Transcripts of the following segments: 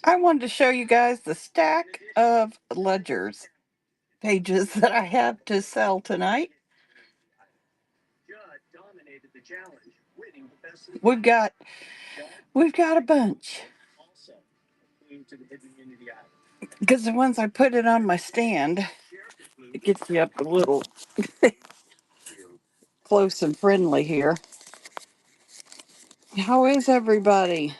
I wanted to show you guys the stack of ledgers pages that I have to sell tonight. We've got we've got a bunch. Because the ones I put it on my stand, it gets you up a little close and friendly here. How is everybody?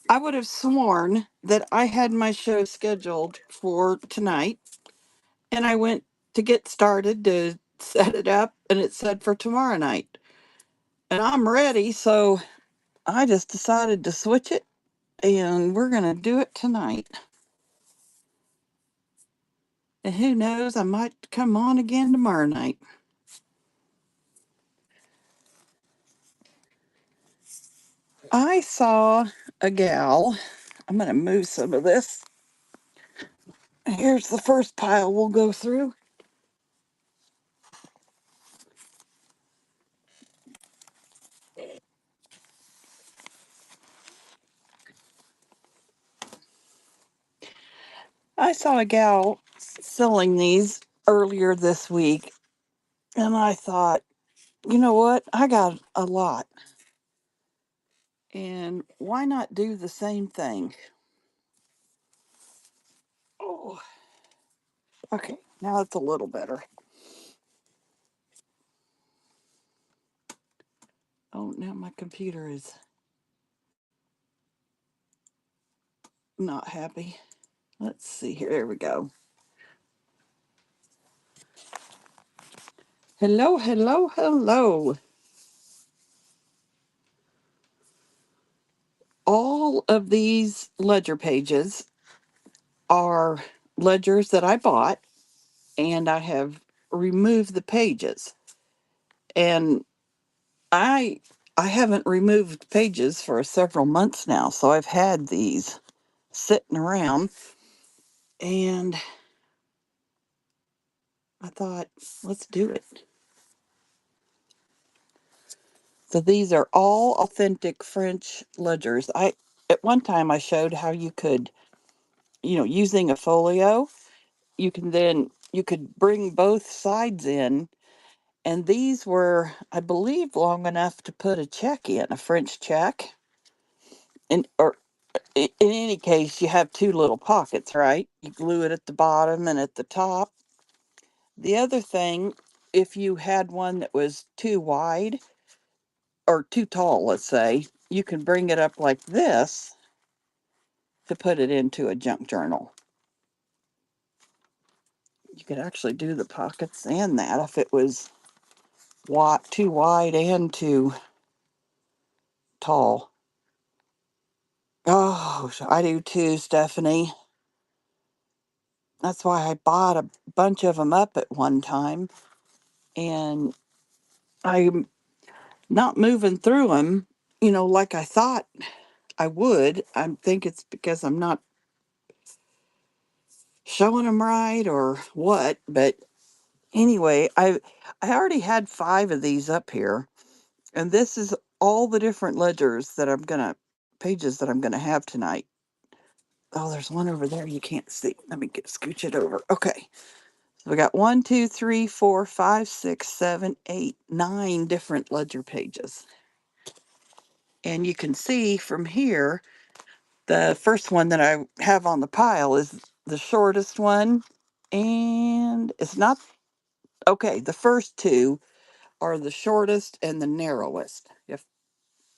I would have sworn that I had my show scheduled for tonight, and I went to get started to set it up, and it said for tomorrow night. And I'm ready, so I just decided to switch it, and we're going to do it tonight. And who knows, I might come on again tomorrow night. I saw a gal. I'm going to move some of this. Here's the first pile we'll go through. I saw a gal selling these earlier this week, and I thought, you know what? I got a lot. And why not do the same thing? Oh, okay. Now it's a little better. Oh, now my computer is not happy. Let's see here. There we go. Hello, hello, hello. All of these ledger pages are ledgers that I bought, and I have removed the pages. And I I haven't removed pages for several months now, so I've had these sitting around, and I thought, let's do it. So these are all authentic French ledgers. I At one time I showed how you could, using a folio, you could bring both sides in, and these were, I believe, long enough to put a check in, a French check. And or in any case, you have two little pockets, right? You glue it at the bottom and at the top. The other thing, if you had one that was too wide or too tall, let's say, you can bring it up like this to put it into a junk journal. You could actually do the pockets and that if it was too wide and too tall. Oh, I do too, Stephanie. That's why I bought a bunch of them up at one time, and I'm not moving through them, like I thought I would. I think it's because I'm not showing them right or what, but anyway, I already had 5 of these up here, and this is all the different pages that I'm gonna have tonight. Oh, there's one over there you can't see. Let me scooch it over. Okay. So we got 1, 2, 3, 4, 5, 6, 7, 8, 9 different ledger pages. And you can see from here, the first one that I have on the pile is the shortest one. And it's not, okay, the first 2 are the shortest and the narrowest. If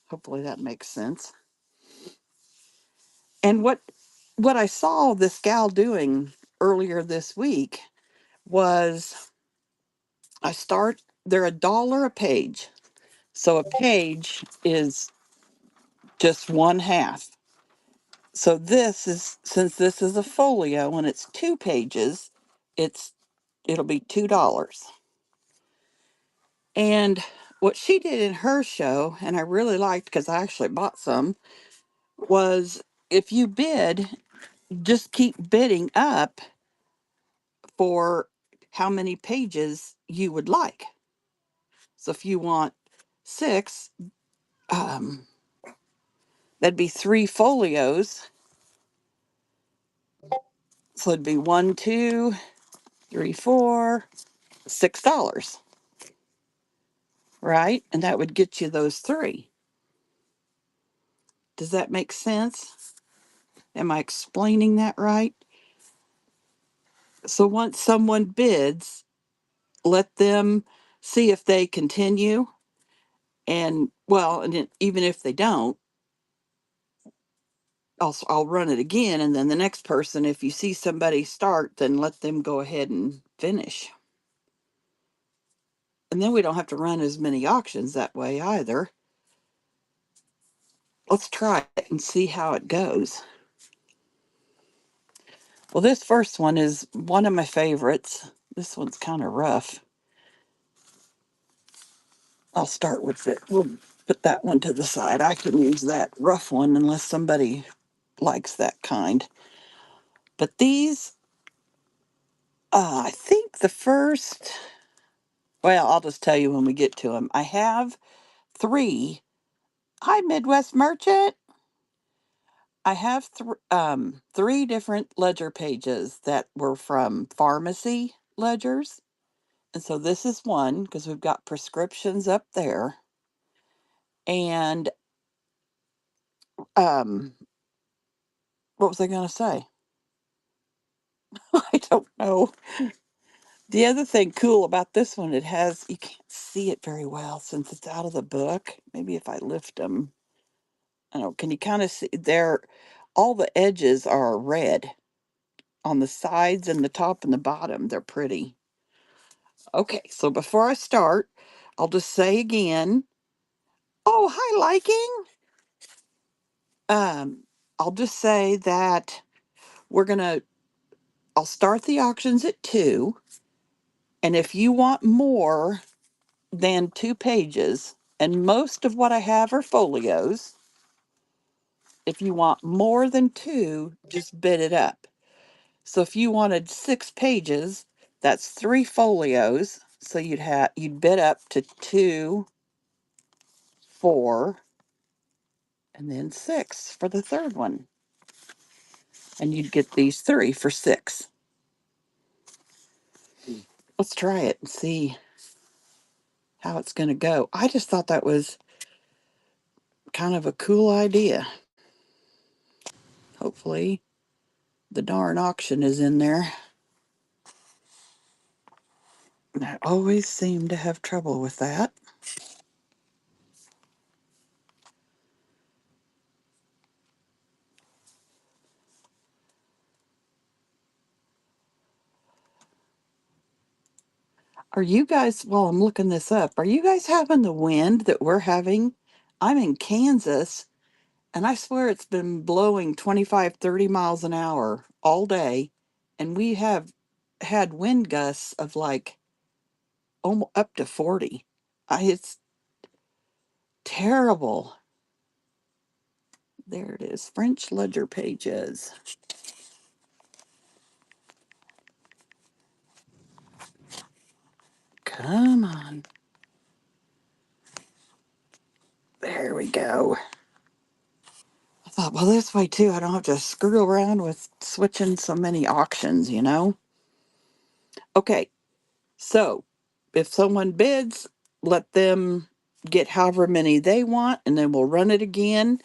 hopefully that makes sense. And what I saw this gal doing earlier this week was they're $1 a page. So a page is just one half. So since this is a folio and it's 2 pages, it'll be $2. And what she did in her show, and I really liked because I actually bought some, was if you bid, just keep bidding up for how many pages you would like. So if you want 6, um, that'd be 3 folios. So it'd be 1, 2, 3, 4, $6, right? And that would get you those 3. Does that make sense? Am I explaining that right? So once someone bids, let them see if they continue. And well, even if they don't, I'll run it again. And then the next person, if you see somebody start, then let them go ahead and finish. And then we don't have to run as many auctions that way either. Let's try it and see how it goes. Well, this first one is one of my favorites. This one's kind of rough. I'll start with it. We'll put that one to the side. I can use that rough one unless somebody likes that kind. But these, I think the first, well, I'll just tell you when we get to them. I have 3. Hi, Midwest Merchant. I have 3 different ledger pages that were from pharmacy ledgers. And so this is one because we've got prescriptions up there. And um, what was I going to say? I don't know. The other thing cool about this one, you can't see it very well since it's out of the book. Maybe if I lift them, I don't know, can you kind of see there? All the edges are red on the sides and the top and the bottom. They're pretty. Okay, so before I start, I'll just say again, oh, hi, liking. Um, I'll just say that we're going to, I'll start the auctions at 2. And if you want more than 2 pages, and most of what I have are folios, if you want more than 2, just bid it up. So if you wanted 6 pages, that's 3 folios. So you'd bid up to 2, 4, and then 6 for the third one. And you'd get these 3 for 6. Let's try it and see how it's going to go. I just thought that was kind of a cool idea. Hopefully, the darn auction is in there. I always seem to have trouble with that. Are you guys, while I'm looking this up, are you guys having the wind that we're having? I'm in Kansas, and I swear it's been blowing 25, 30 miles an hour all day, and we have had wind gusts of like almost up to 40. It's terrible. There it is, French ledger pages. Come on. There we go. I thought, well, this way too, I don't have to screw around with switching so many auctions, you know? Okay, so if someone bids, let them get however many they want, and then we'll run it again.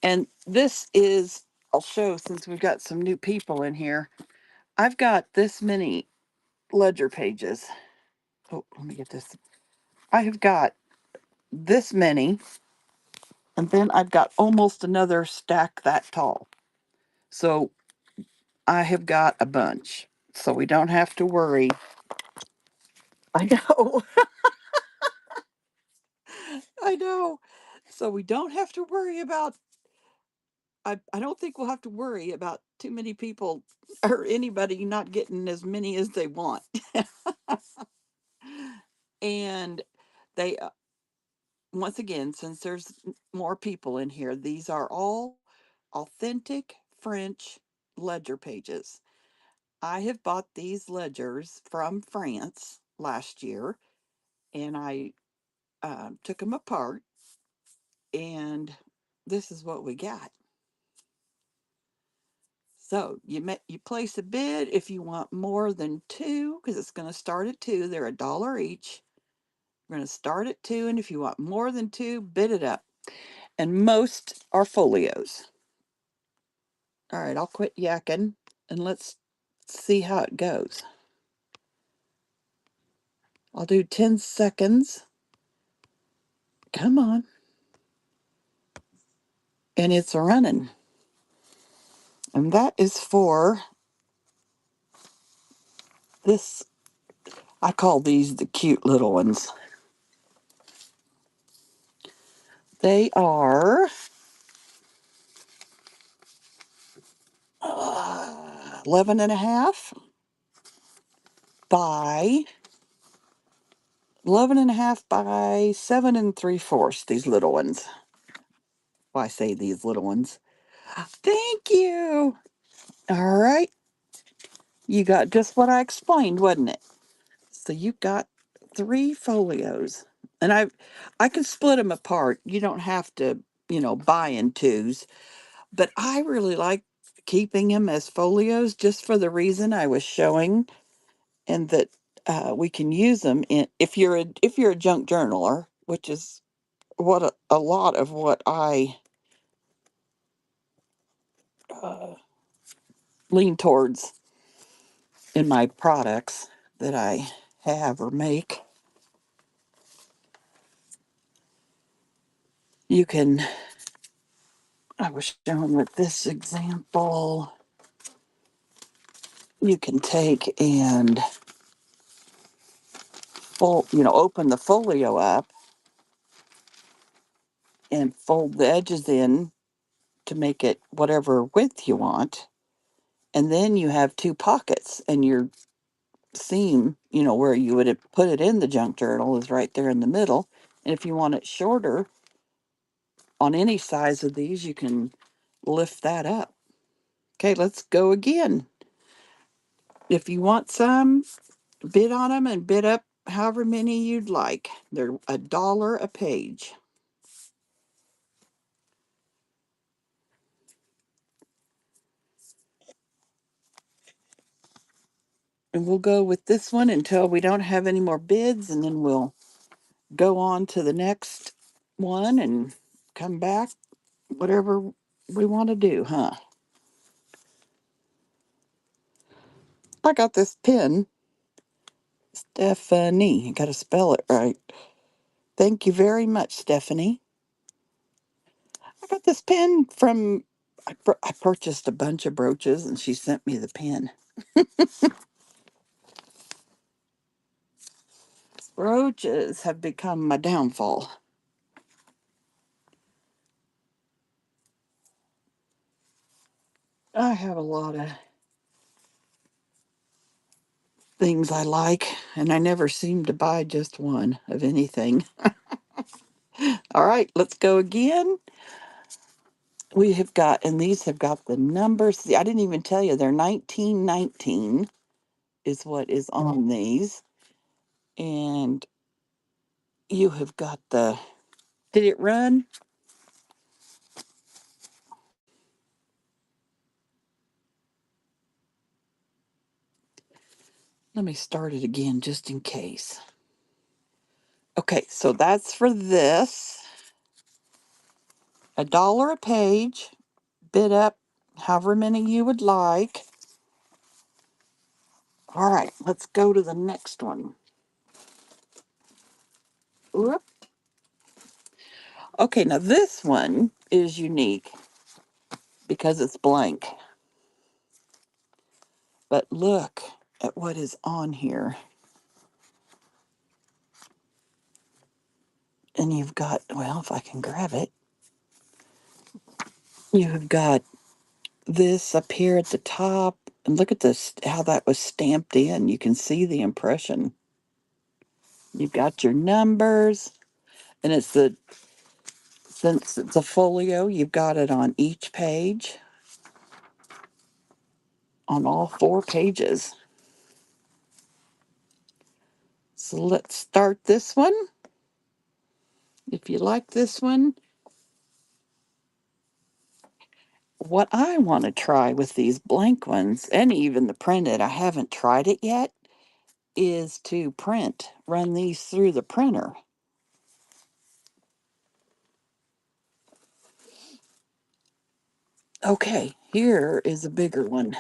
And this is, I'll show since we've got some new people in here. I've got this many ledger pages. Oh, let me get this. I have got this many, and then I've got almost another stack that tall. So I have got a bunch. So we don't have to worry. I know. I know. So we don't have to worry about, I don't think we'll have to worry about too many people or anybody not getting as many as they want. And they, once again, since there's more people in here, these are all authentic French ledger pages. I have bought these ledgers from France last year, and I took them apart, and this is what we got. So you place a bid if you want more than two, because it's going to start at two. They're $1 each. We're going to start at two, and if you want more than two, bid it up. And most are folios. All right, I'll quit yakking and let's see how it goes. I'll do 10 seconds. Come on. And it's running. And that is for this. I call these the cute little ones. They are 11 and a half by 11 and a half by 7 3/4, these little ones. Well, I say these little ones. Thank you. All right. You got just what I explained, wasn't it? So you got 3 folios. And I can split them apart. You don't have to, buy in twos. But I really like keeping them as folios just for the reason I was showing, and that we can use them in if you're a junk journaler, which is what a lot of what I uh, lean towards in my products that I have or make. You can, I was showing with this example, you can take and open the folio up and fold the edges in to make it whatever width you want. And then you have 2 pockets, and your seam, where you would have put it in the junk journal is right there in the middle. And if you want it shorter on any size of these, you can lift that up. Okay, let's go again. If you want some, bid on them and bid up however many you'd like. They're $1 a page. And we'll go with this one until we don't have any more bids, and then we'll go on to the next one and come back, whatever we want to do, huh? I got this pen, Stephanie. I got to spell it right. Thank you very much, Stephanie. I got this pen from, I purchased a bunch of brooches and she sent me the pen. Brooches have become my downfall. I have a lot of things I like, and I never seem to buy just one of anything. All right, let's go again. We have got, and these have got the numbers. See, I didn't even tell you they're 1919 is what is on these. And you have got did it run? Let me start it again just in case. Okay, so that's for this. $1 a page, bid up however many you would like. All right, let's go to the next one. Whoop. Okay, now this one is unique because it's blank. But look at what is on here. And you've got, well, if I can grab it, you have got this up here at the top. And look at this, how that was stamped in. You can see the impression. You've got your numbers, and since it's a folio, you've got it on each page on all 4 pages. So let's start this one. If you like this one, what I want to try with these blank ones, and even the printed, I haven't tried it yet, is to run these through the printer. Okay, here is a bigger one.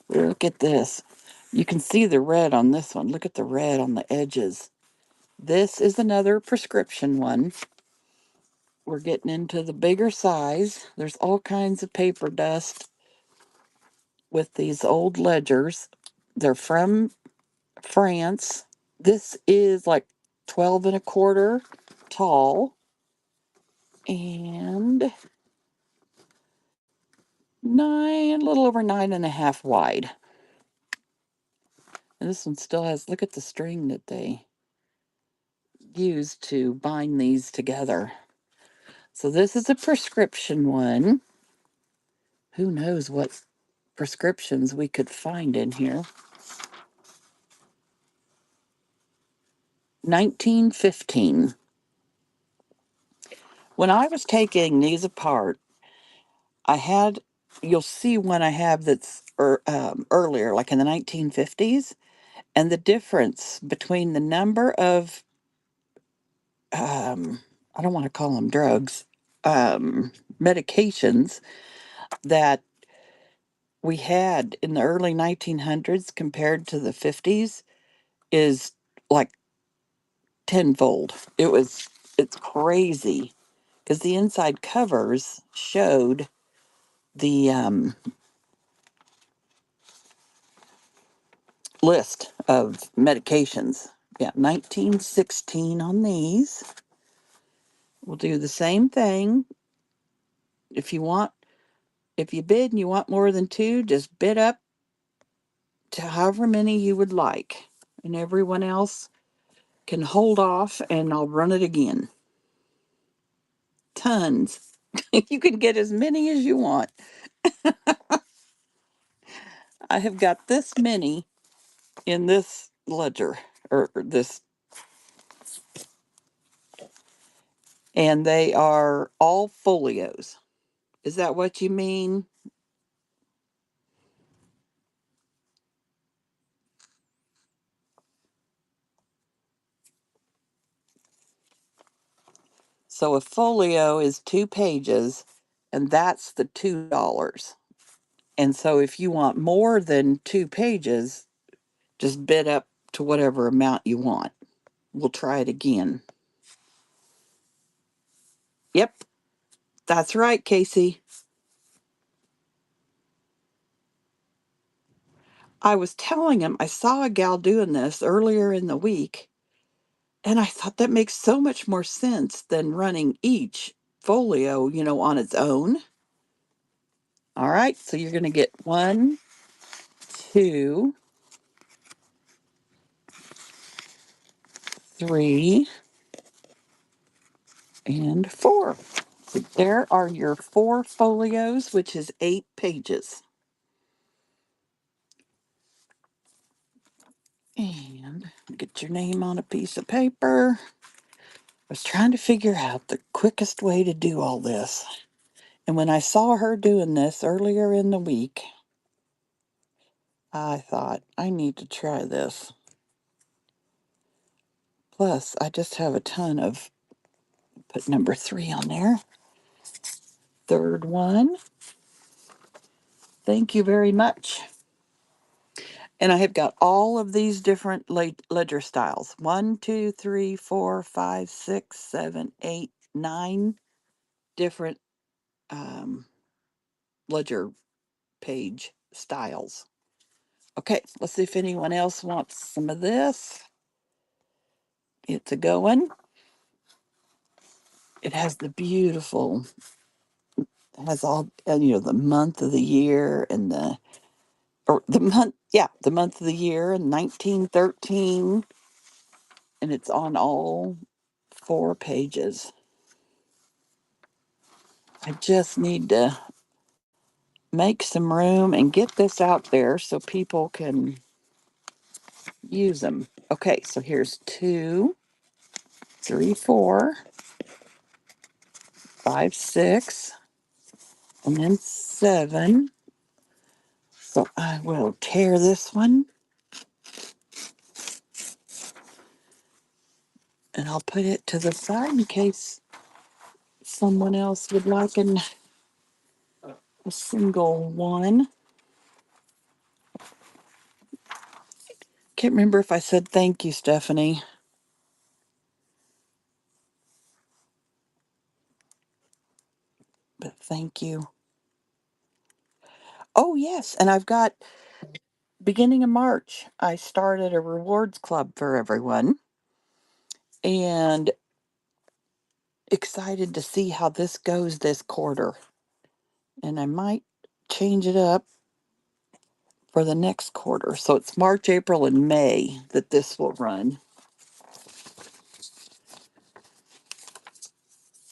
Look at this. You can see the red on this one. Look at the red on the edges. This is another prescription one. We're getting into the bigger size. There's all kinds of paper dust with these old ledgers. They're from France. This is like 12 and a quarter tall and a little over 9.5 wide. And this one still has, look at the string that they used to bind these together. So this is a prescription one. Who knows what prescriptions we could find in here. 1915. When I was taking these apart, I had, you'll see one I have that's earlier, like in the 1950s, and the difference between the number of, I don't want to call them drugs, medications that we had in the early 1900s compared to the 50s is like tenfold. It's crazy because the inside covers showed the list of medications. Yeah, 1916 on these. We'll do the same thing. If you want, if you bid and you want more than two, just bid up to however many you would like. And everyone else can hold off and I'll run it again. Tons. You can get as many as you want. I have got this many in this ledger, or this, and they are all folios. Is that what you mean? So a folio is 2 pages, and that's the $2. And so if you want more than 2 pages, just bid up to whatever amount you want. We'll try it again. Yep, that's right, Casey. I was telling him I saw a gal doing this earlier in the week, and I thought that makes so much more sense than running each folio, on its own. All right, so you're going to get 1, 2, 3, and 4. So there are your 4 folios, which is 8 pages. And get your name on a piece of paper. I was trying to figure out the quickest way to do all this. And when I saw her doing this earlier in the week, I thought, I need to try this. Plus, I just have a ton of, put number 3 on there. Third one. Thank you very much. And I have got all of these different ledger styles. 1, 2, 3, 4, 5, 6, 7, 8, 9 different um, ledger page styles. Okay, let's see if anyone else wants some of this. It's a going. It has the beautiful, it has all, the month of the year and the month of the year in 1913. And it's on all 4 pages. I just need to make some room and get this out there so people can use them. Okay, so here's 2, 3, 4, 5, 6, and then 7. So I will tear this one and I'll put it to the side in case someone else would like a single one. Can't remember if I said thank you, Stephanie, but thank you. Oh, yes, and I've got beginning of March, I started a rewards club for everyone and excited to see how this goes this quarter. And I might change it up for the next quarter. So it's March, April, and May that this will run.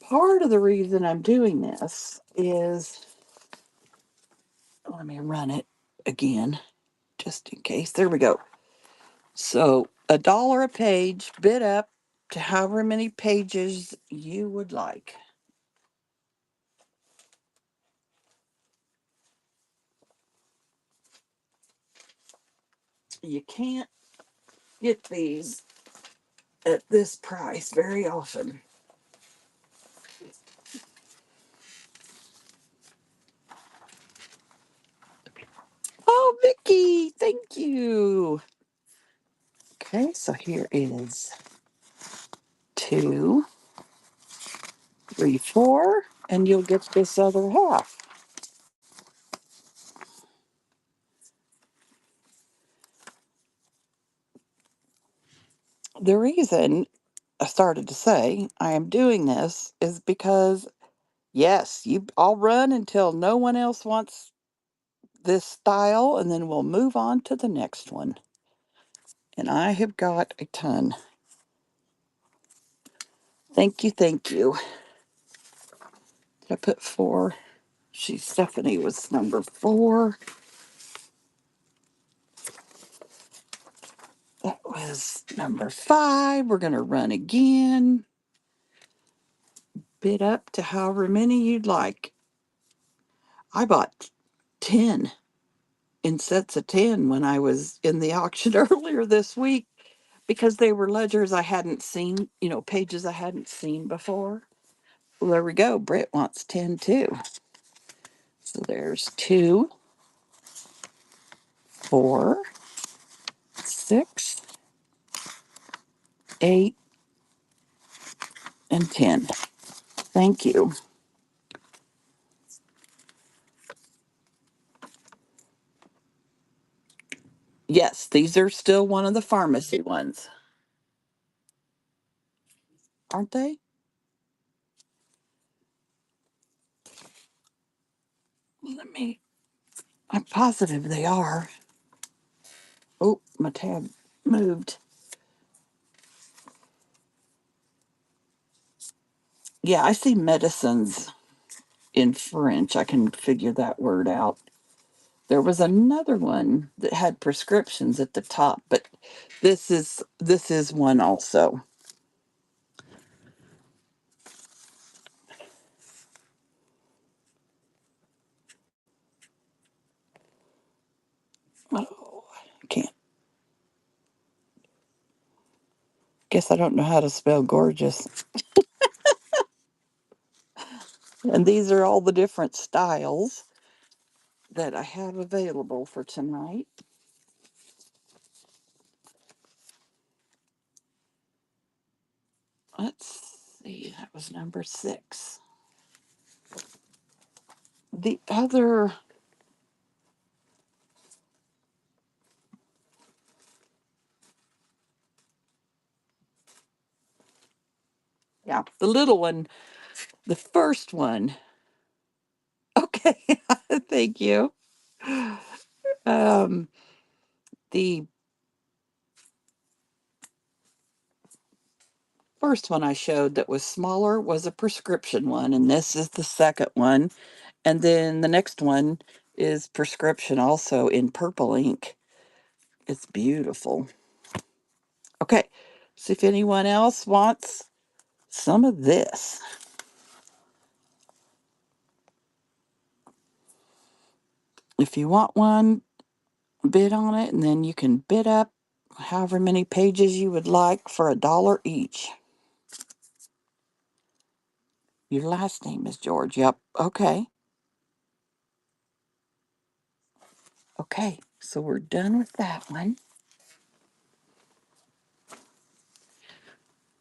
Part of the reason I'm doing this is, let me run it again just in case. There we go. So $1 a page, bid up to however many pages you would like. You can't get these at this price very often. Oh, Vicky, thank you. Okay, so here is 2, 3, 4, and you'll get this other half. The reason I started to say I am doing this is because, yes, I'll run until no one else wants this style, and then we'll move on to the next one. And I have got a ton. Thank you, thank you. Did I put 4? Stephanie was number 4. That was number 5. We're going to run again. Bid up to however many you'd like. I bought 10 in sets of 10 when I was in the auction earlier this week because they were ledgers I hadn't seen, pages I hadn't seen before. Well, there we go. Britt wants 10 too. So there's 2, 4, 6, 8, and 10. Thank you. Yes, these are still one of the pharmacy ones, aren't they? I'm positive they are. Oh, my tab moved. Yeah, I see medicines in French. I can figure that word out. There was another one that had prescriptions at the top, but this is one also. Oh, I can't. Guess I don't know how to spell gorgeous. And these are all the different styles that I have available for tonight. Let's see, that was number 6. The other, yeah, the little one, the first one. Okay, thank you. Um, the first one I showed that was smaller was a prescription one, and this is the second one. And then the next one is prescription also in purple ink. It's beautiful. Okay, so if anyone else wants some of this, if you want one, bid on it, and then you can bid up however many pages you would like for $1 each. Your last name is George. Yep. Okay. Okay. So we're done with that one.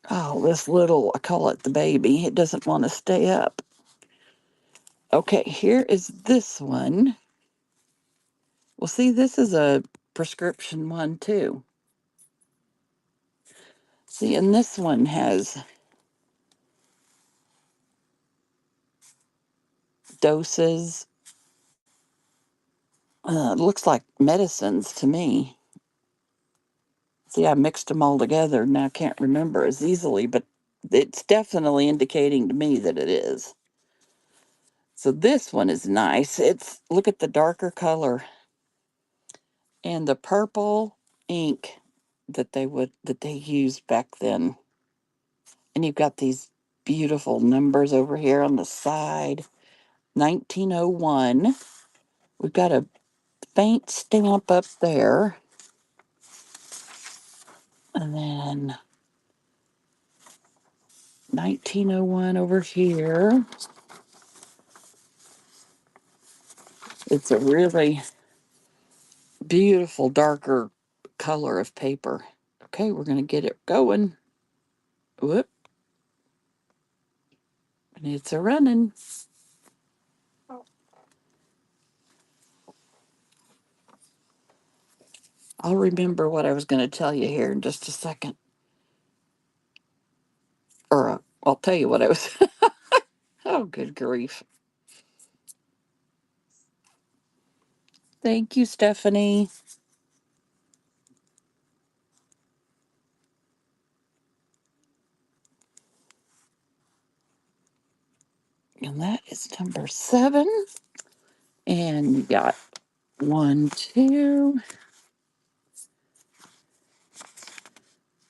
Oh, this little, I call it the baby. It doesn't want to stay up. Okay, here is this one. Well, see, this is a prescription one too. See, and this one has doses. Looks like medicines to me. See, I mixed them all together and I can't remember as easily, but it's definitely indicating to me that it is. So this one is nice. It's, look at the darker color and the purple ink that they used back then. And you've got these beautiful numbers over here on the side. 1901. We've got a faint stamp up there. And then 1901 over here. It's a really beautiful darker color of paper. Okay, we're going to get it going. Whoop. And it's a running. I'll remember what I was going to tell you here in just a second. Or I'll tell you what I was. Oh, good grief. Thank you, Stephanie. And that is number 7. And you got 1, 2,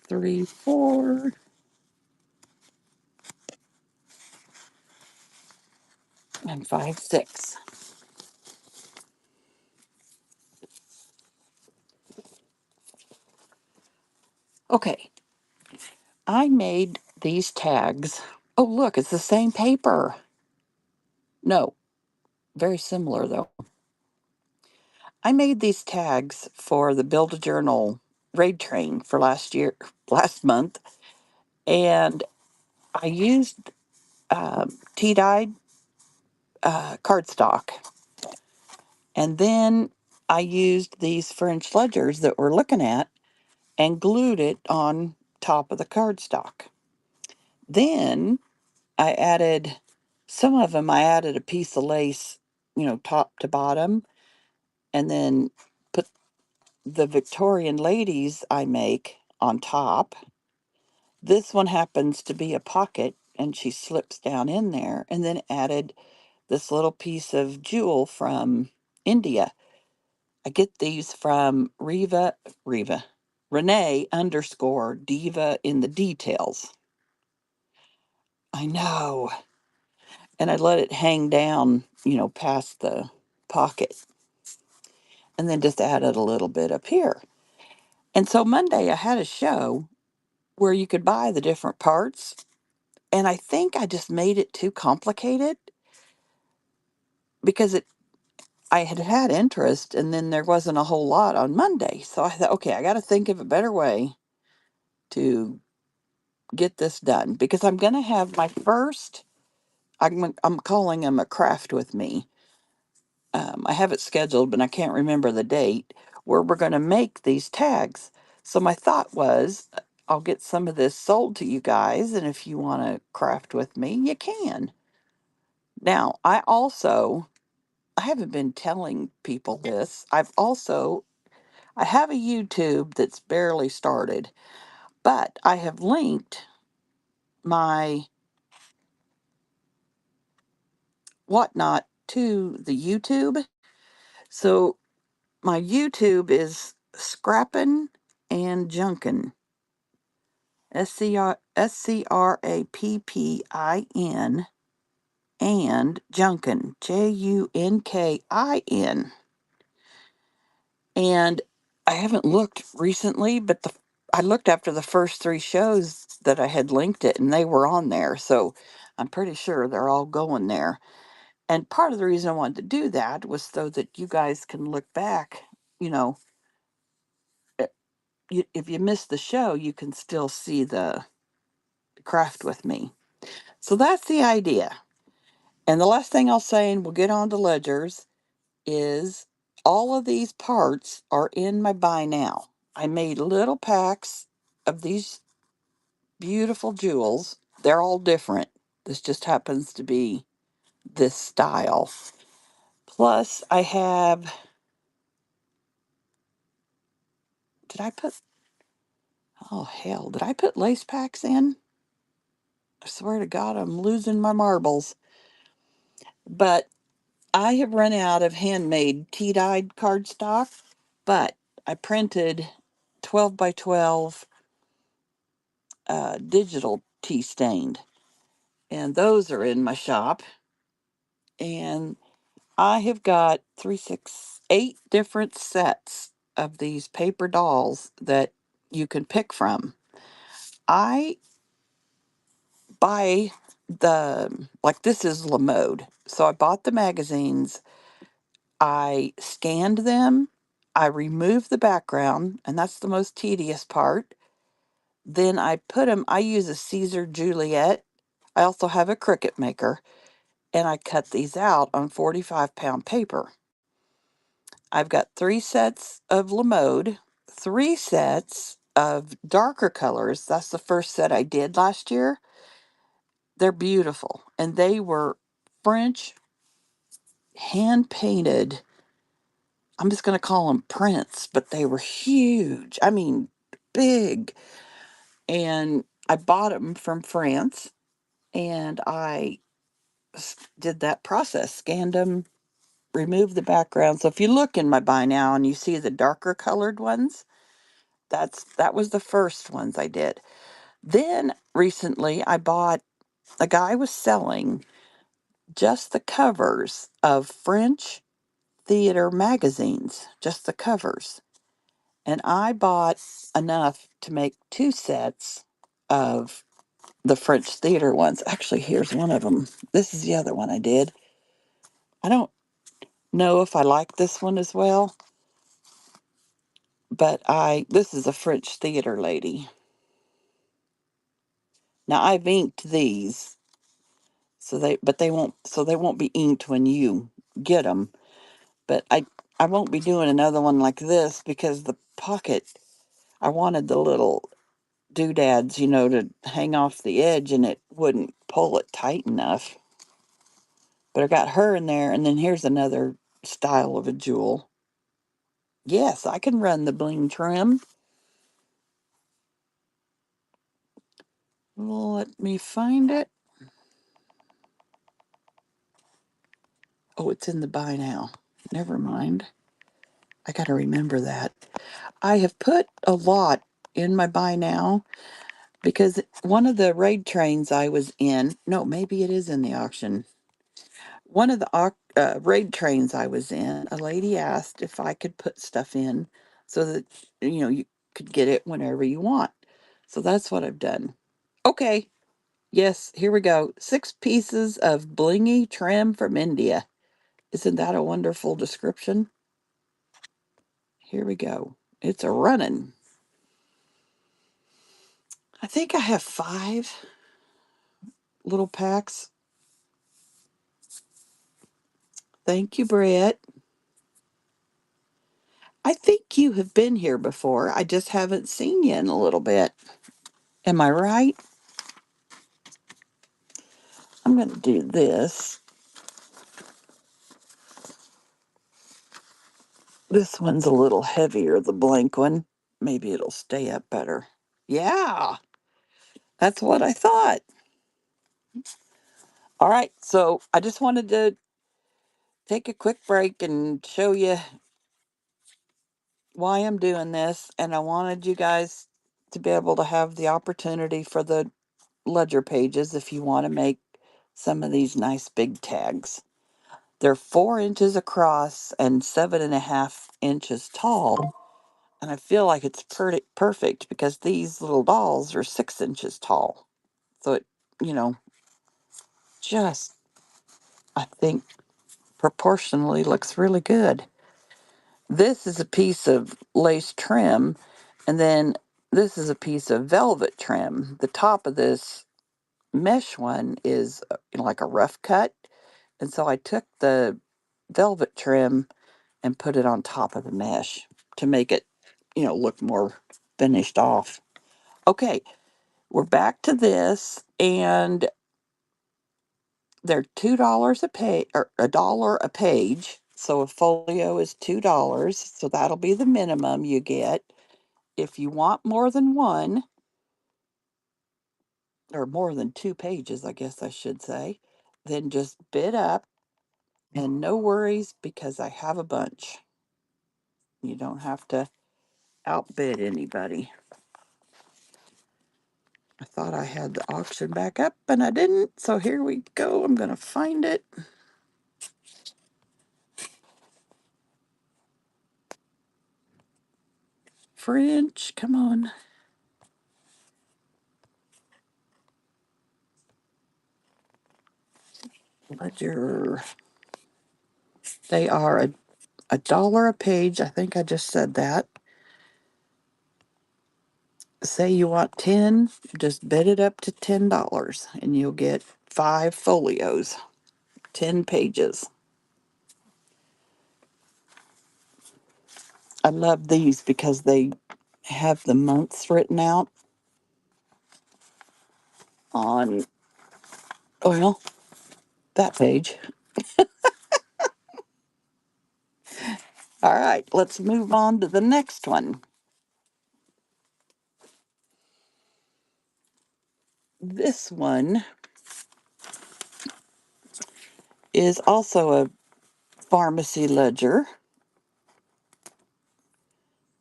3, 4, and 5, 6. Okay, I made these tags. Oh, look, it's the same paper. No, very similar though. I made these tags for the Build a Journal raid train for last month, and I used tea-dyed cardstock, and then I used these French ledgers that we're looking at and glued it on top of the cardstock. Then I added some of them. I added a piece of lace, top to bottom, and then put the Victorian ladies I make on top. This one happens to be a pocket, and she slips down in there, and then added this little piece of jewel from India. I get these from Renee underscore Diva in the details. I know. And I let it hang down, past the pocket. And then just added a little bit up here. And so Monday I had a show where you could buy the different parts. And I think I just made it too complicated because I had had interest and then there wasn't a whole lot on Monday. So I thought, okay, I got to think of a better way to get this done because I'm going to have my first, I'm calling them a craft with me. I have it scheduled, but I can't remember the date where we're going to make these tags. So my thought was, I'll get some of this sold to you guys, and if you want to craft with me, you can. Now, I haven't been telling people this. I have a YouTube that's barely started, but I have linked my whatnot to the YouTube. So my YouTube is Scrappin' and Junkin'. Scrappin and Junkin'. Junkin. And I haven't looked recently, but I looked after the first three shows that I had linked it, and they were on there. So I'm pretty sure they're all going there. And part of the reason I wanted to do that was so that you guys can look back. You know, eh, if you missed the show, you can still see the craft with me. So that's the idea. And the last thing I'll say, and we'll get on to ledgers, is all of these parts are in my buy now. I made little packs of these beautiful jewels. They're all different. This just happens to be this style. Plus, I have. Did I put. Oh, hell. Did I put lace packs in? I swear to God, I'm losing my marbles. But I have run out of handmade tea dyed cardstock, but I printed 12 by 12 digital tea stained, and those are in my shop. And I have got 8 different sets of these paper dolls that you can pick from. I buy like this is La Mode. So I bought the magazines, I scanned them, I removed the background, and that's the most tedious part. Then I use a Caesar Juliet. I also have a Cricut maker, and I cut these out on 45-pound paper. I've got 3 sets of La Mode, 3 sets of darker colors. That's the first set I did last year. They're beautiful, and they were French hand painted. I'm just going to call them prints, but they were huge. I mean, big. And I bought them from France, and I did that process, scanned them, removed the background. So if you look in my buy now and you see the darker colored ones, that was the first ones I did. Then recently I bought a guy was selling just the covers of French theater magazines, just the covers. And I bought enough to make 2 sets of the French theater ones. Actually, here's one of them. This is the other one I did. I don't know if I like this one as well, but this is a French theater lady. Now I've inked these, they won't be inked when you get them. But I won't be doing another one like this because the pocket, I wanted the little doodads, to hang off the edge, and it wouldn't pull it tight enough. But I got her in there, and then here's another style of a jewel. Yes, I can run the bling trim. Let me find it. Oh, it's in the buy now. Never mind. I got to remember that. I have put a lot in my buy now because one of the raid trains I was in, no, maybe it is in the auction. One of the raid trains I was in, a lady asked if I could put stuff in so that, you could get it whenever you want. So that's what I've done. Okay. Yes, here we go. 6 pieces of blingy trim from India. Isn't that a wonderful description? Here we go. It's a running. I think I have 5 little packs. Thank you, Brett. I think you have been here before. I just haven't seen you in a little bit. Am I right? I'm going to do this. This one's a little heavier, the blank one. Maybe it'll stay up better. Yeah, that's what I thought. All right, so I just wanted to take a quick break and show you why I'm doing this. And I wanted you guys to be able to have the opportunity for the ledger pages if you want to make some of these nice big tags. They're 4 inches across and 7.5 inches tall. And I feel like it's pretty perfect because these little dolls are 6 inches tall. So it, you know, just, I think, proportionally looks really good. This is a piece of lace trim, and then this is a piece of velvet trim. The top of this mesh one is like a rough cut. And so I took the velvet trim and put it on top of the mesh to make it, look more finished off. Okay, we're back to this, and they're $2 a page or $1 a page. So a folio is $2. So that'll be the minimum you get. If you want more than one, or more than 2 pages, I guess I should say, then just bid up, and no worries because I have a bunch. You don't have to outbid anybody. I thought I had the auction back up and I didn't, so here we go. I'm going to find it. French, come on. Ledger. They are a dollar a page. I think I just said that. Say you want 10, just bid it up to $10 and you'll get 5 folios, 10 pages. I love these because they have the months written out on, well, that page. All right, let's move on to the next one. This one is also a pharmacy ledger.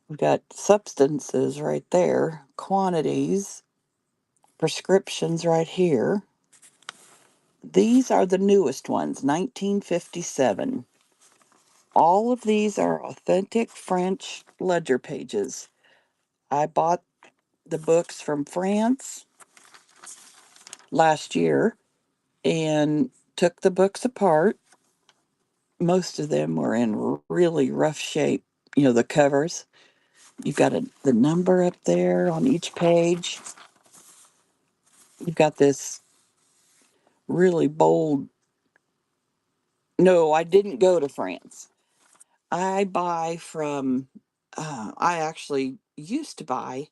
We've got substances right there, quantities, prescriptions right here. These are the newest ones, 1957. All of these are authentic French ledger pages. I bought the books from France last year and took the books apart. Most of them were in really rough shape. The covers. You've got the number up there on each page. You've got this really bold. No, I didn't go to France. I buy from, I actually used to buy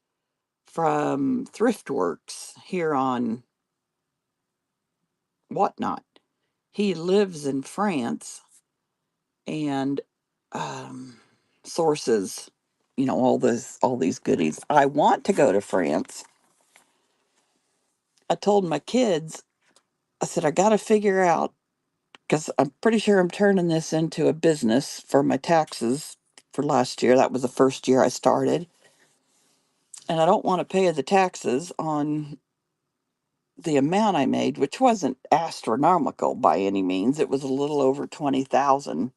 from Thrift Works here on Whatnot. He lives in France and um, sources, all these goodies. I want to go to France. I told my kids, I said, I got to figure out, because I'm pretty sure I'm turning this into a business for my taxes for last year. That was the first year I started. And I don't want to pay the taxes on the amount I made, which wasn't astronomical by any means. It was a little over 20,000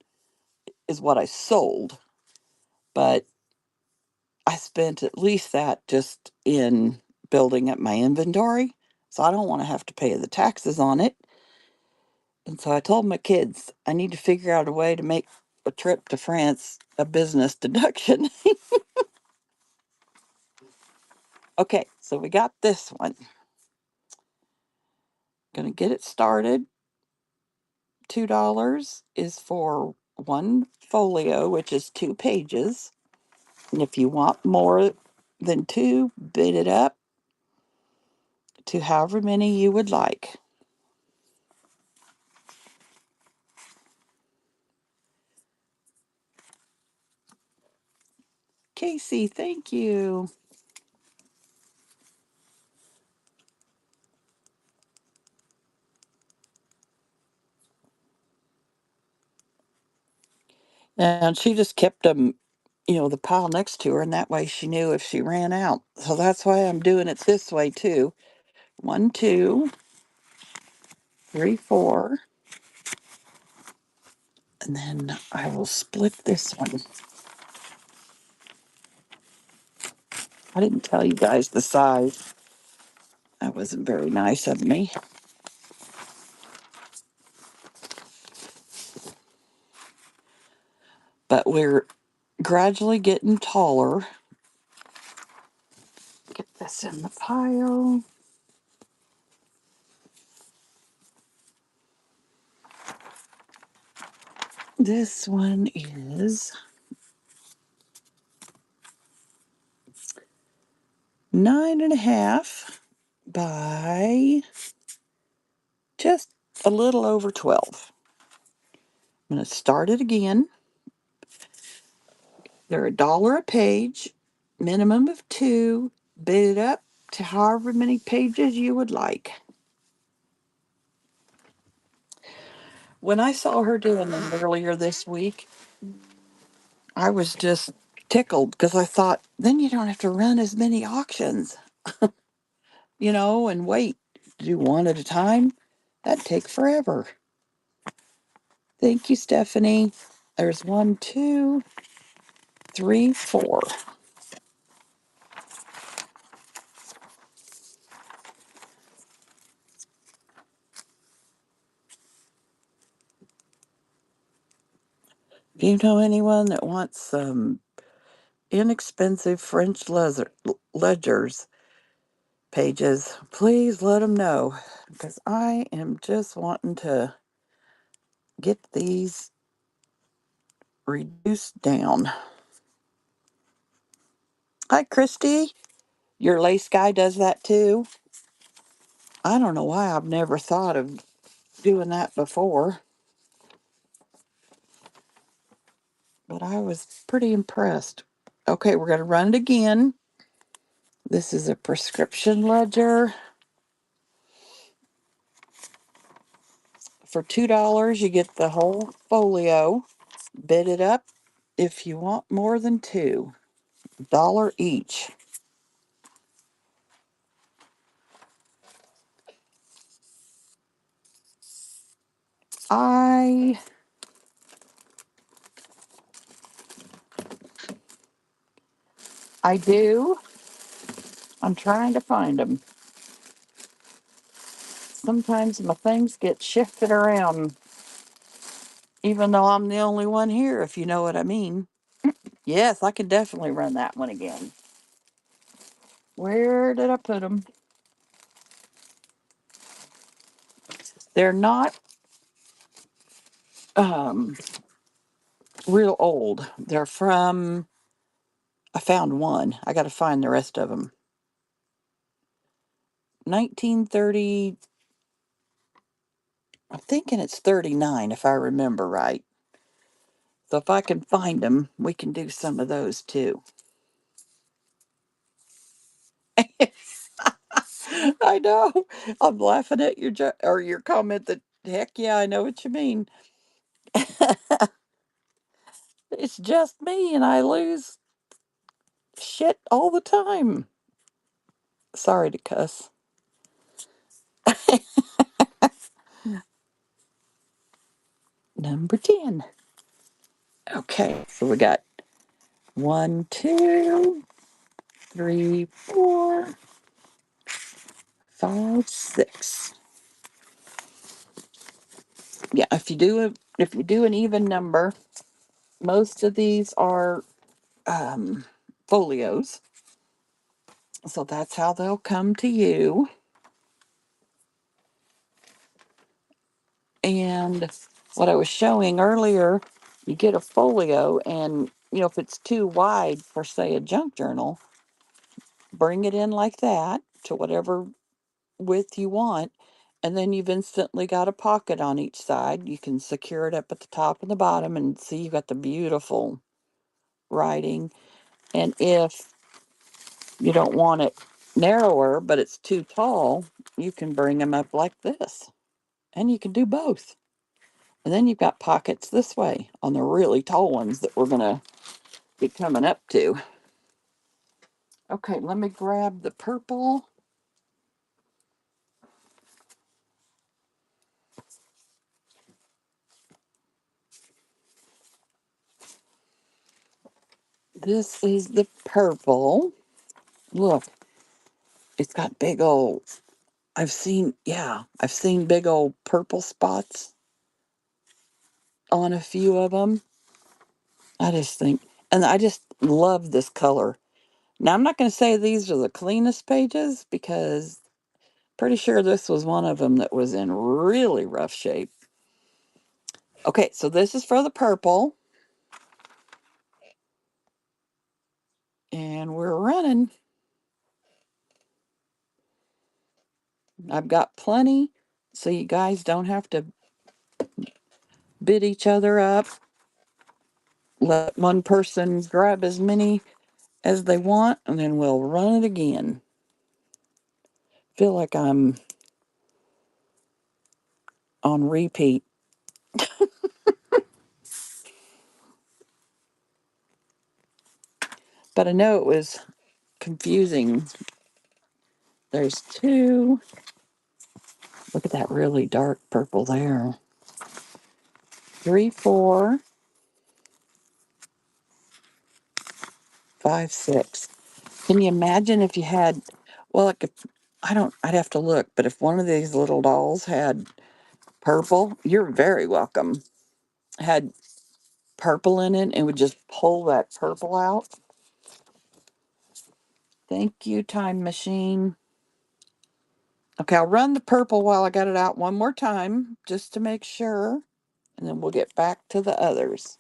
is what I sold. But I spent at least that just in building up my inventory. So I don't want to have to pay the taxes on it. And so I told my kids, I need to figure out a way to make a trip to France a business deduction. Okay, so we got this one. Gonna get it started. $2 is for one folio, which is 2 pages. And if you want more than two, bid it up to however many you would like. Casey, thank you. And she just kept them, the pile next to her, and that way she knew if she ran out. So that's why I'm doing it this way too. 1, 2, 3, 4. And then I will split this one. I didn't tell you guys the size. That wasn't very nice of me. But we're gradually getting taller. Get this in the pile. This one is 9.5 by just a little over 12. I'm going to start it again. They're $1 a page, minimum of 2. Bid it up to however many pages you would like. When I saw her doing them earlier this week, I was just tickled because I thought, then you don't have to run as many auctions, and wait. Do one at a time. That'd take forever. Thank you, Stephanie. There's 1, 2, 3, 4. If you know anyone that wants some inexpensive French ledgers pages, please let them know because I am just wanting to get these reduced down. Hi, Christy. Your lace guy does that too. I don't know why I've never thought of doing that before, but I was pretty impressed. Okay, we're going to run it again. This is a prescription ledger. For $2, you get the whole folio. Bid it up if you want more than 2. $1 each. I I do. I'm trying to find them. Sometimes my things get shifted around, even though I'm the only one here, if you know what I mean. Yes, I can definitely run that one again. Where did I put them? They're not um, real old. They're from, I found one. I got to find the rest of them. 1930, I'm thinking it's 39 if I remember right. So if I can find them, we can do some of those too. I know. I'm laughing at or your comment that heck yeah, I know what you mean. It's just me and I lose shit all the time. Sorry to cuss. Number 10. Okay, so we got 1, 2, 3, 4, 5, 6. Yeah, if you do an even number, most of these are folios. So that's how they'll come to you. And what I was showing earlier, you get a folio, and if it's too wide for, say, a junk journal, bring it in like that to whatever width you want, and then you've instantly got a pocket on each side. You can secure it up at the top and the bottom, and see you've got the beautiful writing. And if you don't want it narrower, but it's too tall, you can bring them up like this, and you can do both. And then you've got pockets this way on the really tall ones that we're going to be coming up to. Okay, let me grab the purple. This is the purple. Look, it's got big old, I've seen big old purple spots on a few of them. I just think, and I just love this color. Now, I'm not going to say these are the cleanest pages because pretty sure this was one of them that was in really rough shape. Okay, so this is for the purple. And we're running. I've got plenty, so you guys don't have to bid each other up. Let one person grab as many as they want, and then we'll run it again. Feel like I'm on repeat. But I know it was confusing. There's two. Look at that really dark purple there. 3, 4, 5, 6. Can you imagine if you had, well, like if, I'd have to look, but if one of these little dolls had purple, you're very welcome, had purple in it and would just pull that purple out. Thank you, time machine. Okay, I'll run the purple while I got it out one more time just to make sure, and then we'll get back to the others.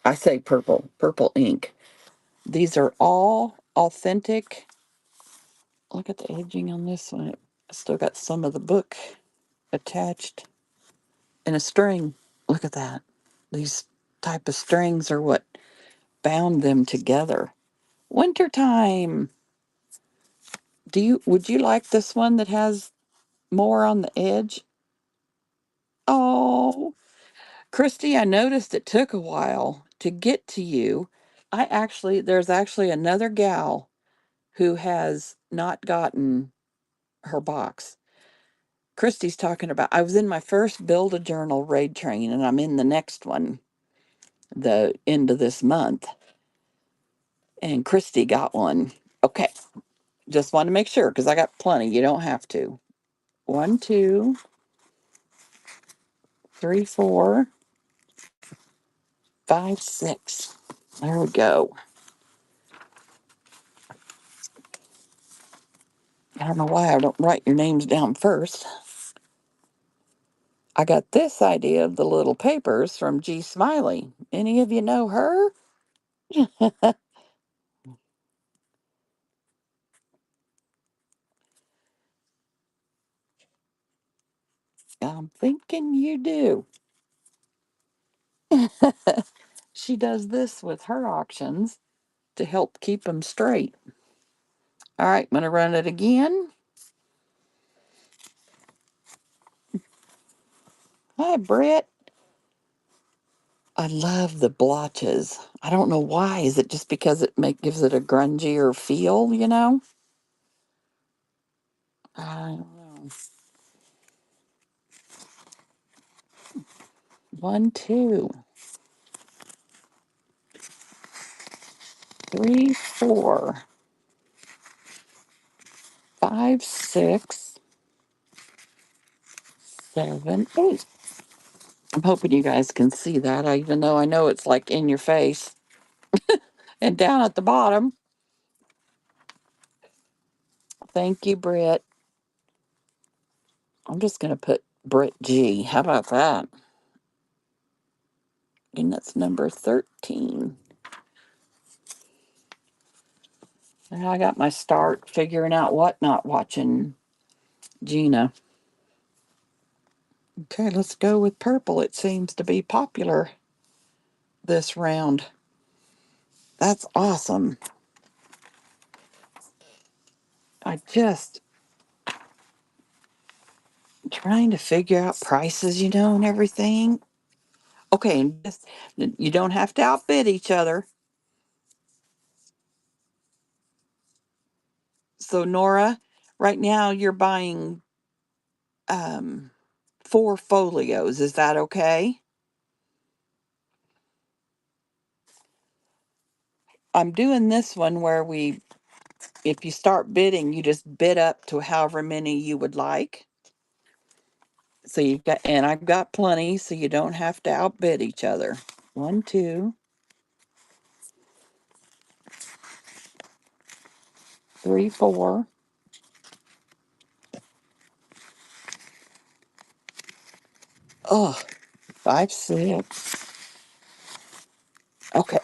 I say purple ink. These are all authentic. Look at the edging on this one. I still got some of the book attached in a string. Look at that. These type of strings are what bound them together. Wintertime. Would you like this one that has more on the edge? Oh, Christy, I noticed it took a while to get to you. There's actually another gal who has not gotten her box. Christy's talking about, I was in my first Build a Journal raid train, and I'm in the next one, the end of this month. And Christy got one. Okay, just want to make sure because I got plenty. You don't have to. 1, 2, 3, 4, 5, 6. There we go. I don't know why I don't write your names down first. I got this idea of the little papers from G. Smiley. Any of you know her? I'm thinking you do. She does this with her auctions to help keep them straight. All right, I'm going to run it again. Hi, Brett. I love the blotches. I don't know why. Is it just because gives it a grungier feel, you know? I don't know. 1, 2, 3, 4, 5, 6, 7, 8. I'm hoping you guys can see that, even though I know it's like in your face. And down at the bottom, thank you, Britt. I'm just going to put Britt G. How about that? And that's number 13. And I got my start figuring out what not watching Gina. Okay, let's go with purple. It seems to be popular this round. That's awesome. I just trying to figure out prices, and everything. Okay, and just, you don't have to outbid each other. So Nora, right now you're buying um 4 folios. Is that okay? I'm doing this one where if you start bidding, you just bid up to however many you would like. So and I've got plenty, so you don't have to outbid each other. One, two, three, four. Oh, five, six. Okay,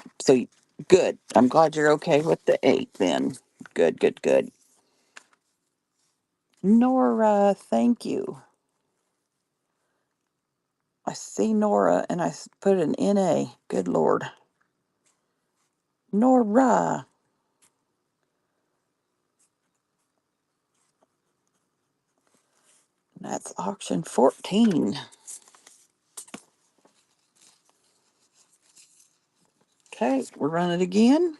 good. I'm glad you're okay with the 8 then. Good, good, good. Nora, thank you. I see Nora and put an NA. Good Lord. Nora. That's auction 14. Okay, we're running again.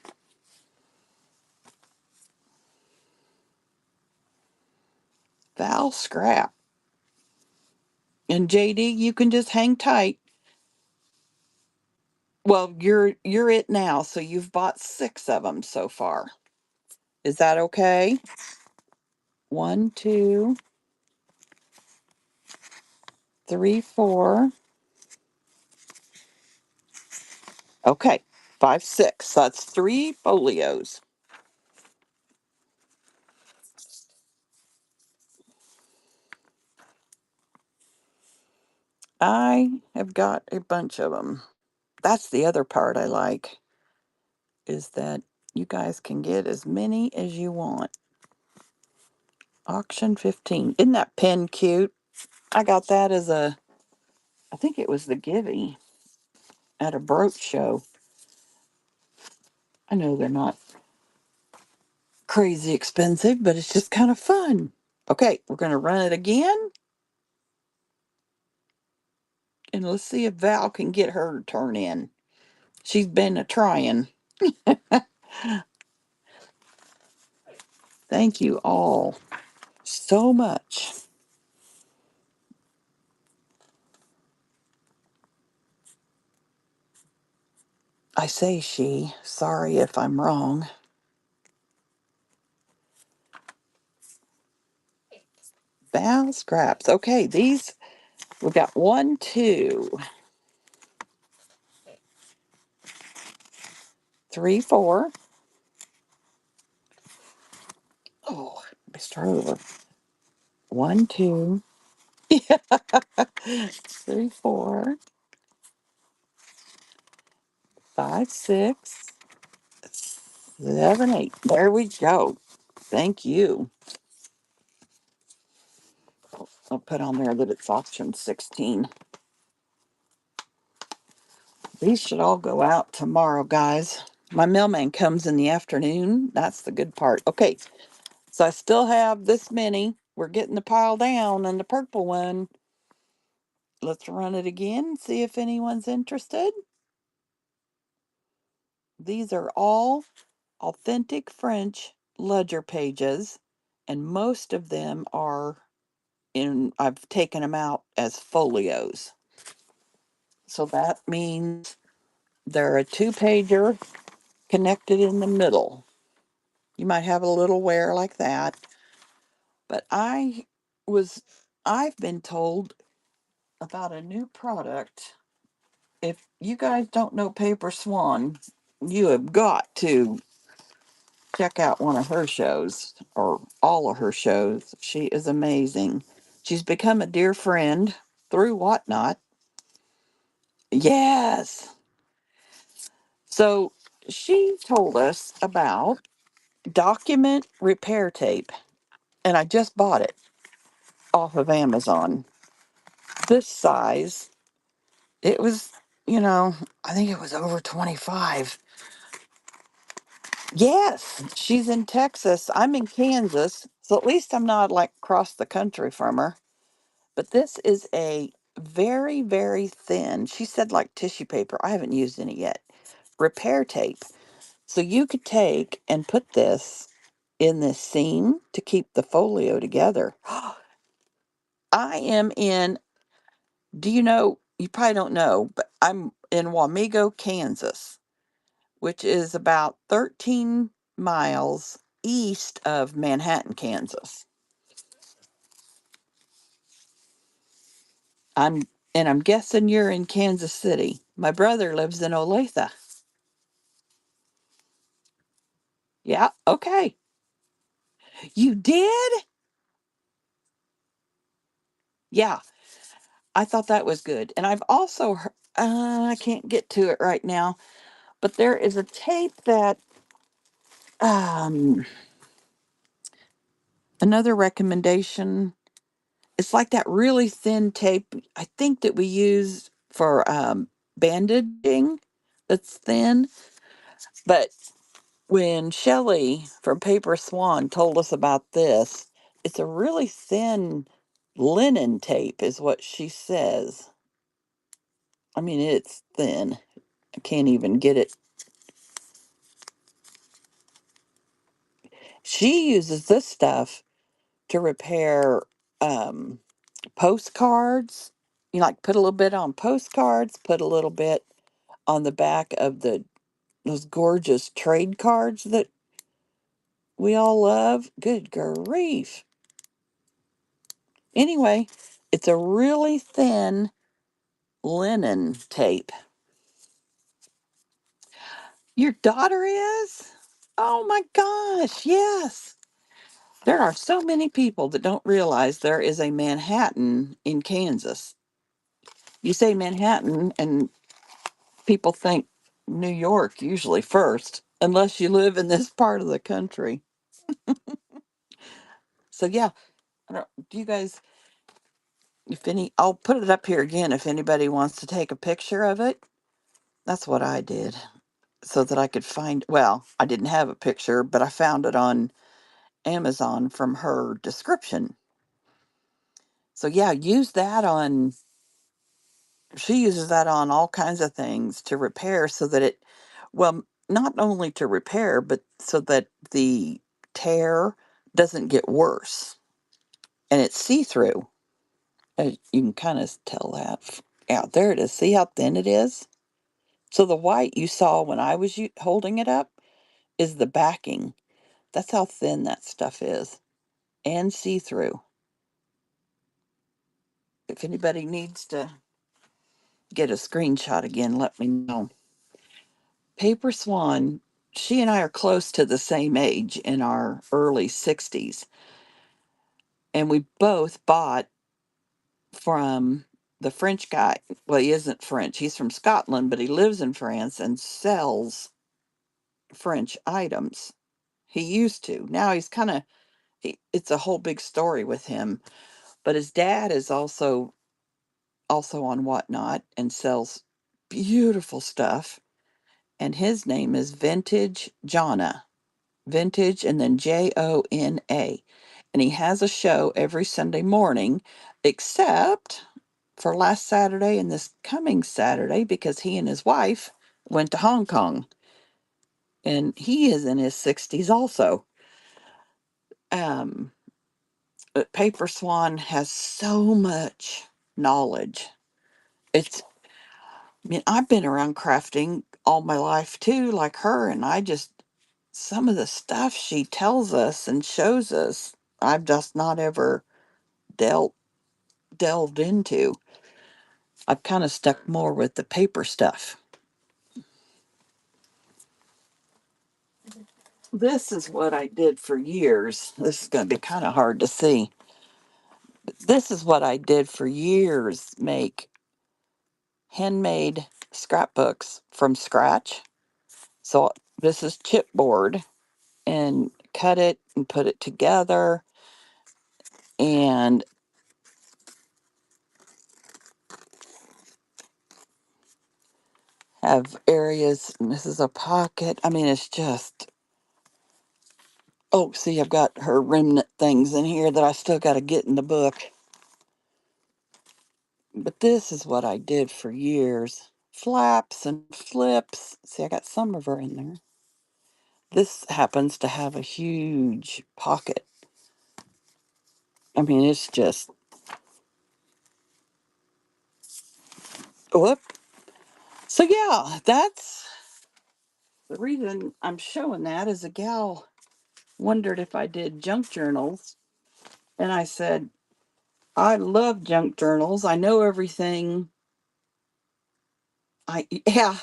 Val scrap. And JD, you can just hang tight. Well, you're it now, so you've bought 6 of them so far. Is that okay? One, two, three, four. Okay, five, six. That's 3 folios. I have got a bunch of them. That's the other part I like, is that you guys can get as many as you want. Auction 15. Isn't that pen cute? I got that I think it was the Givey at a brooch show. I know they're not crazy expensive, but it's just kind of fun. Okay, we're going to run it again. And let's see if Val can get her turn in. She's been a trying. Thank you all so much. I say she. Sorry if I'm wrong. Val scraps. Okay, we got one, two, three, four. Oh, let me start over. One, two, three, four, five, six, seven, eight. There we go. Thank you. I'll put on there that it's auction 16. These should all go out tomorrow, guys. My mailman comes in the afternoon. That's the good part. Okay, so I still have this many. We're getting the pile down and the purple one. Let's run it again, see if anyone's interested. These are all authentic French ledger pages, and most of them are I've taken them out as folios. So that means they're a 2-pager connected in the middle. You might have a little wear like that. But I've been told about a new product. If you guys don't know Paper Swan, you have got to check out one of her shows or all of her shows. She is amazing. She's become a dear friend through Whatnot. Yes. So she told us about document repair tape, and I just bought it off of Amazon. This size, it was, I think it was over 25. Yes, she's in Texas. I'm in Kansas, so at least I'm not like across the country from her. But this is a very, very thin, she said like tissue paper. I haven't used any yet. Repair tape. So you could take and put this in this seam to keep the folio together. I am in, do you know, you probably don't know, but I'm in Wamego, Kansas, which is about 13 miles east of Manhattan, Kansas. I'm and I'm guessing you're in Kansas City. My brother lives in Olathe. Yeah, okay. You did? Yeah, I thought that was good. And I've also I can't get to it right now, but there is a tape that um another recommendation. It's like that really thin tape I think that we use for bandaging that's thin. But when Shelley from Paper Swan told us about this, it's a really thin linen tape, is what she says. I mean, it's thin. I can't even get it. She uses this stuff to repair um, postcards. You like put a little bit on postcards, put a little bit on the back of those gorgeous trade cards that we all love. Good grief. Anyway, it's a really thin linen tape. Your daughter is? Oh my gosh, yes. There are so many people that don't realize there is a Manhattan in Kansas. You say Manhattan, and people think New York usually first, unless you live in this part of the country. So, yeah, do you guys, if any, I'll put it up here again if anybody wants to take a picture of it. That's what I did so that I could find, well, I didn't have a picture, but I found it on Amazon from her description. So, yeah, use that on, she uses that on all kinds of things to repair so that it, well, not only to repair, but so that the tear doesn't get worse and it's see through. You can kind of tell that. Yeah, there it is. See how thin it is? So the white you saw when I was holding it up is the backing. That's how thin that stuff is and see through. If anybody needs to get a screenshot again, let me know. Paper Swan, she and I are close to the same age in our early 60s. And we both bought from the French guy. Well, he isn't French, he's from Scotland, but he lives in France and sells French items. He used to. Now he's kind of, it's a whole big story with him. But his dad is also on Whatnot and sells beautiful stuff. And his name is Vintage Jonna. Vintage and then Jona. And he has a show every Sunday morning, except for last Saturday and this coming Saturday, because he and his wife went to Hong Kong. And he is in his 60s also. Um, but Paper Swan has so much knowledge. It's, I mean, I've been around crafting all my life too, like her, and some of the stuff she tells us and shows us, I've just not ever delved delved into. I've kind of stuck more with the paper stuff. This is what I did for years. This is going to be kind of hard to see. But this is what I did for years, make handmade scrapbooks from scratch. So this is chipboard and cut it and put it together and have areas. And this is a pocket. I mean, it's just, oh, see, I've got her remnant things in here that I still got to get in the book. But this is what I did for years. Flaps and flips. See, I got some of her in there. This happens to have a huge pocket. I mean, it's just, whoop. So yeah, that's the reason I'm showing that is a gal wondered if I did junk journals. And I said, I love junk journals. I know everything. Yeah,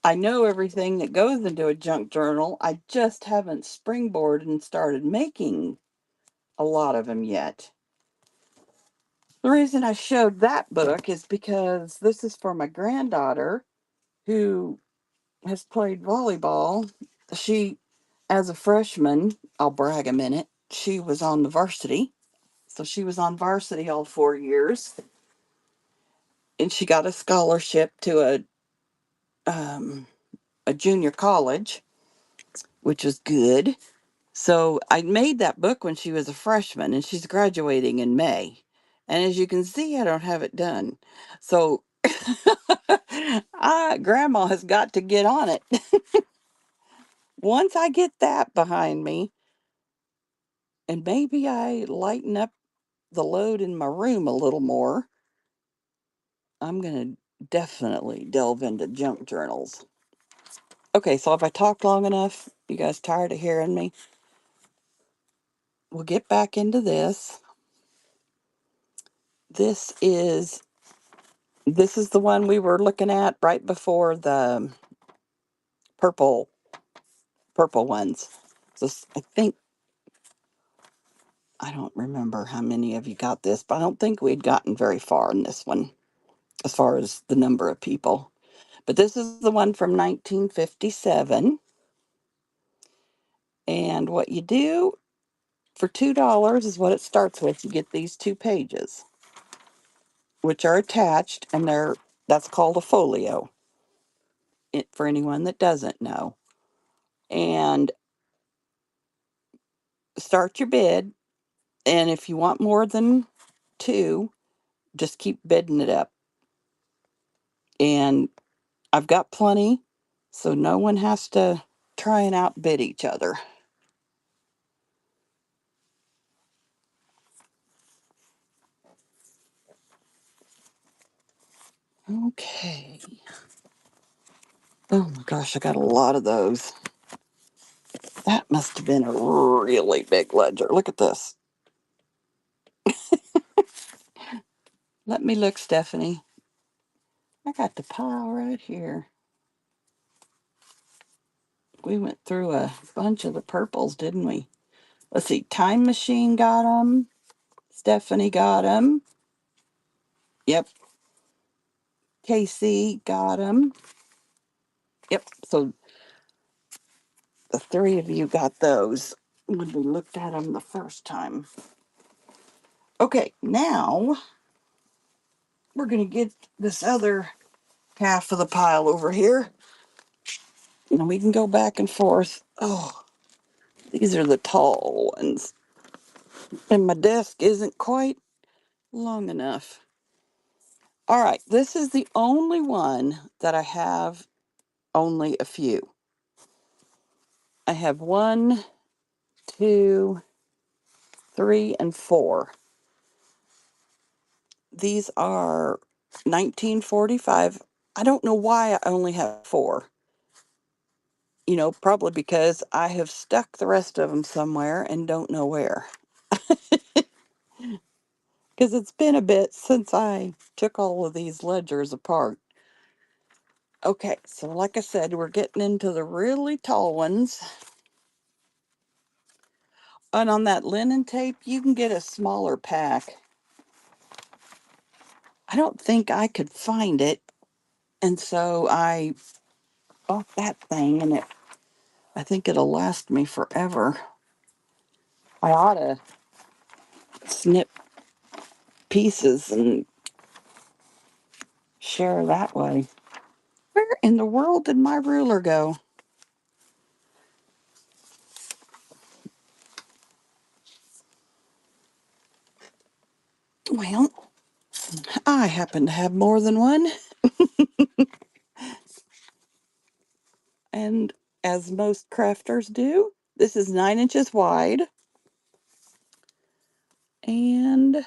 I know everything that goes into a junk journal. I just haven't springboarded and started making a lot of them yet. The reason I showed that book is because this is for my granddaughter who has played volleyball. She, as a freshman, I'll brag a minute, she was on the varsity. So she was on varsity all 4 years. And she got a scholarship to um, a junior college, which was good. So I made that book when she was a freshman, and she's graduating in May. And as you can see, I don't have it done. So Grandma has got to get on it. Once I get that behind me, and maybe I lighten up the load in my room a little more, I'm going to definitely delve into junk journals. Okay, so if I talked long enough, you guys tired of hearing me? We'll get back into this. This is this is the one we were looking at right before the purple purple ones. So I think I don't remember how many of you got this, but I don't think we'd gotten very far in this one as far as the number of people. But this is the one from 1957. And what you do for $2 is what it starts with. You get these 2 pages, which are attached, and that's called a folio, for anyone that doesn't know. And start your bid, and if you want more than 2, just keep bidding it up. And I've got plenty, so no one has to try and outbid each other. Okay. Oh my gosh, I got a lot of those. That must have been a really big ledger. Look at this. Let me look, Stephanie. I got the pile right here. We went through a bunch of the purples, didn't we? Let's see. Time Machine got them. Stephanie got them. Yep. KC got them. Yep. So the 3 of you got those when we looked at them the first time. Okay, now we're going to get this other half of the pile over here. And we can go back and forth. Oh, these are the tall ones. And my desk isn't quite long enough. All right, this is the only one that I have only a few. I have 1, 2, 3, and 4. These are 1945. I don't know why I only have 4. Probably because I have stuck the rest of them somewhere and don't know where. Because it's been a bit since I took all of these ledgers apart. Okay, so like I said, we're getting into the really tall ones. And on that linen tape, you can get a smaller pack. I don't think I could find it. And so I bought that thing, and I think it'll last me forever. I ought to snip pieces and share that way. Where in the world did my ruler go? Well, I happen to have more than one. And as most crafters do, this is 9 inches wide. And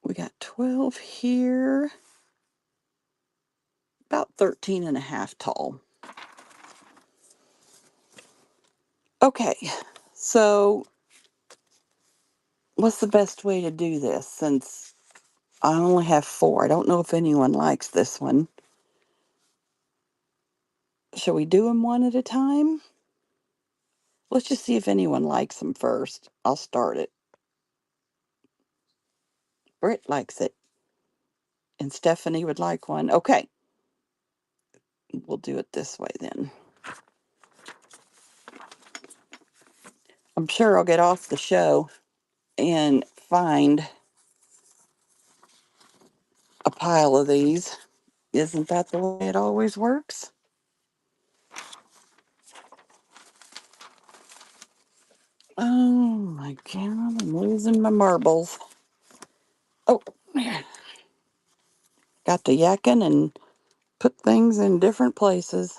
we got 12 here, about 13 and a half tall. Okay, so what's the best way to do this since I only have 4? I don't know if anyone likes this one. Shall we do them one at a time? Let's just see if anyone likes them first. I'll start it. Britt likes it. And Stephanie would like one. Okay, we'll do it this way then. I'm sure I'll get off the show and find a pile of these. Isn't that the way it always works? Oh my God, I'm losing my marbles. Oh, got to yakking and put things in different places.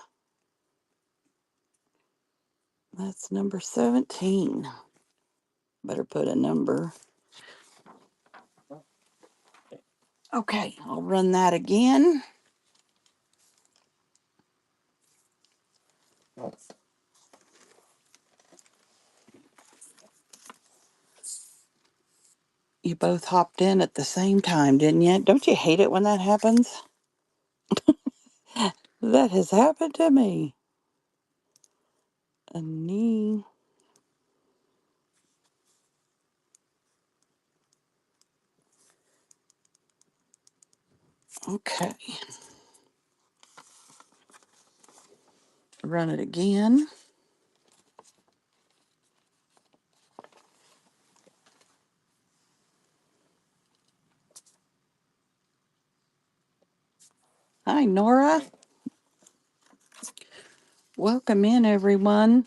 That's number 17. Better put a number. Okay, I'll run that again. You both hopped in at the same time, didn't you? Don't you hate it when that happens? That has happened to me. A knee. Okay. Run it again. Hi, Nora. Welcome in, everyone.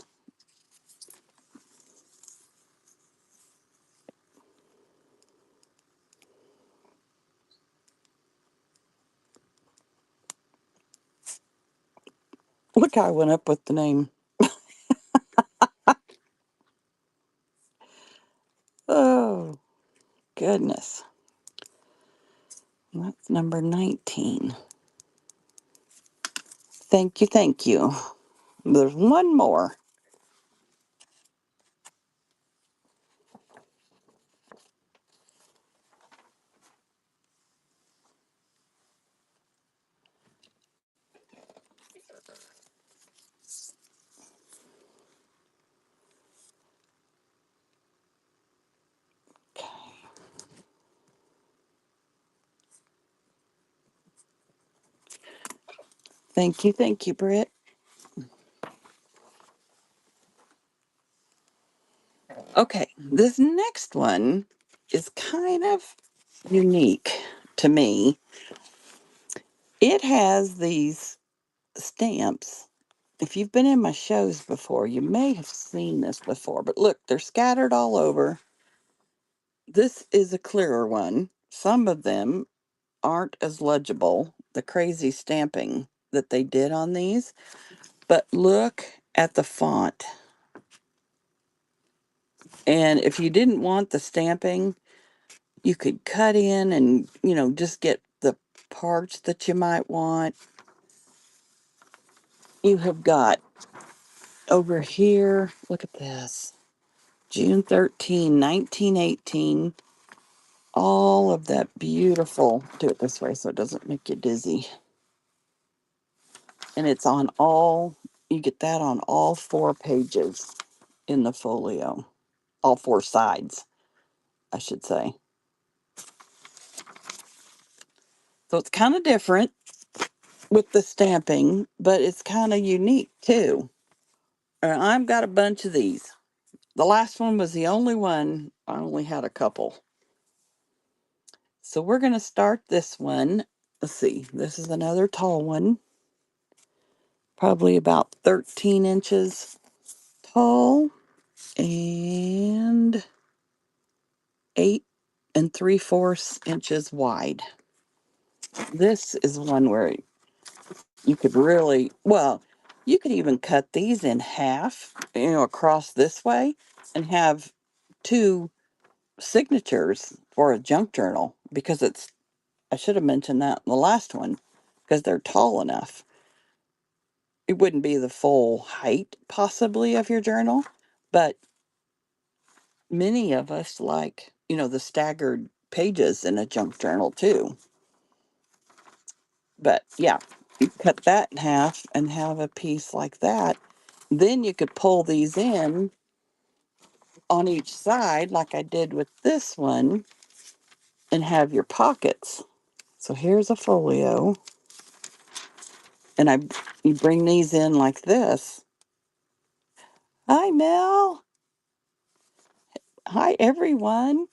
Look, I went up with the name. Oh, goodness. That's number 19. Thank you, thank you. There's one more. Okay. Thank you, Britt. Okay, this next one is kind of unique to me. It has these stamps. If you've been in my shows before, you may have seen this before, but look, they're scattered all over. This is a clearer one. Some of them aren't as legible, the crazy stamping that they did on these, but look at the font. And if you didn't want the stamping, you could cut in and, just get the parts that you might want. You have got over here, look at this, June 13, 1918, all of that beautiful, do it this way so it doesn't make you dizzy. And it's on all, you get that on all 4 pages in the folio, all 4 sides, I should say. So it's kind of different with the stamping, but it's kind of unique too. And I've got a bunch of these. The last one was the only one. I only had a couple. So we're going to start this one. Let's see. This is another tall one. Probably about 13 inches tall and 8 and 3/4 inches wide. This is one where you could really, well, you could even cut these in half, across this way and have two signatures for a junk journal because I should have mentioned that in the last one because they're tall enough. It wouldn't be the full height possibly of your journal, but many of us like, the staggered pages in a junk journal too. But yeah, you cut that in half and have a piece like that. Then you could pull these in on each side like I did with this one and have your pockets. So here's a folio, and you bring these in like this. Hi, Mel. Hi, everyone.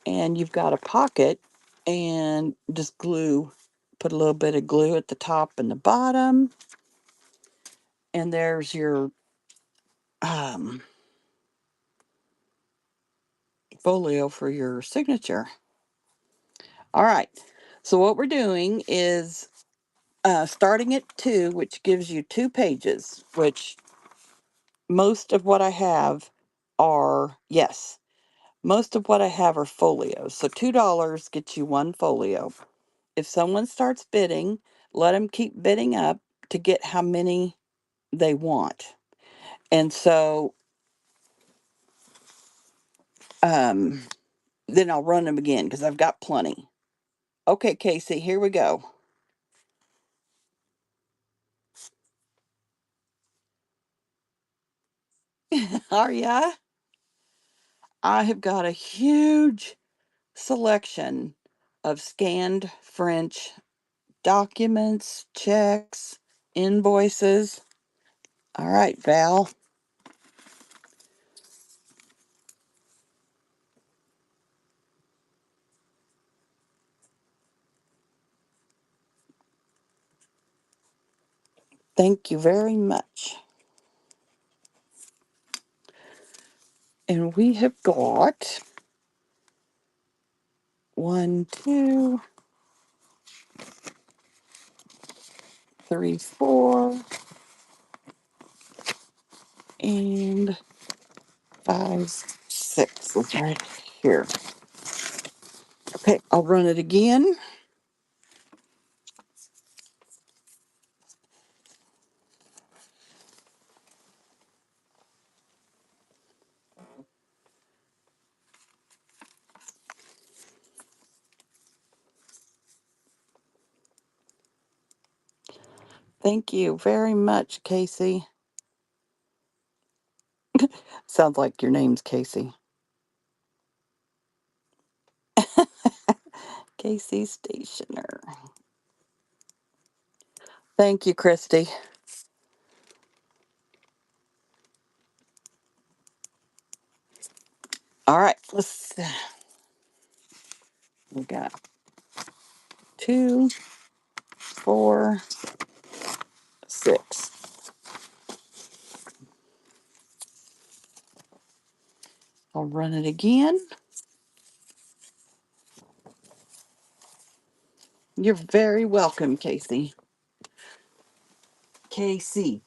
And you've got a pocket, and just put a little bit of glue at the top and the bottom. And there's your um, folio for your signature. All right. So what we're doing is starting at 2, which gives you 2 pages, which most of what I have yes, most of what I have are folios. So $2 gets you 1 folio. If someone starts bidding, let them keep bidding up to get how many they want. And so um, then I'll run them again because I've got plenty. Okay, Casey, here we go. Are ya? I have got a huge selection of scanned French documents, checks, invoices. All right, Val. Thank you very much. And we have got 1, 2, 3, 4, and 5, 6 is right here. Okay, I'll run it again. Thank you very much, Casey. Sounds like your name's Casey. Casey Stationer. Thank you, Christy. All right, we got 2, 4, 6. I'll run it again. You're very welcome, Casey. Casey.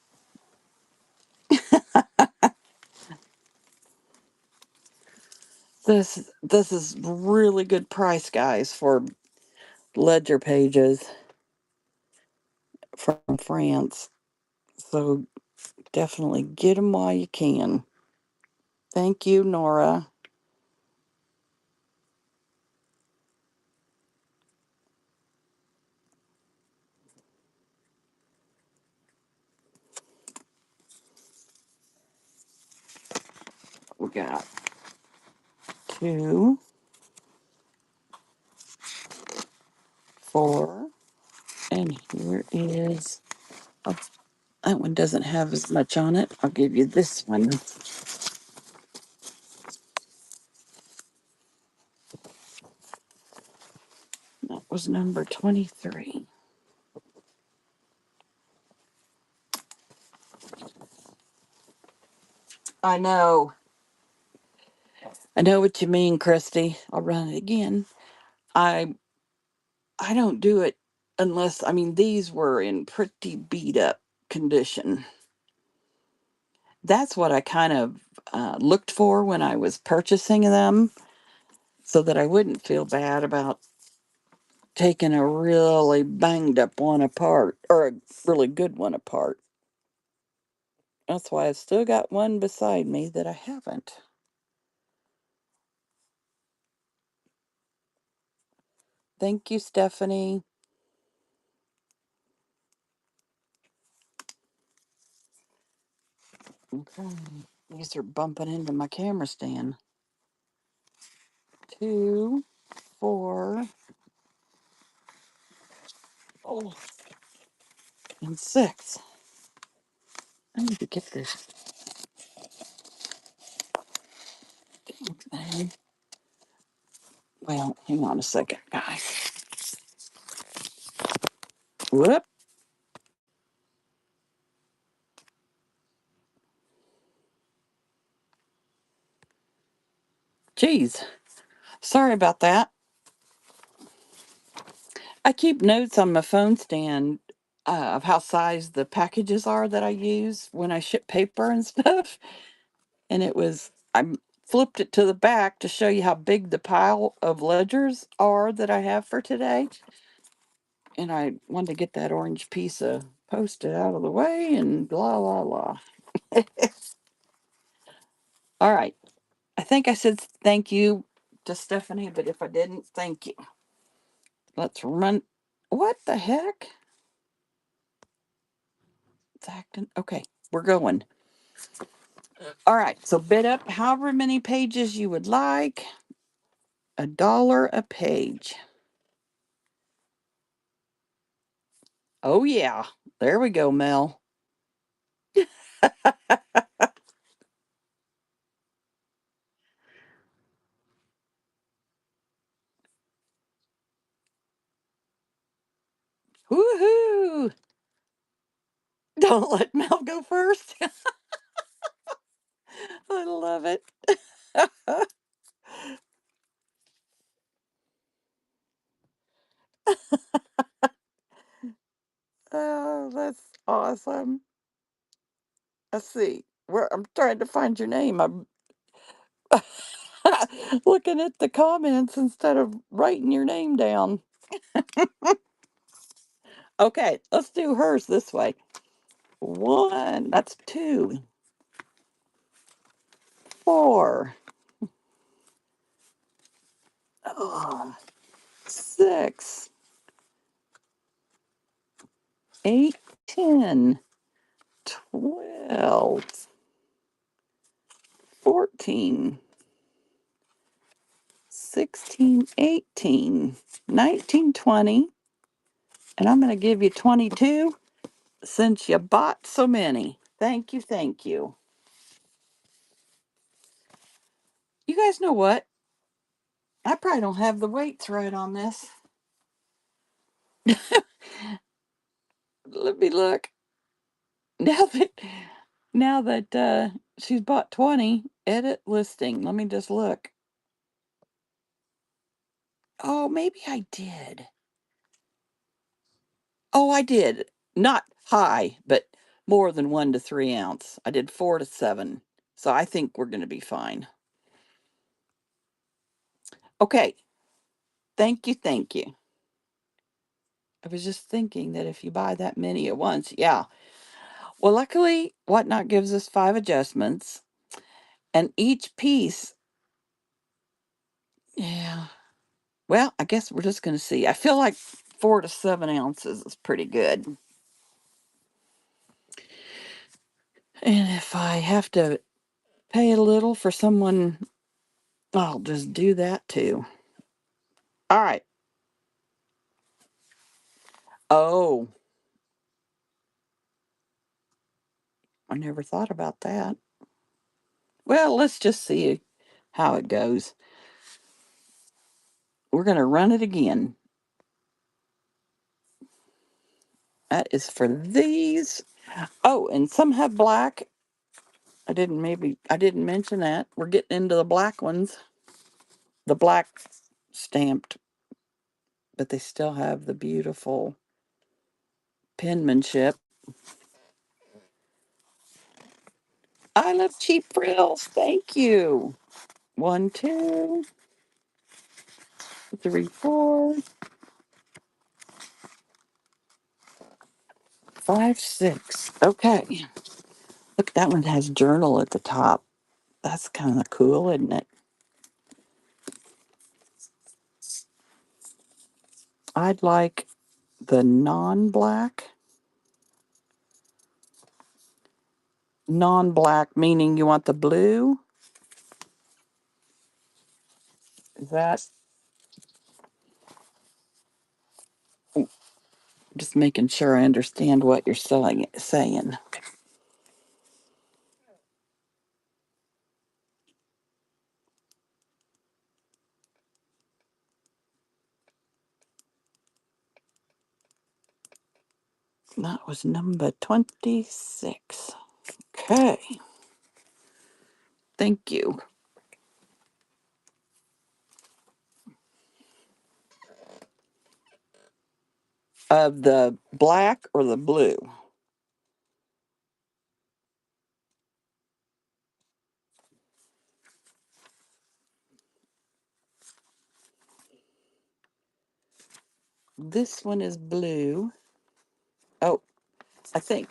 This is really good price, guys, for ledger pages from France. So definitely get them while you can. Thank you, Nora. We got 2, 4, and here is, oh, that one doesn't have as much on it. I'll give you this one. That was number 23. I know. I know what you mean, Christy. I'll run it again. I I don't do it unless, I mean, these were in pretty beat up condition. That's what I kind of looked for when I was purchasing them, so that I wouldn't feel bad about taking a really banged up one apart or a really good one apart. That's why I've still got one beside me that I haven't. Thank you, Stephanie. Okay. These are bumping into my camera stand. 2, 4, oh, and 6. I need to get this thing. Well, hang on a second, guys. Whoop. Geez. Sorry about that. I keep notes on my phone stand of how size the packages are that I use when I ship paper and stuff. And I flipped it to the back to show you how big the pile of ledgers are that I have for today. And I wanted to get that orange piece of post-it out of the way and blah, blah, blah. All right. I think I said thank you to Stephanie, but if I didn't, thank you. Let's run. What the heck? It's acting. Okay, we're going. All right, so bid up however many pages you would like. $1 a page. Oh, yeah. There we go, Mel. Woohoo! Don't let Mel go first. I love it. Oh, that's awesome. Let's see. I'm trying to find your name. I'm looking at the comments instead of writing your name down. Okay, let's do hers this way. 1, that's 2, 4, oh, 6, 8, 10, 12, 14, 16, 18, 19, 20, and I'm going to give you 22 since you bought so many. Thank you, thank you. You guys know what? I probably don't have the weights right on this. Let me look. Now that she's bought 20, edit listing. Let me just look. Oh, maybe I did. Oh, I did. Not high, but more than 1 to 3 ounce. I did 4 to 7. So I think we're going to be fine. Okay. Thank you. Thank you. I was just thinking that if you buy that many at once, yeah. Well, luckily, Whatnot gives us 5 adjustments, and each piece, yeah. Well, I guess we're just going to see. I feel like 4 to 7 ounces is pretty good. And if I have to pay a little for someone, I'll just do that too. All right. Oh, I never thought about that. Well, let's just see how it goes. We're going to run it again. That is for these. Oh, and some have black I didn't mention that. We're getting into the black ones. The black stamped, but they still have the beautiful penmanship. I love cheap frills. Thank you. One, two, three, four, five, six. Okay. Look, that one has journal at the top. That's kind of cool, isn't it? I'd like the non-black. Non-black meaning you want the blue. Is that just making sure I understand what you're saying? That was number 26. Okay. Thank you. Of the black or the blue? This one is blue. Oh, I think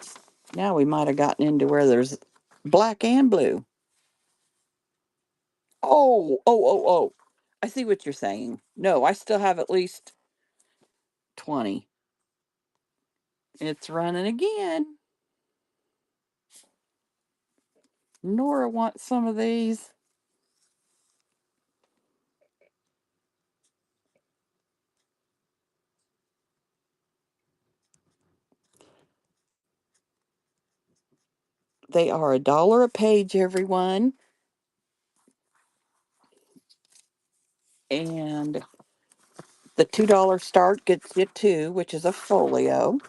now we might have gotten into where there's black and blue. Oh. I see what you're saying. No, I still have at least 20. It's running again. Nora wants some of these. They are $1 a page, everyone. And the $2 start gets you two, which is a folio.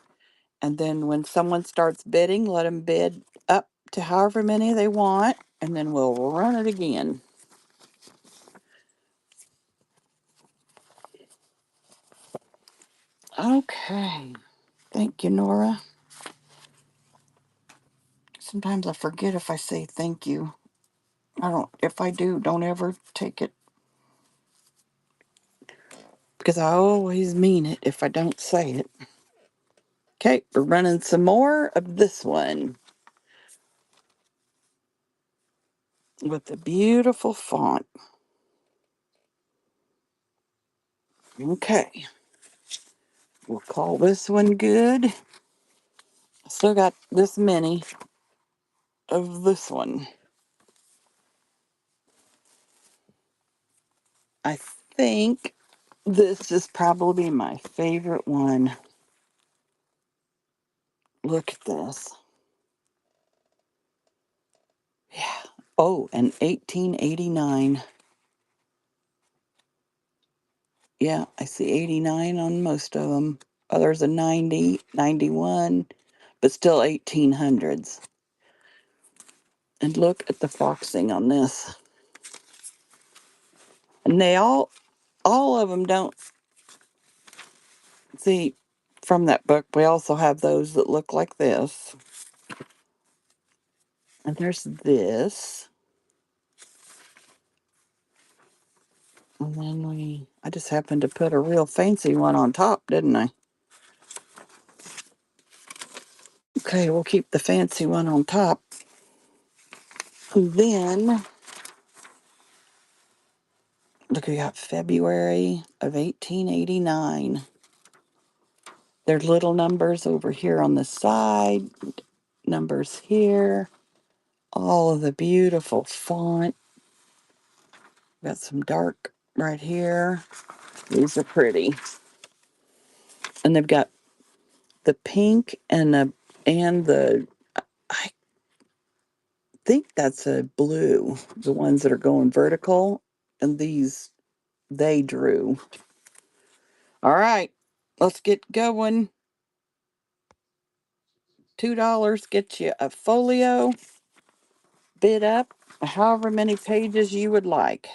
And then when someone starts bidding, let them bid up to however many they want, and then we'll run it again. Okay. Thank you, Nora. Sometimes I forget if I say thank you. I don't, if I do, don't ever take it because I always mean it if I don't say it. Okay, we're running some more of this one with the beautiful font. Okay, we'll call this one good. I still got this many of this one. I think this is probably my favorite one. Look at this. Yeah. Oh, and 1889. Yeah, I see 89 on most of them. Others a 90, 91, but still 1800s. And look at the foxing on this. And they all of them don't see from that book. We also have those that look like this. And there's this. And then I just happened to put a real fancy one on top, didn't I? Okay, we'll keep the fancy one on top. And then, look, we got February of 1889. There's little numbers over here on the side, numbers here, all of the beautiful font. Got some dark right here. These are pretty. And they've got the pink and the I think that's a blue, the ones that are going vertical, and these they drew. All right, let's get going. $2 gets you a folio. bid up however many pages you would like.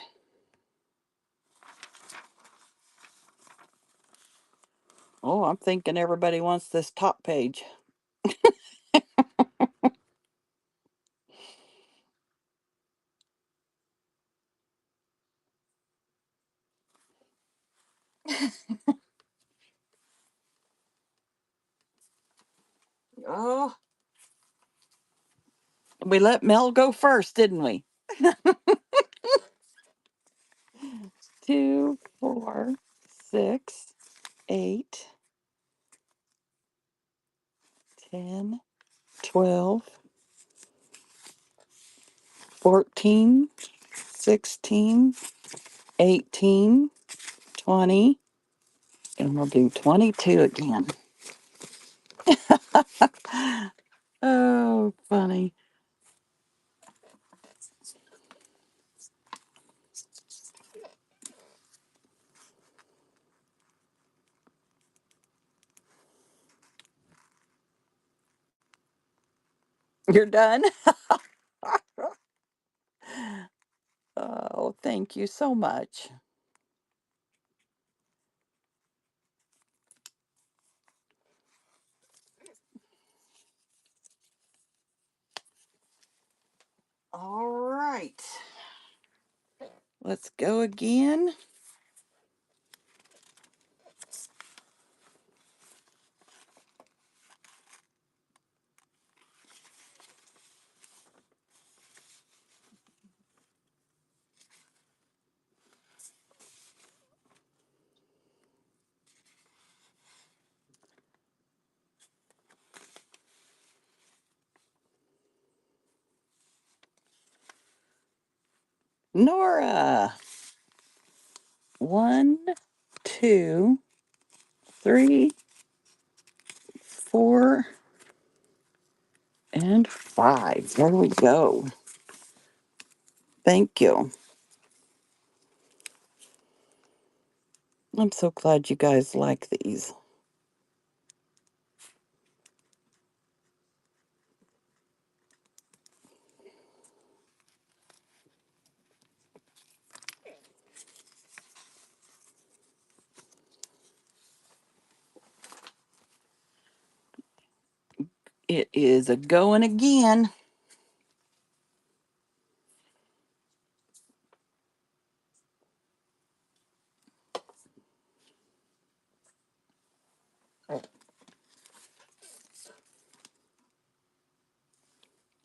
Oh, I'm thinking everybody wants this top page. Oh, we let Mel go first, didn't we? 2, 4, 6, 8, 10, 12, 14, 16, 18, 20, and we'll do 22 again. Oh, funny. You're done? Oh, thank you so much. All right. Let's go again. Nora. 1, 2, 3, 4, and 5. There we go. Thank you. I'm so glad you guys like these. It is a going again.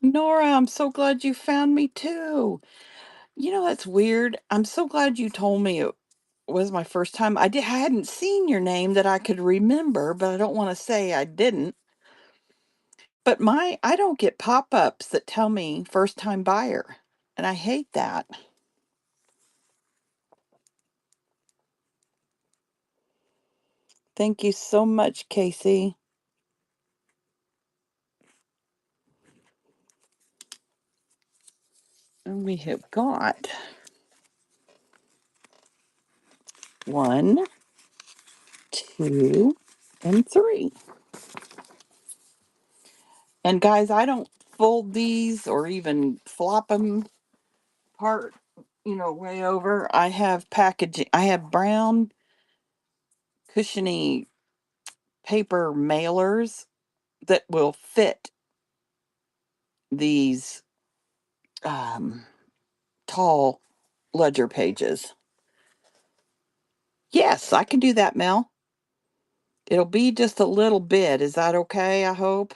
Nora, I'm so glad you found me too. You know, that's weird. I'm so glad you told me it was my first time. I hadn't seen your name that I could remember, but I don't want to say I didn't. But I don't get pop-ups that tell me first time buyer, and I hate that. Thank you so much, Casey. And we have got 1, 2, and 3. And guys, I don't fold these or even flop them part, way over. I have packaging. I have brown cushiony paper mailers that will fit these um, tall ledger pages. Yes, I can do that, Mel. It'll be just a little bit. Is that okay? I hope.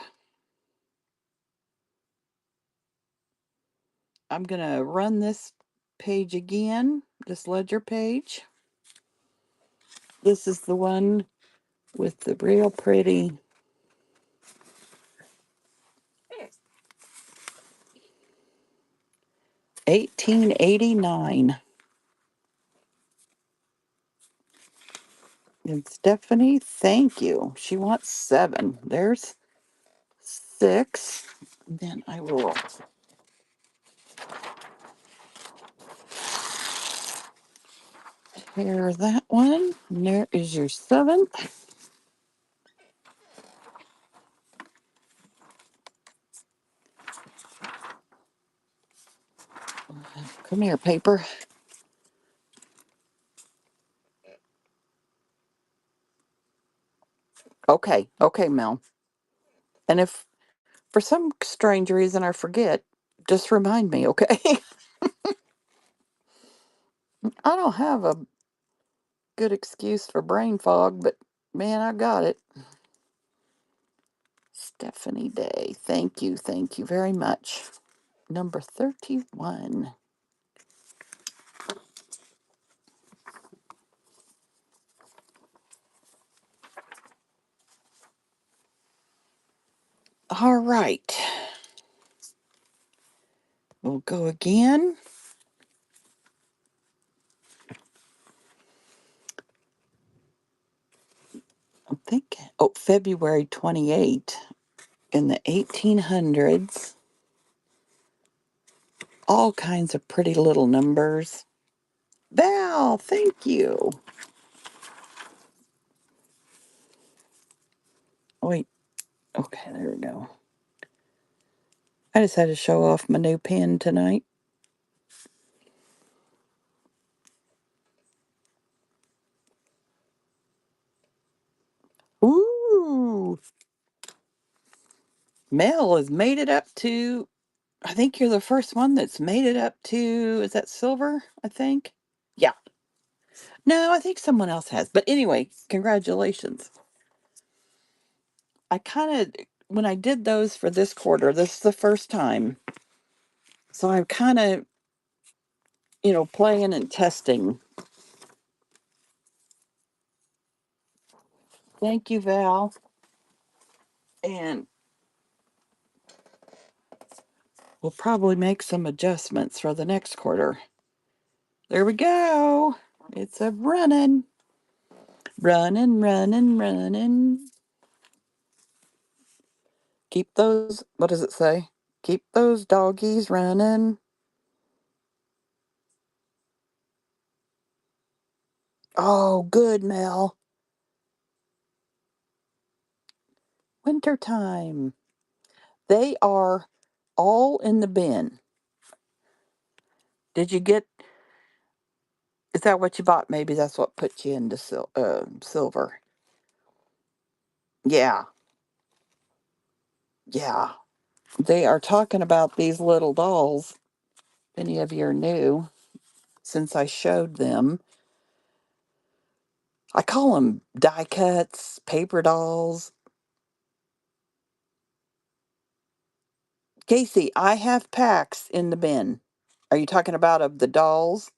I'm going to run this page again, this ledger page. This is the one with the real pretty 1889. And Stephanie, thank you. She wants 7. There's 6. Then I will tear that one. And there is your 7. Come here, paper. Okay, okay, Mel. And if for some strange reason I forget, just remind me, okay? I don't have a good excuse for brain fog, but man, I got it. Stephanie Day. Thank you very much. Number 31. All right. We'll go again. I'm thinking, oh, February 28 in the 1800s. All kinds of pretty little numbers. Val, thank you. Wait, okay, there we go. I just had to show off my new pen tonight. Ooh, Mel has made it up to, I think you're the first one that's made it up to, is that silver? I think. Yeah. No, I think someone else has. But anyway, congratulations. I kind of, when I did those for this quarter, this is the first time. So I'm kind of, playing and testing. Thank you, Val. And we'll probably make some adjustments for the next quarter. There we go. It's a running, running, running, running. Keep those, what does it say? Keep those doggies running. Oh, good, Mel. Wintertime. They are all in the bin. Did you get, is that what you bought? Maybe that's what put you into silver. Yeah, yeah. They are talking about these little dolls. If any of you are new, since I showed them. I call them die cuts, paper dolls. Casey, I have packs in the bin. Are you talking about of the dolls?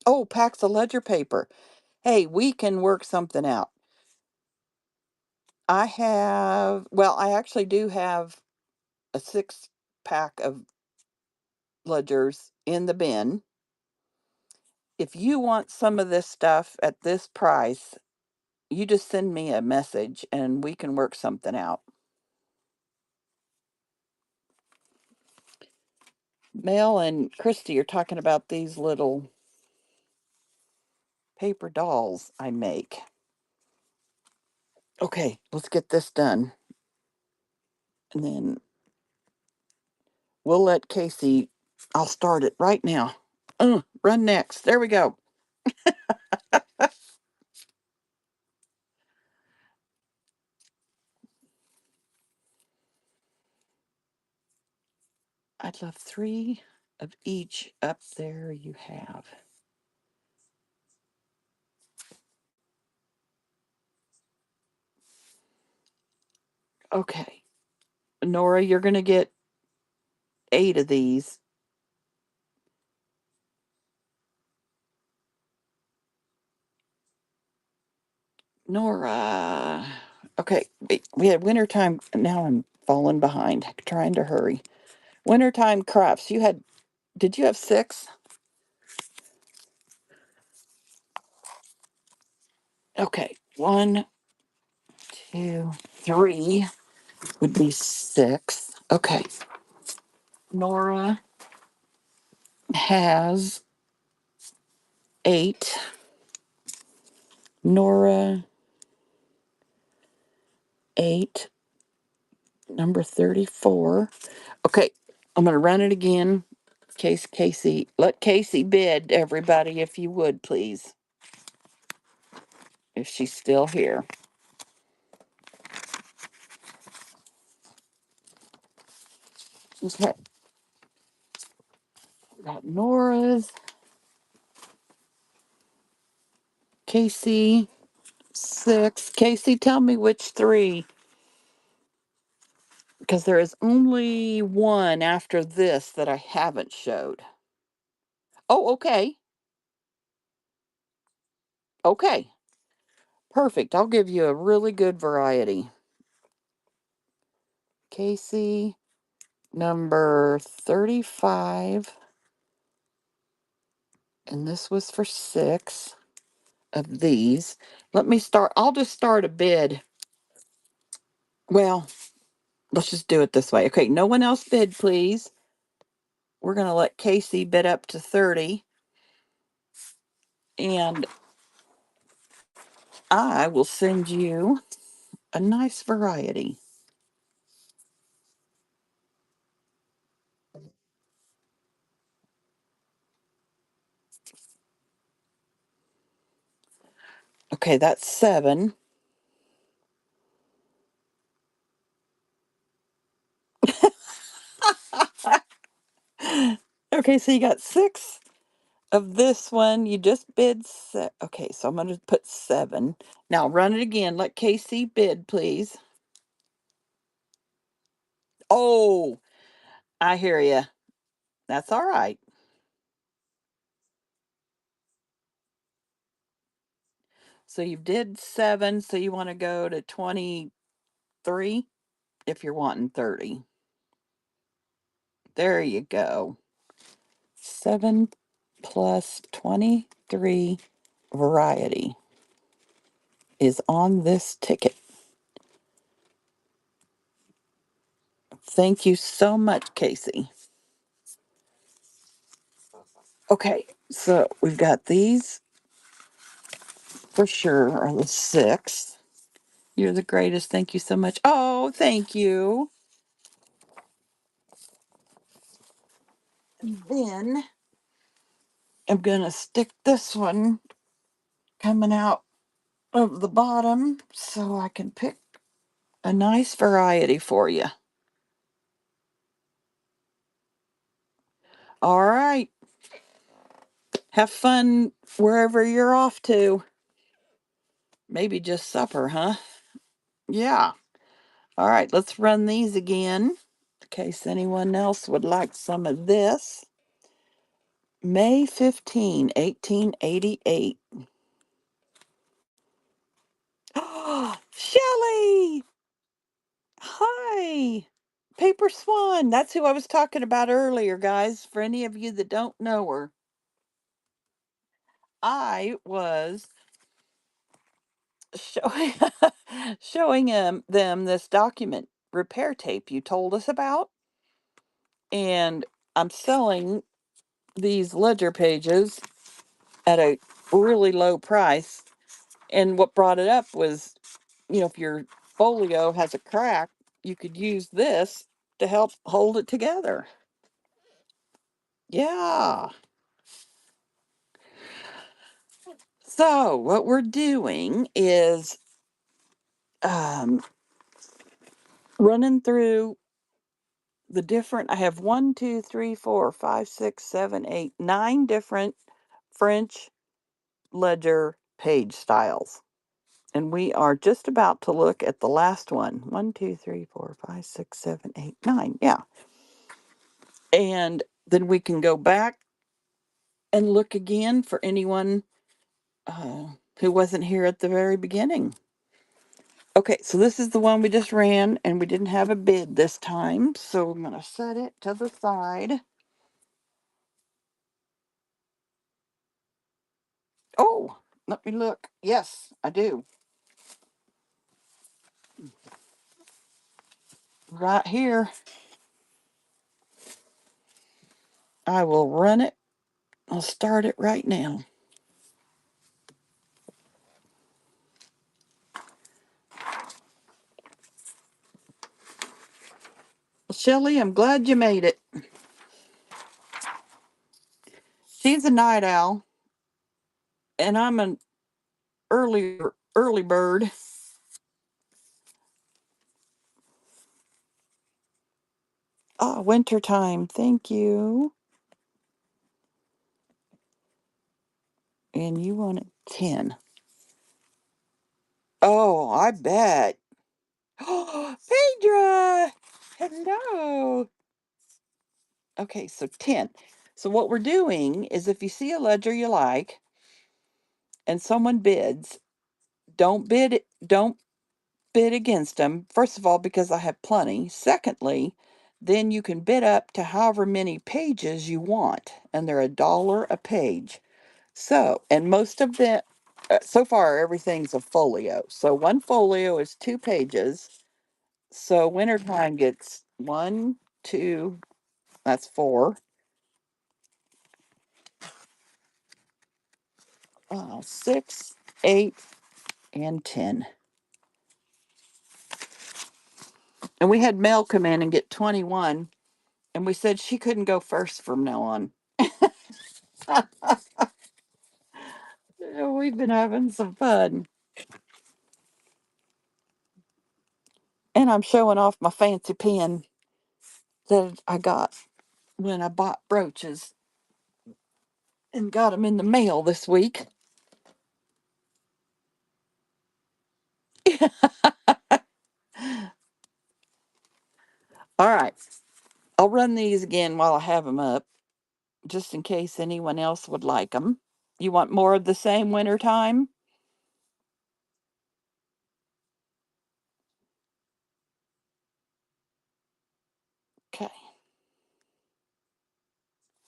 Oh, packs of ledger paper. Hey, we can work something out. I actually do have a 6 pack of ledgers in the bin. If you want some of this stuff at this price, you just send me a message and we can work something out. Mel and Christy are talking about these little paper dolls I make. Okay, let's get this done. And then we'll let Casey, I'll start it right now. Run next. There we go. I'd love 3 of each up there you have. Okay. Nora, you're going to get 8 of these. Nora. Okay, we had wintertime. Now I'm falling behind, trying to hurry. Wintertime crafts. Did you have 6? Okay, 1, 2, 3 would be 6. Okay, Nora has 8. Nora, 8. number 34. Okay, I'm going to run it again. Let Casey bid, everybody, if you would, please. If she's still here. Okay. Got Nora's. Casey, 6. Casey, tell me which 3. Because there is only one after this that I haven't showed. Oh, okay. Okay. Perfect. I'll give you a really good variety. Casey, number 35. And this was for 6 of these. Let me start. I'll just start a bid. Well, let's just do it this way. Okay, no one else bid, please. We're going to let Casey bid up to 30. And I will send you a nice variety. Okay, that's 7. Okay, so you got 6 of this one. You just bid. Okay, so I'm going to put 7. Now run it again. Let Casey bid, please. Oh, I hear you. That's all right. So you did 7, so you want to go to 23 if you're wanting 30. There you go. 7 plus 23 variety is on this ticket. Thank you so much, Casey. Okay, so we've got these for sure are the 6. You're the greatest. Thank you so much. Oh, thank you. And then I'm going to stick this one coming out of the bottom so I can pick a nice variety for you. All right. Have fun wherever you're off to. Maybe just supper, huh? Yeah. All right, let's run these again in case anyone else would like some of this. May 15, 1888. Oh, Shelley! Hi! Paper Swan. That's who I was talking about earlier, guys. For any of you that don't know her, I was showing showing them this document repair tape you told us about, and I'm selling these ledger pages at a really low price. And what brought it up was, if your folio has a crack, you could use this to help hold it together. Yeah. So what we're doing is running through the different. I have 9 different French ledger page styles. And we are just about to look at the last one. 1, 2, 3, 4, 5, 6, 7, 8, 9. Yeah. And then we can go back and look again for anyone who wasn't here at the very beginning. Okay, so this is the one we just ran, and we didn't have a bid this time. So I'm going to set it to the side. Oh, let me look. Yes, I do. Right here. I will run it. I'll start it right now. Shelley, I'm glad you made it. She's a night owl, and I'm an early bird. Ah, winter time. Thank you. And you wanted 10. Oh, I bet. Oh, Phaedra! Hello. Okay, so 10. So what we're doing is if you see a ledger you like and someone bids, don't bid against them. First of all, because I have plenty. Secondly, then you can bid up to however many pages you want, and they're $1 a page. So, and most of the so far everything's a folio. So one folio is 2 pages. So wintertime gets one, two, that's 4, 6, 8, and 10. And we had Mel come in and get 21, and we said she couldn't go first from now on. We've been having some fun. And I'm showing off my fancy pen that I got when I bought brooches and got them in the mail this week. All right. I'll run these again while I have them up, just in case anyone else would like them. You want more of the same winter time? Okay.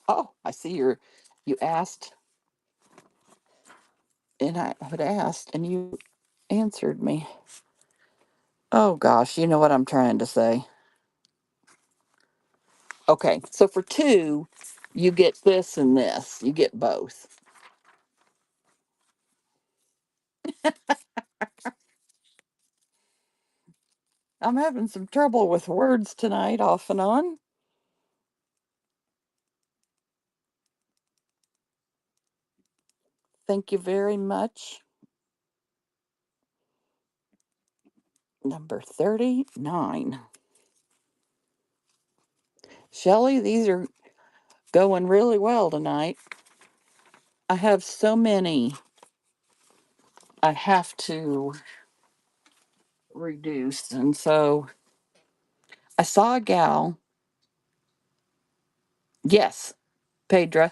Oh, I see you asked, and I had asked, and you answered me. Oh gosh, you know what I'm trying to say. Okay, so for 2, you get this and this. You get both. I'm having some trouble with words tonight, off and on. Thank you very much. Number 39. Shelley, these are going really well tonight. I have so many I have to reduce. And so I saw a gal. Yes, Pedra.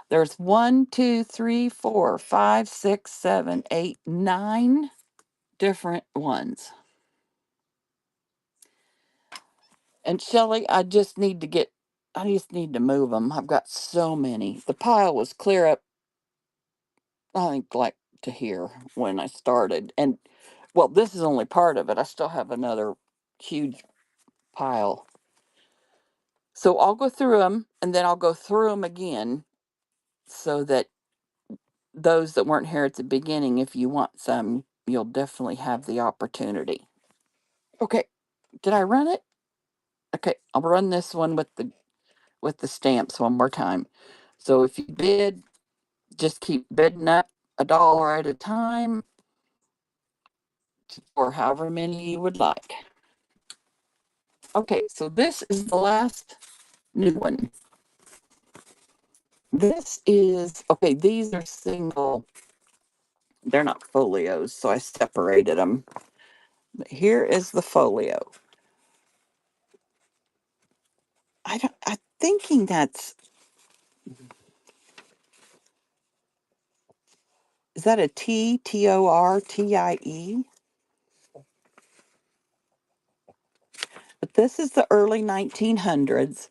There's 1, 2, 3, 4, 5, 6, 7, 8, 9 different ones. And Shelley, I just need to move them. I've got so many. The pile was clear up, I think, like to here when I started. And well, this is only part of it. I still have another huge pile. So I'll go through them and then I'll go through them again so that those that weren't here at the beginning, if you want some, you'll definitely have the opportunity. Okay, did I run it? Okay, I'll run this one with the stamps one more time. So if you bid, just keep bidding up $1 at a time or however many you would like. Okay, so this is the last new one. This is okay, these are single, they're not folios, so I separated them. But here is the folio. I'm thinking is that a Tortie? But this is the early 1900s,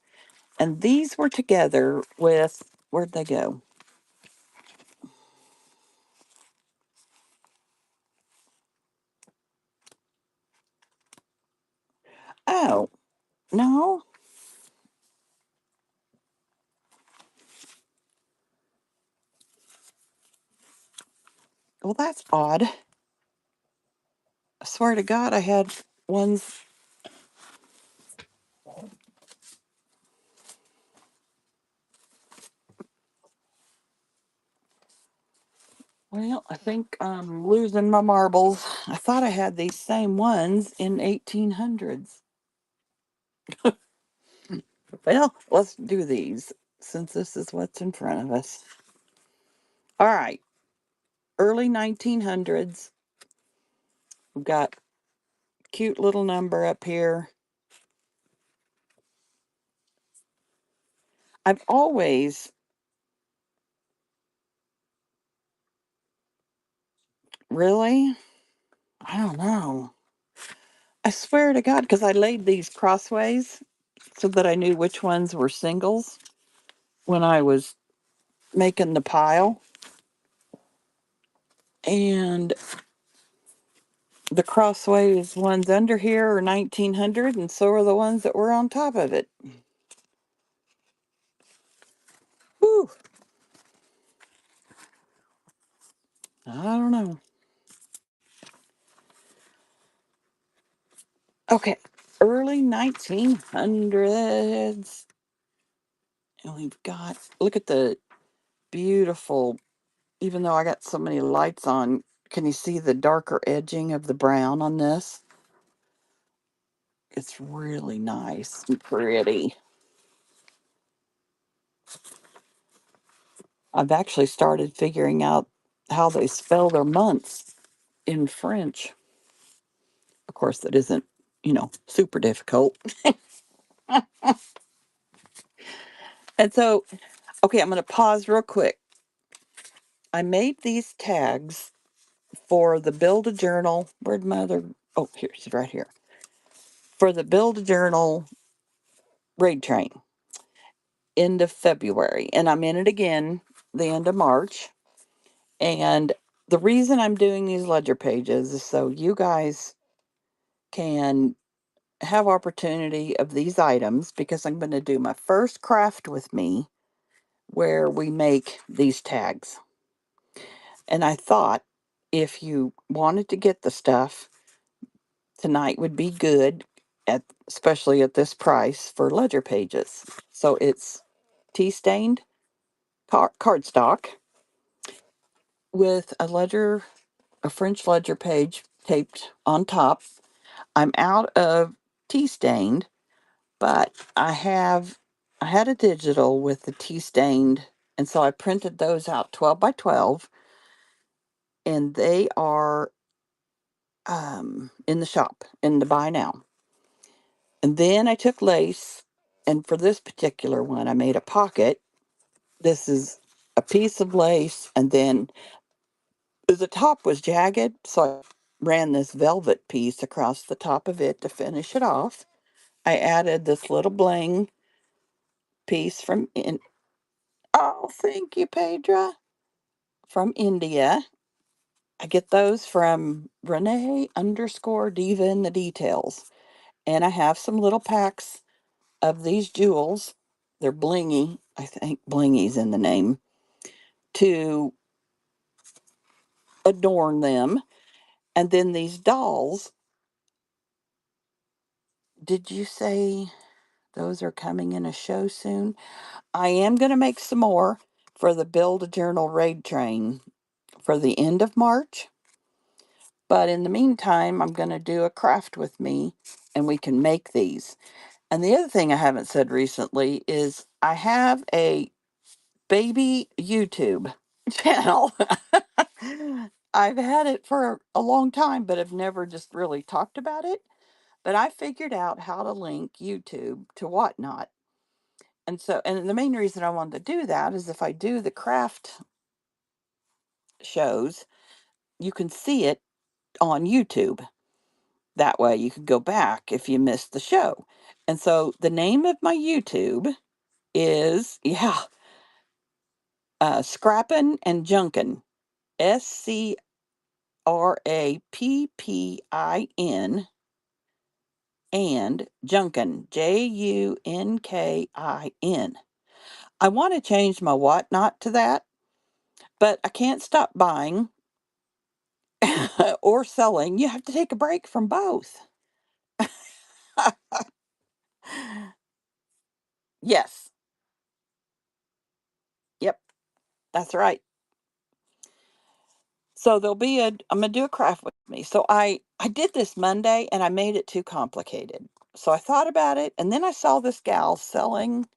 and these were together with, where'd they go? Oh, no. Well, that's odd. I swear to God, I had ones. Well, I think I'm losing my marbles. I thought I had these same ones in 1800s. Well, let's do these since this is what's in front of us. All right, early 1900s. We've got cute little number up here. I've always really, I don't know. I swear to God, because I laid these crossways so that I knew which ones were singles when I was making the pile. And the crossways ones under here are 1900, and so are the ones that were on top of it. Whew, I don't know. Okay, early 1900s. And we've got, look at the beautiful, even though I got so many lights on, can you see the darker edging of the brown on this? It's really nice and pretty. I've actually started figuring out how they spell their months in French. Of course, that isn't, super difficult. And so, okay, I'm going to pause real quick. I made these tags for the Build a Journal. Where'd my other? Oh, here, she's right here. For the Build a Journal raid train, end of February. And I'm in it again the end of March. And the reason I'm doing these ledger pages is so you guys can have opportunity of these items because I'm going to do my first craft with me where we make these tags. And I thought if you wanted to get the stuff, tonight would be good at especially at this price for ledger pages. So it's tea stained cardstock with a French ledger page taped on top. I'm out of tea stained, but I had a digital with the tea stained, and so I printed those out 12 by 12, and they are in the shop in the buy now. And then I took lace, and for this particular one, I made a pocket. This is a piece of lace, and then the top was jagged, so I ran this velvet piece across the top of it to finish it off. I added this little bling piece from in. Oh, thank you, Pedra. From India. I get those from Renee underscore Diva in the Details. And I have some little packs of these jewels. They're blingy. I think blingy's in the name to adorn them. And then these dolls. Did you say those are coming in a show soon? I am going to make some more for the Build a Journal Raid Train for the end of March. But in the meantime, I'm going to do a craft with me and we can make these. And the other thing I haven't said recently is I have a baby YouTube channel. I've had it for a long time, but I've never just really talked about it. But I figured out how to link YouTube to Whatnot. And so, and the main reason I wanted to do that is if I do the craft shows, you can see it on YouTube. That way you could go back if you missed the show. And so the name of my YouTube is, Scrappin' and Junkin'. SCRAPPIN and Junkin'. JUNKIN. I want to change my whatnot to that, but I can't stop buying or selling. You have to take a break from both. Yes. Yep. That's right. So there'll be a I'm gonna do a craft with me. So I did this Monday and I made it too complicated. So I thought about it and then I saw this gal selling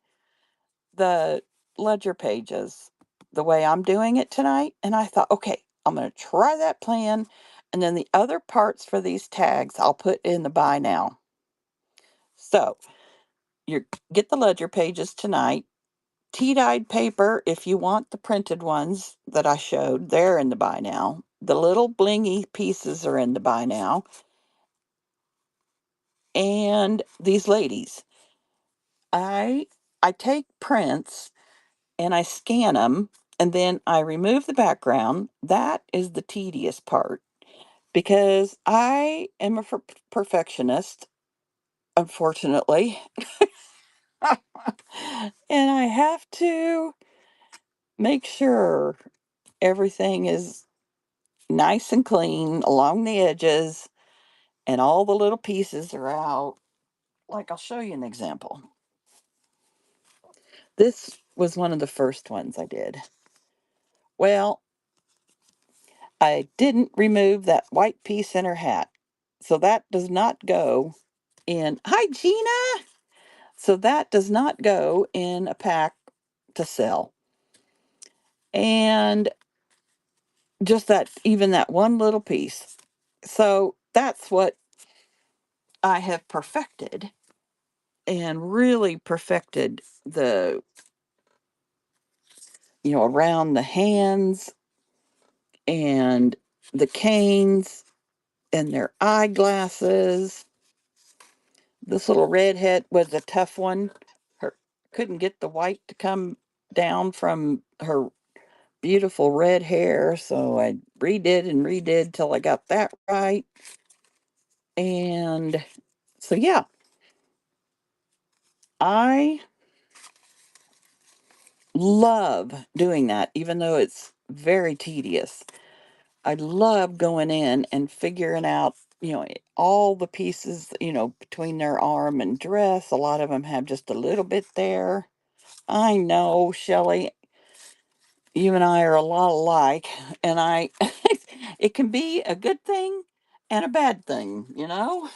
the ledger pages the way I'm doing it tonight and I thought, "Okay, I'm going to try that plan and then the other parts for these tags I'll put in the buy now." So, you get the ledger pages tonight. Tea-dyed paper, if you want the printed ones that I showed, they're in the buy now. The little blingy pieces are in the buy now. And these ladies, I I take prints and I scan them and then I remove the background. That is the tedious part because I am a perfectionist, unfortunately. And I have to make sure everything is nice and clean along the edges and all the little pieces are out. Like, I'll show you an example. This was one of the first ones I did. Well, I didn't remove that white piece in her hat. So that does not go in. Hi, Gina. So that does not go in a pack to sell. And just that, even that one little piece. So that's what I have perfected and really perfected around the hands and the canes and their eyeglasses. This little redhead was a tough one. Her couldn't get the white to come down from her beautiful red hair, so I redid and redid till I got that right. And so yeah, I love doing that even though it's very tedious. I love going in and figuring out, all the pieces, between their arm and dress. A lot of them have just a little bit there. I know, Shelley, you and I are a lot alike, and it can be a good thing and a bad thing, you know?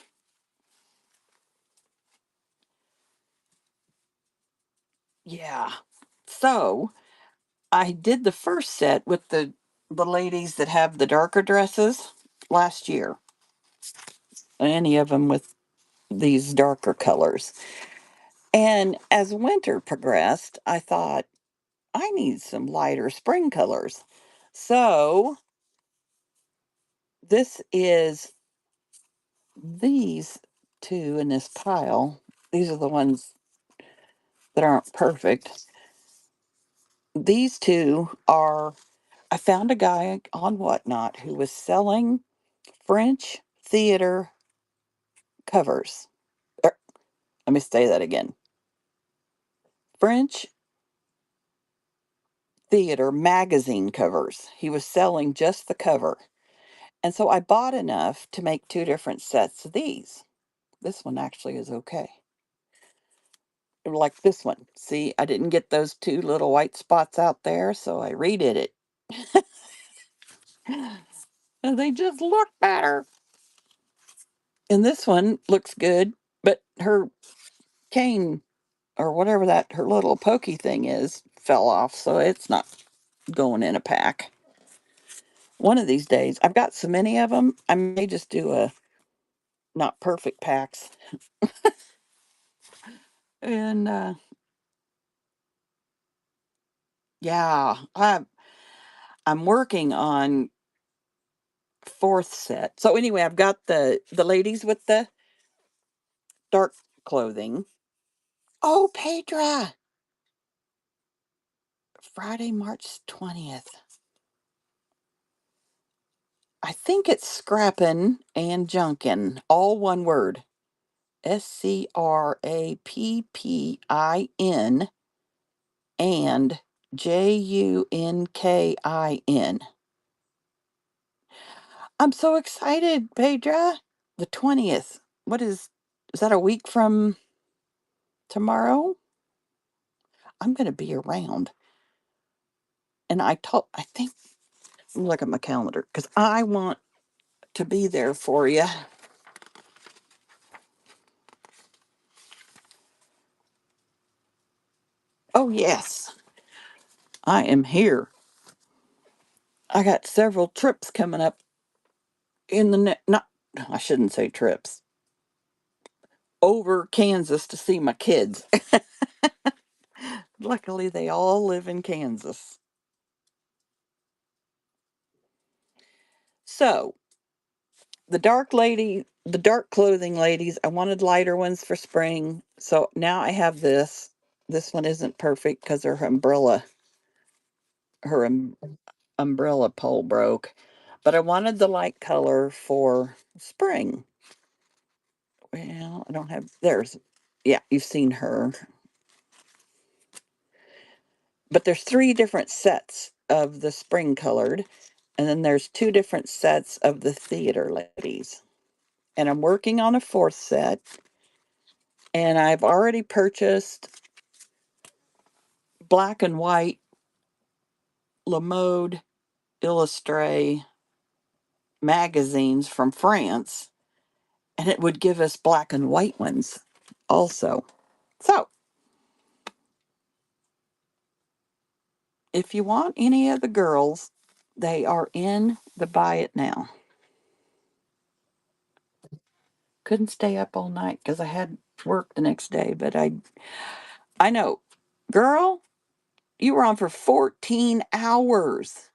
Yeah. So I did the first set with the ladies that have the darker dresses last year. Any of them with these darker colors. And as winter progressed, I thought, I need some lighter spring colors. So this is these two in this pile. These are the ones that aren't perfect. These two are, I found a guy on Whatnot who was selling French theater covers. Er, Let me say that again. French theater magazine covers. He was selling just the cover. And so I bought enough to make two different sets of these. This one actually is okay. Like this one. See, I didn't get those two little white spots out there, so I redid it. And they just look better. And this one looks good, but her cane or whatever that her little pokey thing is fell off, so it's not going in a pack. One of these days, I've got so many of them, I may just do a not perfect packs. And yeah, I'm working on fourth set. So anyway, I've got the ladies with the dark clothing. Oh, Pedra, Friday, March 20th. I think it's scrappin' and junkin', all one word. SCRAPPIN and JUNKIN. I'm so excited, Pedra. The 20th. Is that a week from tomorrow? I'm going to be around. And I think look at my calendar because I want to be there for you. Oh, yes, I am here. I got several trips coming up in the not I shouldn't say trips. Over Kansas to see my kids. Luckily they all live in Kansas. So, the dark clothing ladies, I wanted lighter ones for spring. So now I have this. This one isn't perfect because her umbrella pole broke. But I wanted the light color for spring. Well, I don't have, there's, yeah, you've seen her. But there's three different sets of the spring colored, and then there's two different sets of the theater ladies. And I'm working on a fourth set, and I've already purchased black and white La Mode Illustré magazines from France, and it would give us black and white ones also. So, if you want any of the girls, they are in the buy it now. Couldn't stay up all night because I had work the next day, but I know, girl, you were on for 14 hours.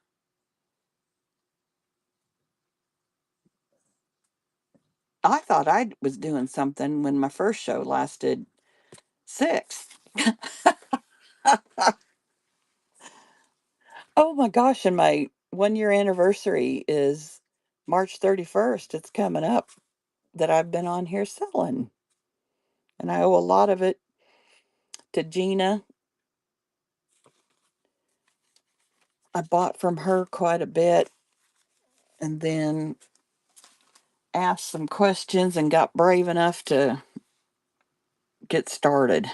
I thought I was doing something when my first show lasted 6. Oh my gosh, and my 1 year anniversary is March 31st. It's coming up that I've been on here selling. And I owe a lot of it to Gina. I bought from her quite a bit and then asked some questions and got brave enough to get started.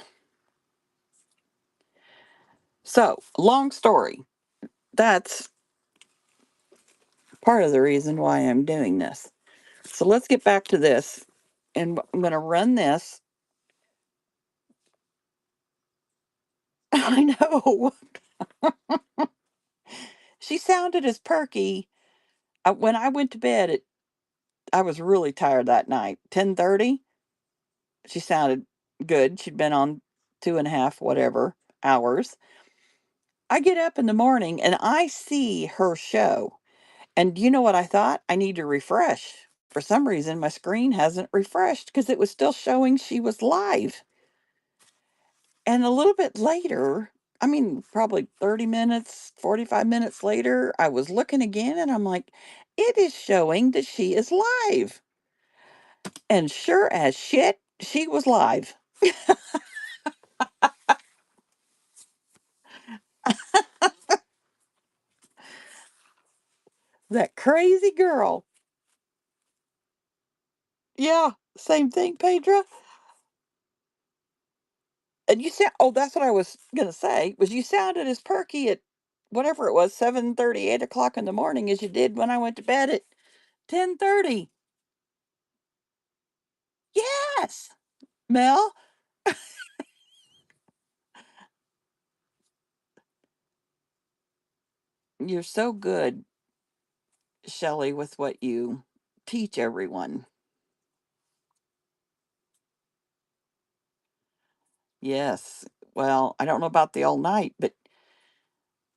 So, long story. That's part of the reason why I'm doing this. So, let's get back to this. And I'm going to run this. I know. She sounded as perky. When I went to bed, I was really tired that night. 10:30, she sounded good. She'd been on 2.5, whatever, hours. I get up in the morning and I see her show. And you know what I thought? I need to refresh. For some reason, my screen hasn't refreshed because it was still showing she was live. And a little bit later, I mean, probably 30 minutes, 45 minutes later, I was looking again and I'm like, it is showing that she is live. And sure as shit, she was live. That crazy girl. Yeah, same thing, Pedro. And you said, oh, that's what I was gonna say, was you sounded as perky at whatever it was, 7:30, 8 o'clock in the morning as you did when I went to bed at 10:30. Yes, Mel, you're so good, Shelley, with what you teach everyone. Yes. Well, I don't know about the all night, but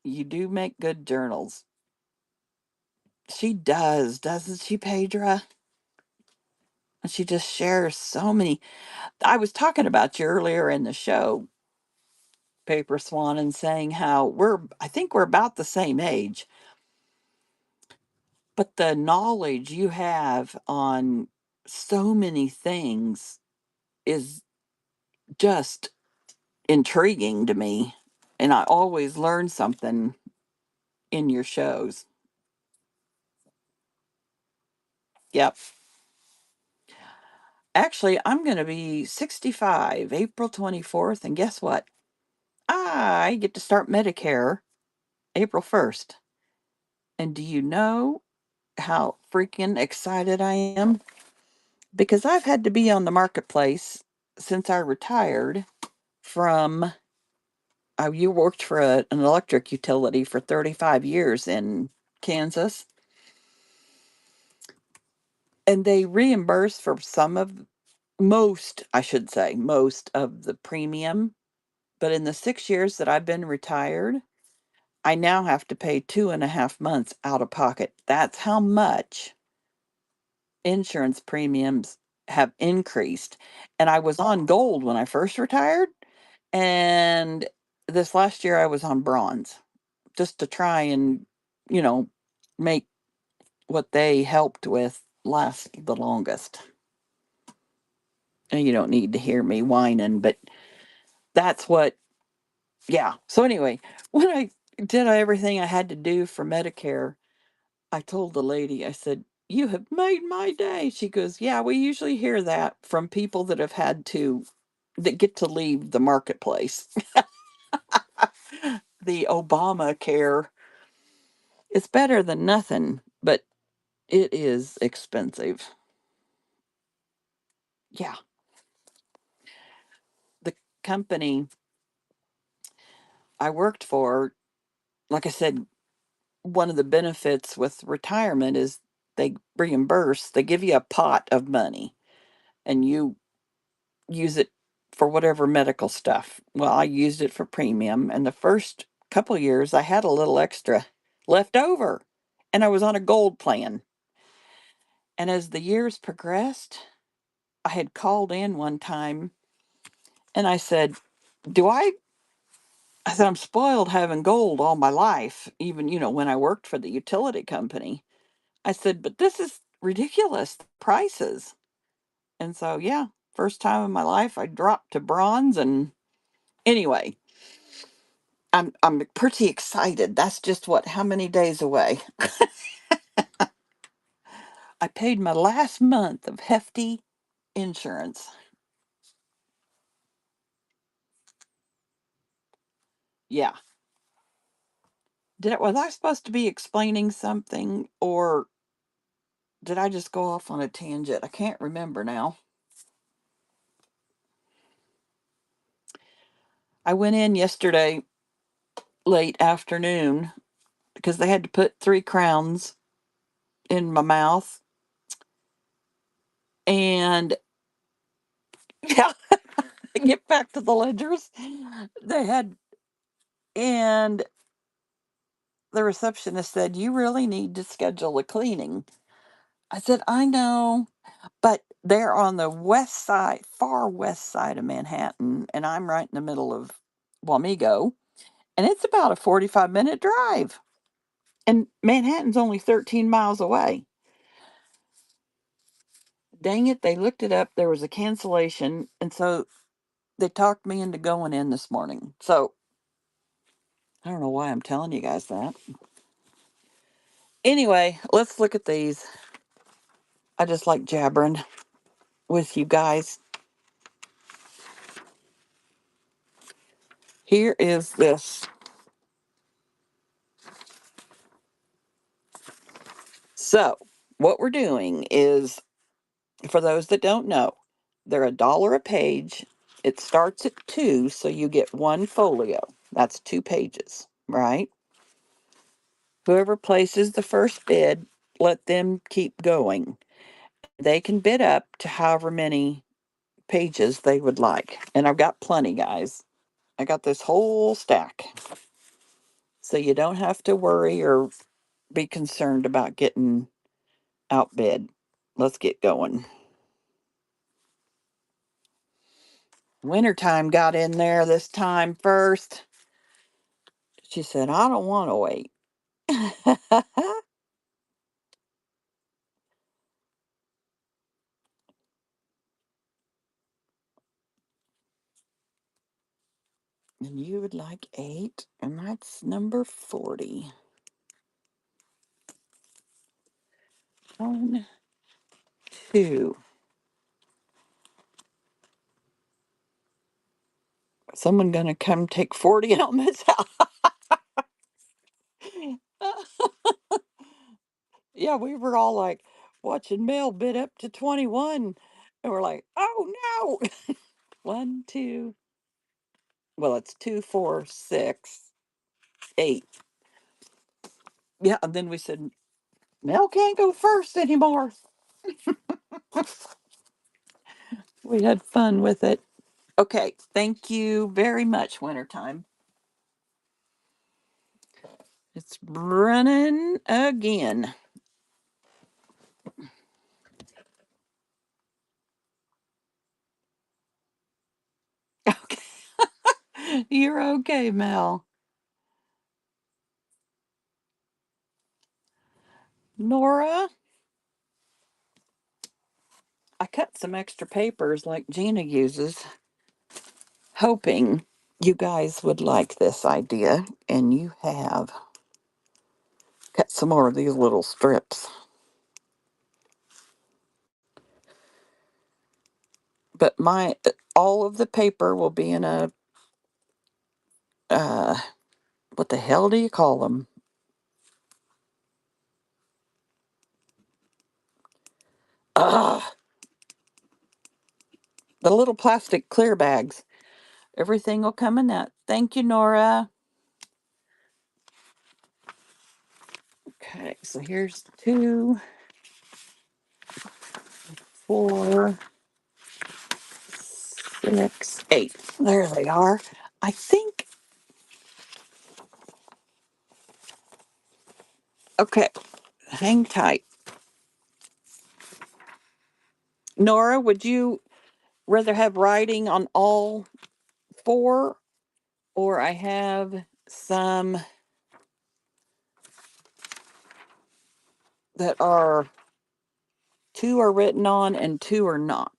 you do make good journals. She does, doesn't she, Pedra? And she just shares so many. I was talking about you earlier in the show, Paper Swan, and saying how I think we're about the same age, but the knowledge you have on so many things is just intriguing to me. And I always learn something in your shows. Yep. Actually, I'm going to be 65 April 24th. And guess what? I get to start Medicare April 1st. And do you know how freaking excited I am? Because I've had to be on the marketplace since I retired from, you worked for an electric utility for 35 years in Kansas, and they reimburse for most, I should say, most of the premium. But in the 6 years that I've been retired, I now have to pay 2.5 months out of pocket. That's how much insurance premiums have increased. And I was on gold when I first retired. And this last year I was on bronze just to try and, you know, make what they helped with last the longest. And you don't need to hear me whining, but that's what, yeah. So anyway, when I did everything I had to do for Medicare, I told the lady, I said, "You have made my day." She goes, "Yeah, we usually hear that from people that get to leave the marketplace." The Obamacare is better than nothing, but it is expensive. Yeah. The company I worked for, like I said, one of the benefits with retirement is they give you a pot of money and you use it for whatever medical stuff. Well, I used it for premium, and the first couple years I had a little extra left over, and I was on a gold plan. And as the years progressed, I had called in one time and I said, "Do I said, I'm spoiled having gold all my life, even, when I worked for the utility company." I said, "But this is ridiculous, the prices." And so, yeah, first time in my life I dropped to bronze. And anyway, I'm pretty excited. That's just how many days away. I paid my last month of hefty insurance. Yeah. Was I supposed to be explaining something, or did I just go off on a tangent? I can't remember now. I went in yesterday late afternoon because they had to put 3 crowns in my mouth. And yeah, get back to the ledgers. They had, and the receptionist said, "You really need to schedule a cleaning." I said, "I know, but they're on the west side, far west side of Manhattan, and I'm right in the middle of Wamego, and it's about a 45-minute drive. And Manhattan's only 13 miles away." Dang it, they looked it up. There was a cancellation, and so they talked me into going in this morning. So I don't know why I'm telling you guys that. Anyway, let's look at these. I just like jabbering with you guys. Here is this. So, what we're doing is, for those that don't know, they're $1 a page. It starts at two, so you get one folio. That's 2 pages, right? Whoever places the first bid, let them keep going. They can bid up to however many pages they would like. And I've got plenty, guys. I got this whole stack. So you don't have to worry or be concerned about getting outbid. Let's get going. Wintertime got in there this time first. She said, "I don't want to wait." And you would like 8, and that's number 40. 1, 2. Someone gonna come take 40 on this house? Yeah, we were all like watching mail bid up to 21. And we're like, oh no. One, two. Well, it's 2, 4, 6, 8. Yeah. And then we said, Mel can't go first anymore. We had fun with it. Okay. Thank you very much, Wintertime. It's running again. Okay. You're okay, Mel. Nora, I cut some extra papers like Gina uses, hoping you guys would like this idea, and you have cut some more of these little strips. But my all of the paper will be in a uh, what the hell do you call them? Ugh, the little plastic clear bags. Everything will come in that. Thank you, Nora. Okay, so here's 2, 4, 6, 8. There they are. I think. Okay, hang tight. Nora, would you rather have writing on all 4, or I have some that are 2 are written on and 2 are not?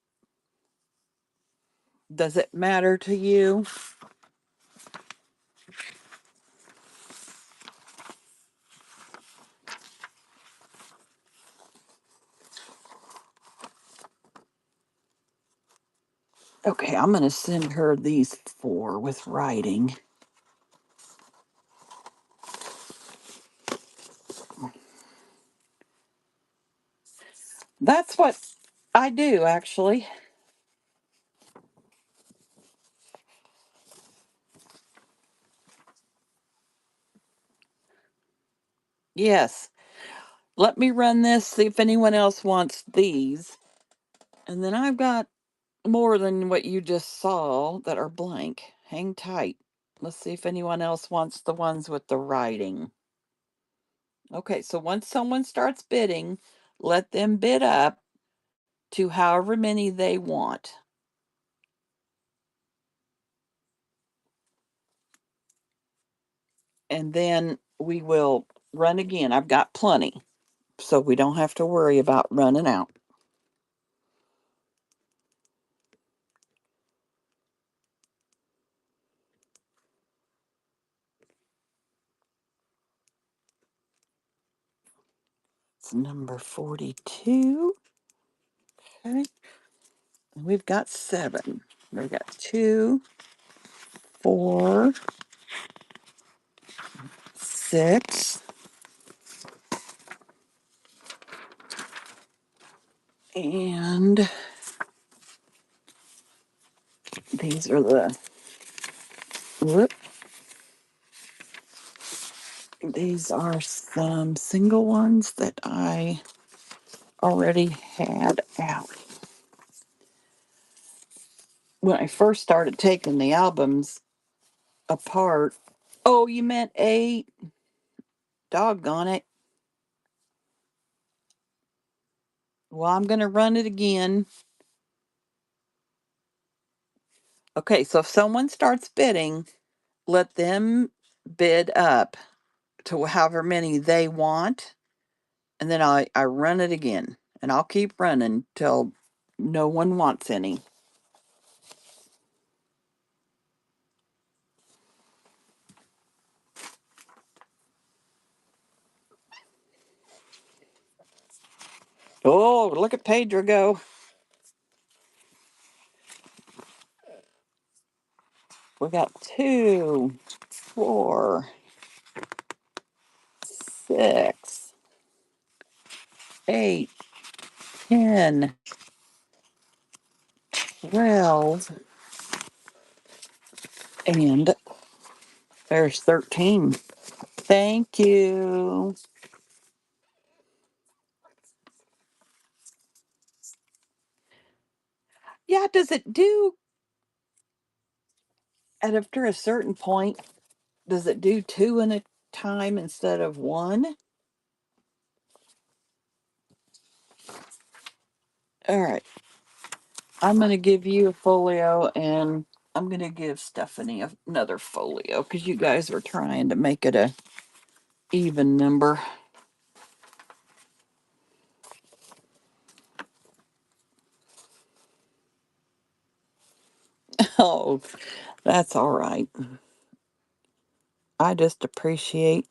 Does it matter to you? Okay, I'm going to send her these 4 with writing. That's what I do, actually. Yes. Let me run this, see if anyone else wants these. And then I've got more than what you just saw that are blank. Hang tight. Let's see if anyone else wants the ones with the writing. Okay, so once someone starts bidding, let them bid up to however many they want. And then we will run again. I've got plenty, so we don't have to worry about running out. It's number 42. Okay. And we've got 7. We've got 2, 4, 6, and these are the whoop. These are some single ones that I already had out. When I first started taking the albums apart, oh, you meant 8? Doggone it. Well, I'm going to run it again. Okay, so if someone starts bidding, let them bid up to however many they want, and then I run it again. And I'll keep running till no one wants any. Oh, look at Pedro go. We got 2, 4, 6, 8, 10, 12, and there's 13. Thank you. Yeah, does it do, and after a certain point, does it do 2 in a time instead of 1? All right. I'm going to give you a folio, and I'm going to give Stephanie another folio because you guys were trying to make it a even number. Oh, that's all right. I just appreciate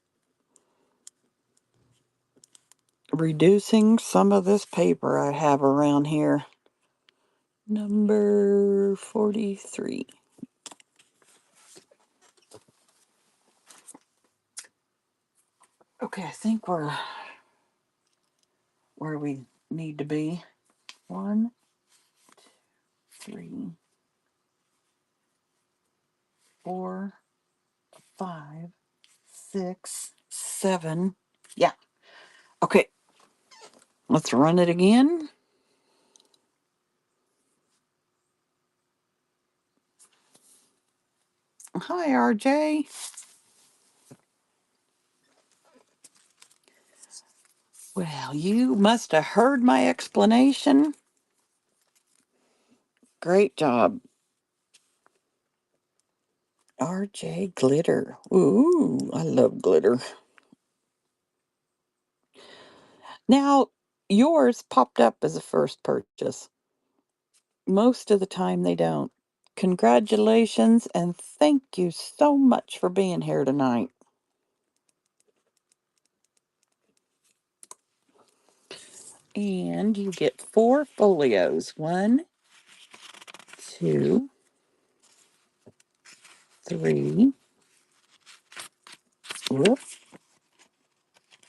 reducing some of this paper I have around here. Number 43. Okay, I think we're where we need to be. 1, 3, 4, 5, 6, 7. Yeah. Okay. Let's run it again. Hi, RJ. Well, you must have heard my explanation. Great job. RJ glitter. Ooh, I love glitter. Now, yours popped up as a first purchase. Most of the time they don't. Congratulations and thank you so much for being here tonight. And you get 4 folios. 1, 2, 3. Whoop,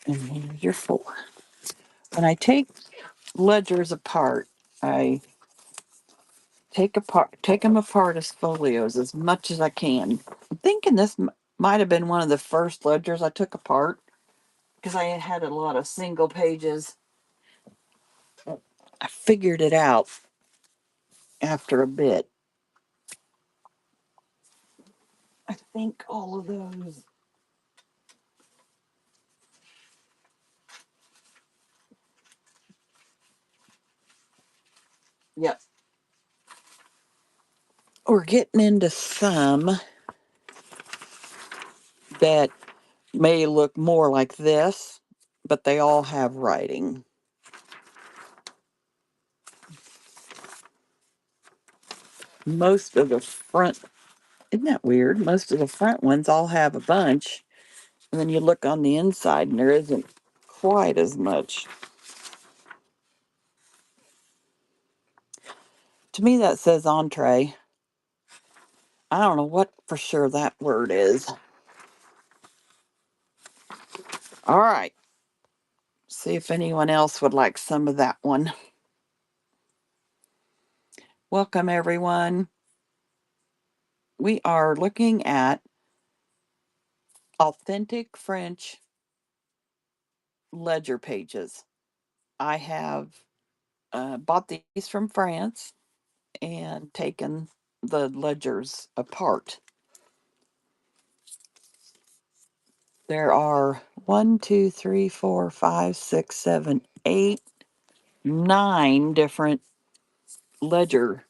and here's your 4. When I take ledgers apart, I take them apart as folios as much as I can. I'm thinking this might have been one of the first ledgers I took apart because I had a lot of single pages. I figured it out after a bit. I think all of those. Yep. We're getting into some that may look more like this, but they all have writing. Most of the front, isn't that weird? Most of the front ones all have a bunch, and then you look on the inside and there isn't quite as much. To me, that says entree. I don't know what for sure that word is. All right. See if anyone else would like some of that one. Welcome, everyone. We are looking at authentic French ledger pages. I have bought these from France and taken the ledgers apart. There are 1, 2, 3, 4, 5, 6, 7, 8, 9 different ledger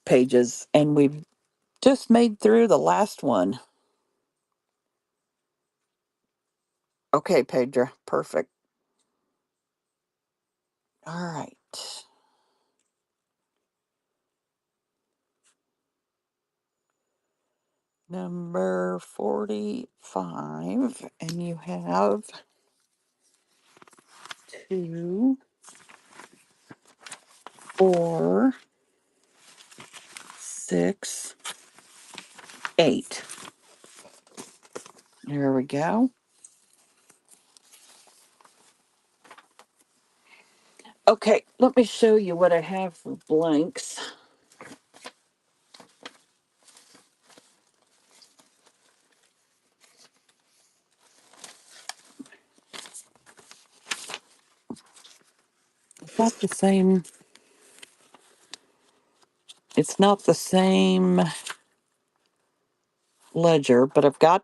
pages, and we've just made through the last one. Okay, Pedro, perfect. All right. Number 45, and you have 2, 4, 6, 8. There we go. Okay, let me show you what I have for blanks. It's not the same. It's not the same ledger, but I've got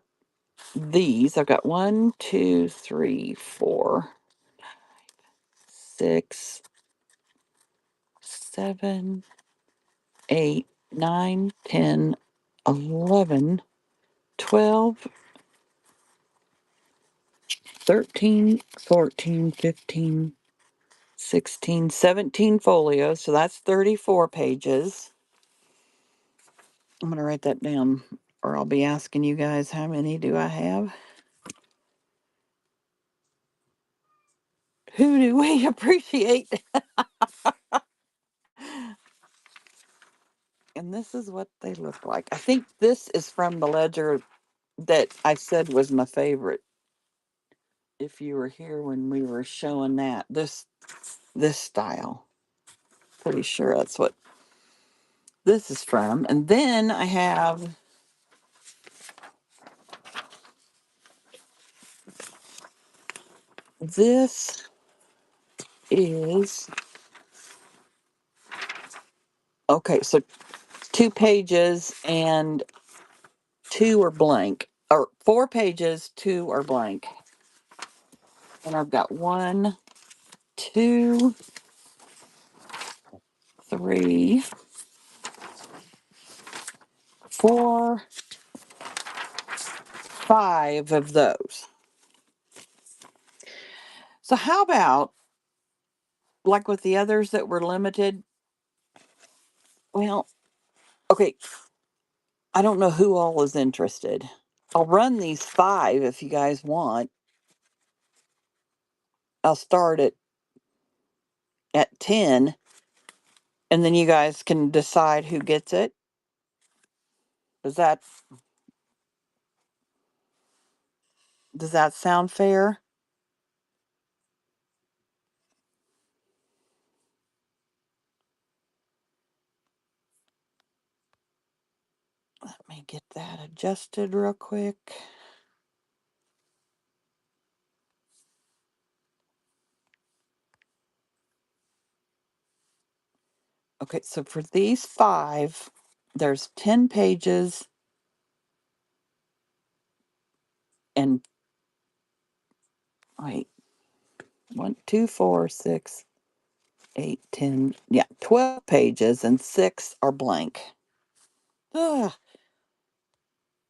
these. I've got 1, 2, 3, 4, 6, 7, 8, 9, 10, 11, 12, 13, 14, 15, 16, 17 folios. So that's 34 pages. I'm going to write that down, or I'll be asking you guys how many do I have? Who do we appreciate? And this is what they look like. I think this is from the ledger that I said was my favorite. If you were here when we were showing that, this style. Pretty sure that's what this is from. And then I have this is okay, so 2 pages and 2 are blank. Or 4 pages, 2 are blank. And I've got 1, 2, 3, 4, 5 of those. So how about like with the others that were limited? Well, okay, I don't know who all is interested. I'll run these 5 if you guys want. I'll start at 10, and then you guys can decide who gets it. Does that sound fair? Let me get that adjusted real quick. Okay, so for these 5, there's 10 pages and wait, 1, 2, 4, 6, 8, 10, yeah, 12 pages and 6 are blank. Ugh,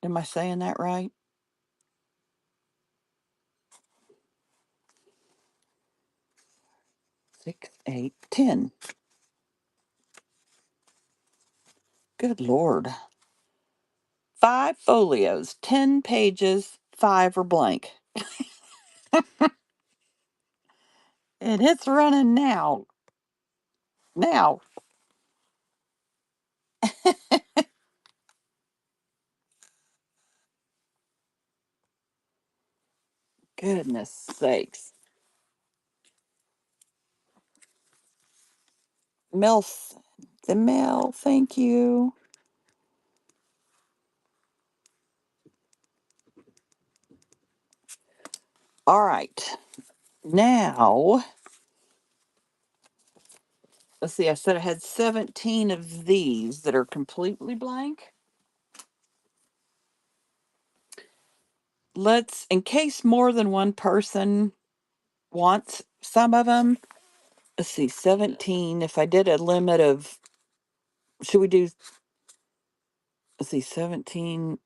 am I saying that right? 6, 8, 10. Good Lord. 5 folios, 10 pages, 5 are blank. And it's running now. Now. Goodness sakes. Mel, the Mel, thank you. All right. Now, let's see, I said I had 17 of these that are completely blank. Let's, in case more than one person wants some of them, let's see, 17. If I did a limit of, should we do, let's see, 17,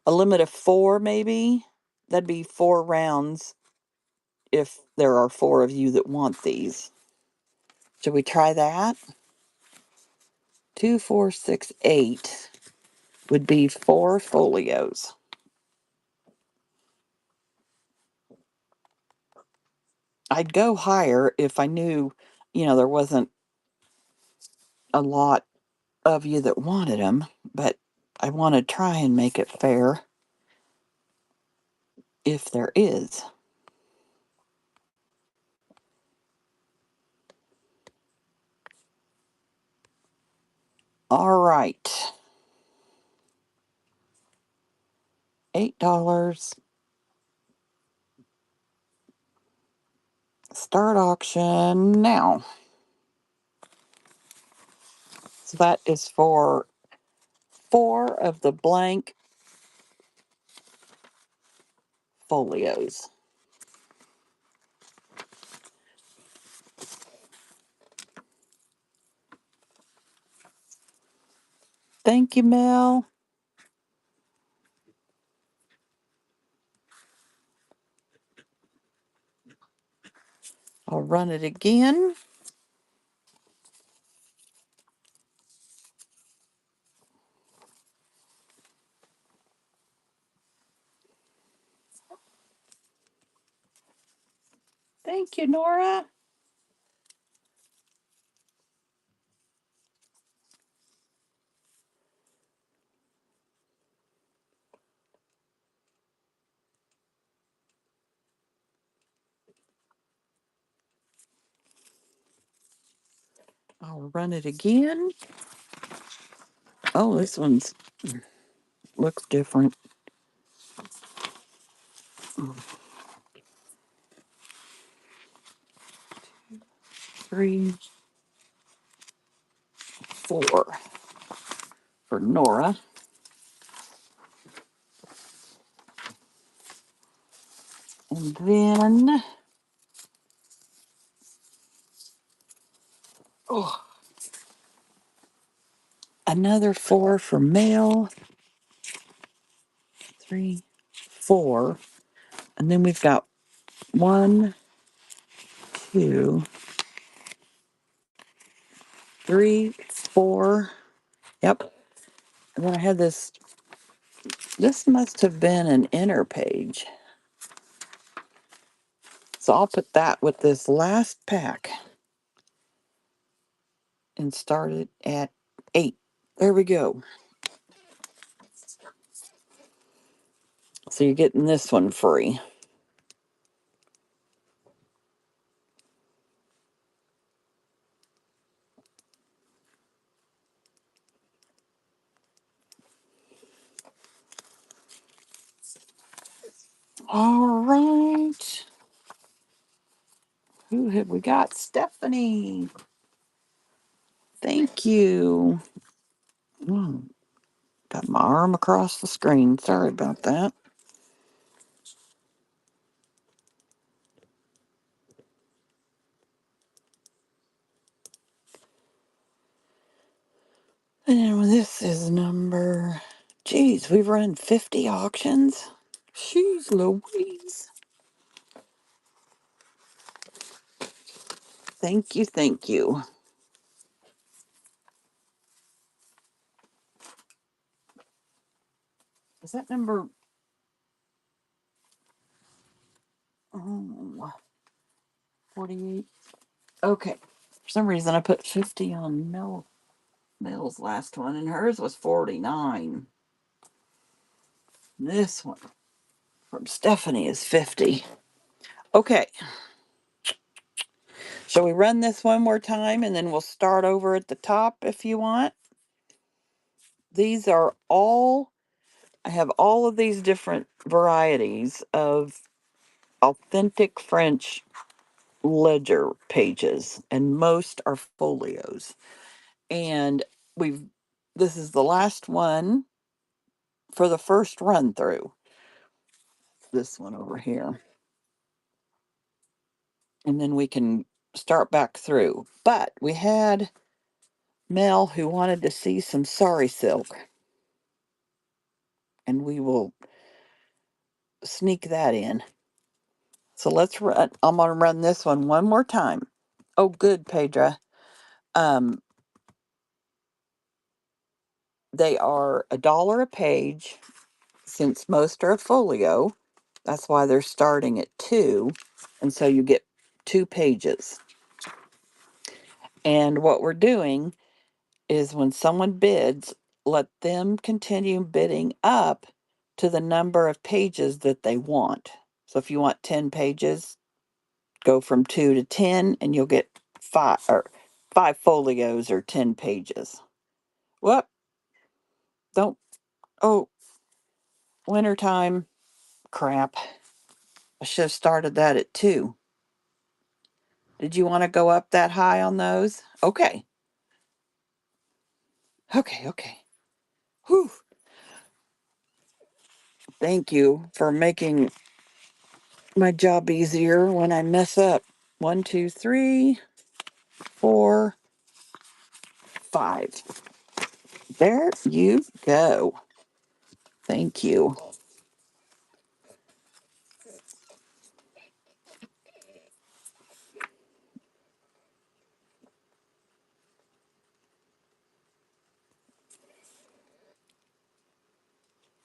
a limit of 4 maybe? That'd be 4 rounds if there are 4 of you that want these. Should we try that? 2, 4, 6, 8 would be 4 folios. I'd go higher if I knew, there wasn't a lot of you that wanted them, but I want to try and make it fair if there is. All right. $8. Start auction now. So that is for 4 of the blank folios. Thank you, Mel. I'll run it again. Thank you, Nora. I'll run it again. Oh, this one's looks different. 3, 4 for Nora. And then, oh, another 4 for Mel. 3, 4. And then we've got 1, 2, 3, 4. Yep. And then I had this. This must have been an inner page. So I'll put that with this last pack and start it at 8. There we go. So you're getting this one free. All right. Who have we got? Stephanie. Thank you. Got my arm across the screen. Sorry about that. And this is number. Geez, we've run 50 auctions. Jeez Louise. Thank you, thank you. Is that number 48? Okay. For some reason, I put 50 on Mel's last one, and hers was 49. This one from Stephanie is 50. Okay. Shall we run this one more time, and then we'll start over at the top if you want? These are all, I have all of these different varieties of authentic French ledger pages, and most are folios. And we've this is the last one for the first run through. This one over here. And then we can start back through. But we had Mel who wanted to see some sari silk, and we will sneak that in. So let's run. I'm going to run this one more time. Oh, good, Pedra. Um, they are $1 a page since most are a folio. That's why they're starting at 2. And so you get 2 pages. And what we're doing is when someone bids, let them continue bidding up to the number of pages that they want. So if you want 10 pages, go from 2 to 10 and you'll get 5 folios or 10 pages. Whoop, don't. Oh, wintertime. Crap. I should have started that at 2. Did you want to go up that high on those? Okay. Okay, okay. Whew. Thank you for making my job easier when I mess up. 1, 2, 3, 4, 5. There you go. Thank you.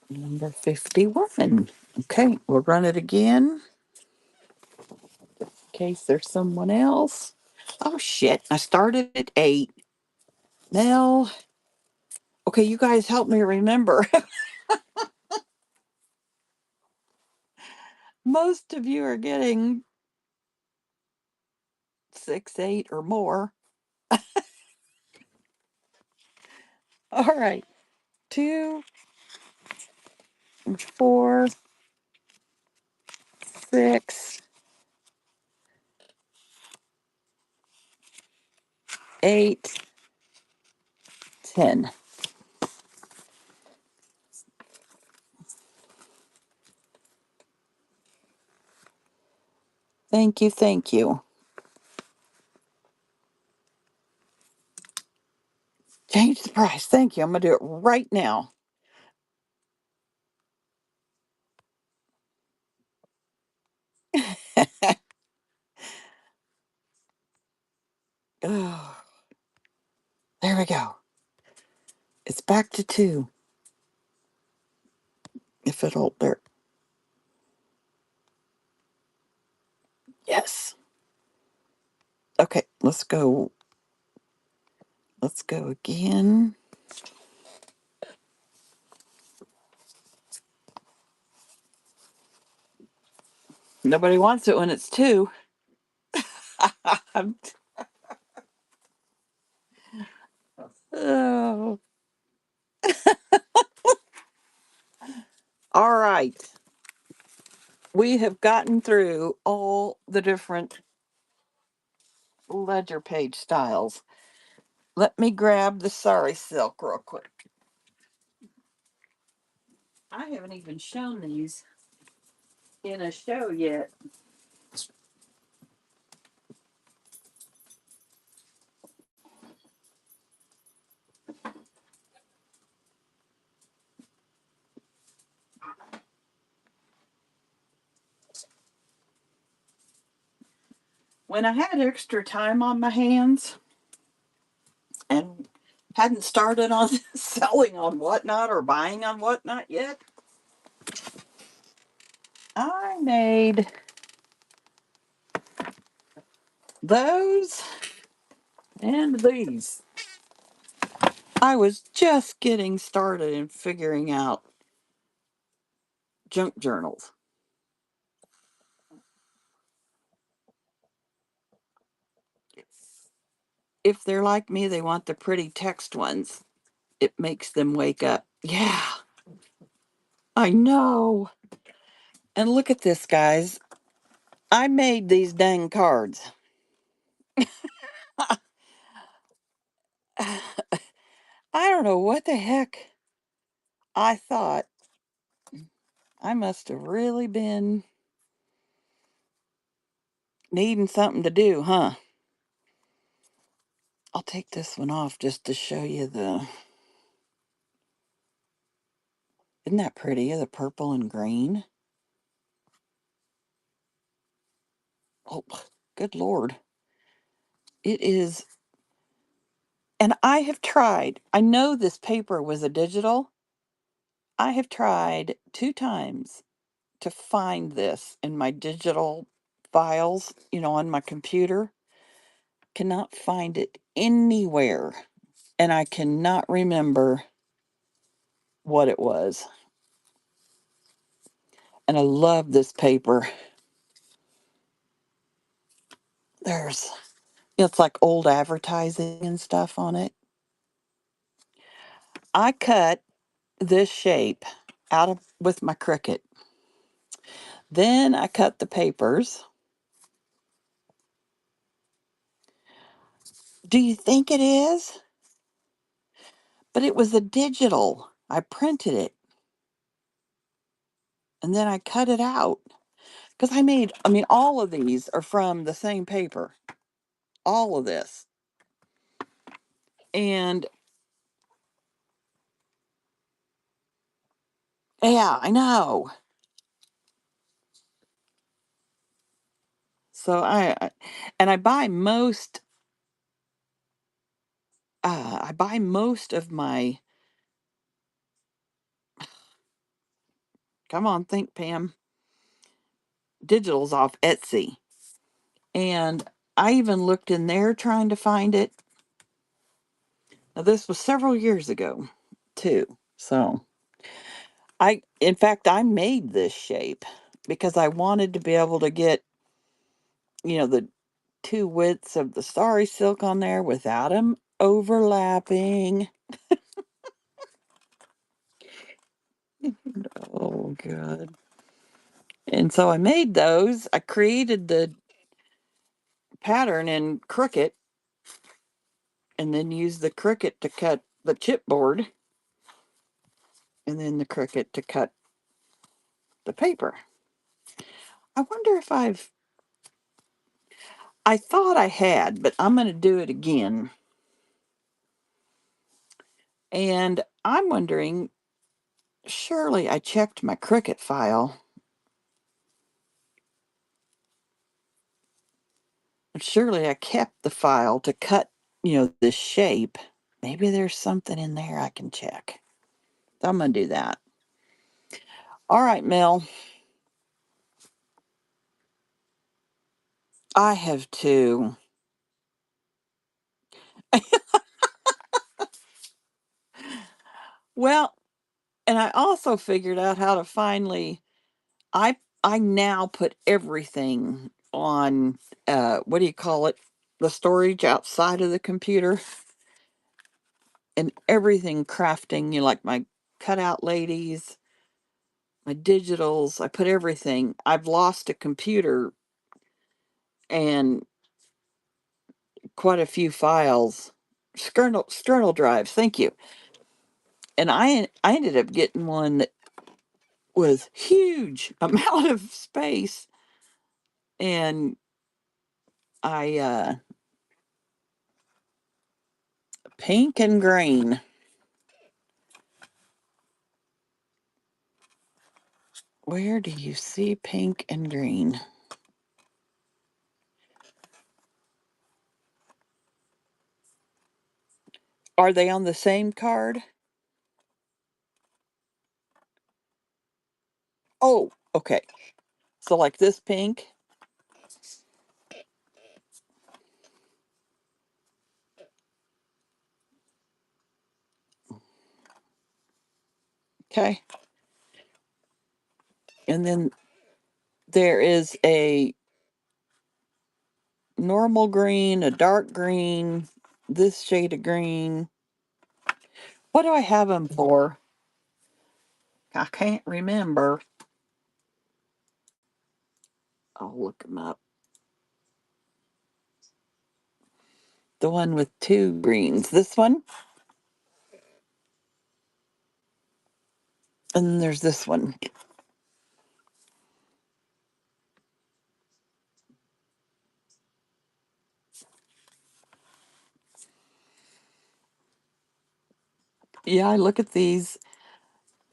Number 51. Okay, we'll run it again in case there's someone else. Oh shit, I started at 8. Now, okay, you guys help me remember. Most of you are getting 6, 8, or more. All right, 2, 4, 6, 8, 10. Thank you, thank you. Change the price. Thank you. I'm going to do it right now. Oh, there we go. It's back to 2. If it'll, there. Yes. Okay, let's go. Let's go again. Nobody wants it when it's 2. Oh. All right. We have gotten through all the different ledger page styles. Let me grab the Sorry Silk real quick. I haven't even shown these in a show yet. When I had extra time on my hands and hadn't started on selling on Whatnot or buying on Whatnot yet, I made those and these. I was just getting started in figuring out junk journals. If they're like me, they want the pretty text ones. It makes them wake up. Yeah, I know. And look at this, guys. I made these dang cards. I don't know what the heck I thought. I must have really been needing something to do, huh? I'll take this one off just to show you the. Isn't that pretty? The purple and green. Oh, good Lord. It is. And I have tried. I know this paper was a digital. I have tried 2 times to find this in my digital files, on my computer. Cannot find it anywhere. And I cannot remember what it was. And I love this paper. There's, it's like old advertising and stuff on it. I cut this shape out of with my Cricut. Then I cut the papers. Do you think it is? But it was a digital. I printed it and then I cut it out because I mean, all of these are from the same paper. All of this. And yeah, I know. So and I buy most of my, come on, think, Pam, digitals off Etsy. And I even looked in there trying to find it. Now, this was several years ago, too. So, in fact, I made this shape because I wanted to be able to get, the two widths of the starry silk on there without them overlapping. Oh, God. And so I made those. I created the pattern in Cricut and then used the Cricut to cut the chipboard and then the Cricut to cut the paper. I wonder if I thought I had, but I'm going to do it again. And I'm wondering, surely I checked my Cricut file. Surely I kept the file to cut, this shape. Maybe there's something in there I can check. So I'm going to do that. All right, Mel. I have two. Well, and I also figured out how to finally I now put everything on what do you call it? The storage outside of the computer and everything crafting, like my cutout ladies, my digitals, I put everything. I've lost a computer and quite a few files. Sternal drives, thank you. And I ended up getting one that was huge amount of space and I pink and green. Where do you see pink and green? Are they on the same card? Oh, okay. So like this pink. Okay. And then there is a normal green, a dark green, this shade of green. What do I have them for? I can't remember. I'll look them up. The one with two greens. This one. And then there's this one. Yeah, I look at these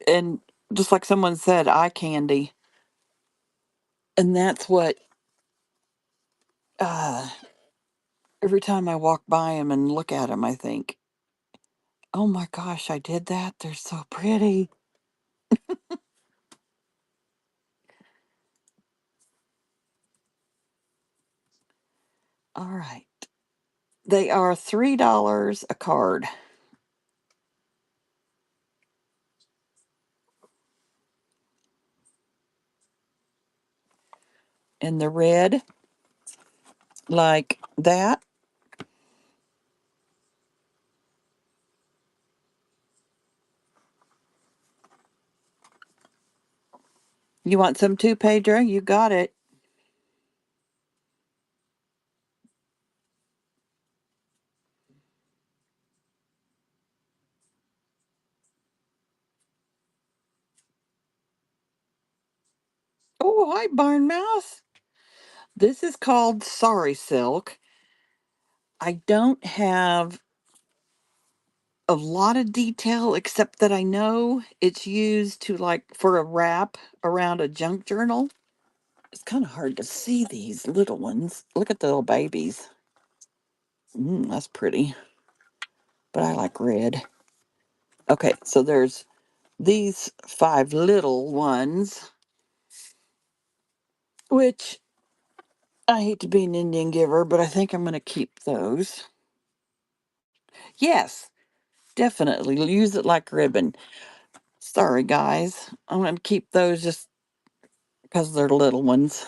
and just like someone said, eye candy. And that's what uh every time I walk by them and look at them, I think, oh my gosh, I did that. They're so pretty. All right. They are $3 a card. And the red, like that. You want some too, Pedro? You got it. Oh, hi, Barn Mouse. This is called Sorry Silk. I don't have a lot of detail except that I know it's used to like for a wrap around a junk journal. It's kind of hard to see these little ones. Look at the little babies. That's pretty, but I like red. Okay, so there's these 5 little ones, which I hate to be an Indian giver, but I think I'm going to keep those. Yes, definitely use it like ribbon. Sorry, guys. I'm going to keep those just because they're little ones.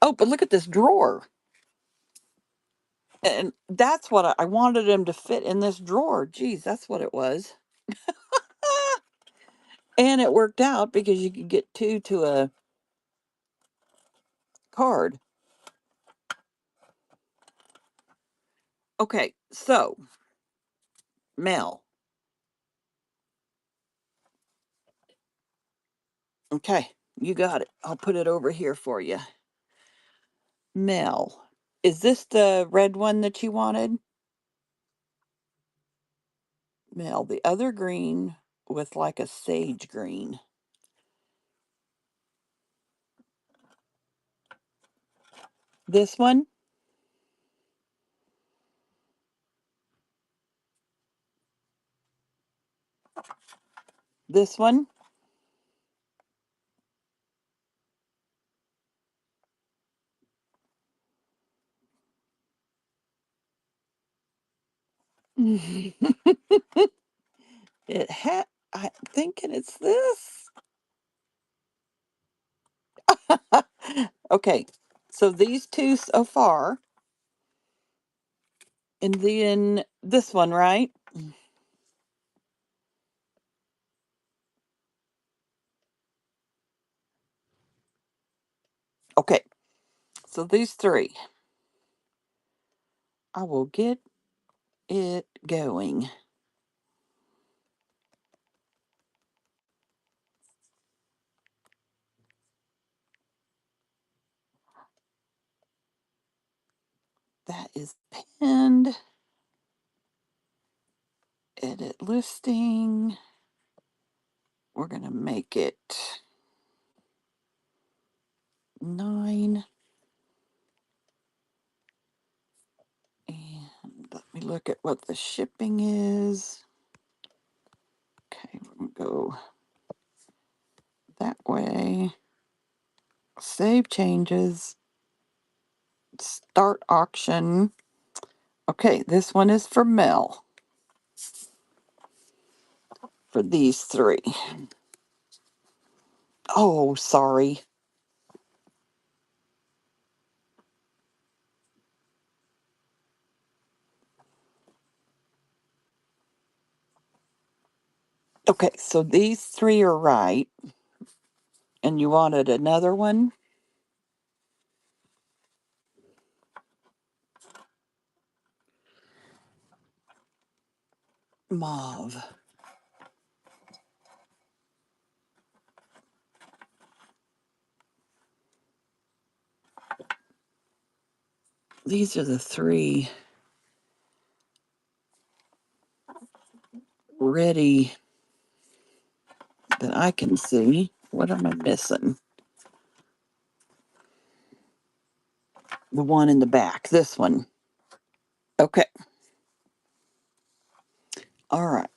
Oh, but look at this drawer. And that's what I wanted them to fit in this drawer. Geez, that's what it was. And it worked out because you could get 2 to a card. Okay, so Mel. Okay, you got it. I'll put it over here for you. Mel. Is this the red one that you wanted? Mel, the other green with like a sage green. This one? This one? I'm thinking it's this. Okay, so these 2 so far, and then this one, right? Okay, so these 3. I will get it going. That is pinned. Edit listing. We're going to make it 9. And let me look at what the shipping is. Okay, we're going to go that way. Save changes. Start auction. Okay, this one is for Mel. For these 3. Oh, sorry. Okay, so these 3 are right. And you wanted another one? Mauve. These are the 3 ready that I can see. What am I missing? The one in the back, this one. Okay. All right.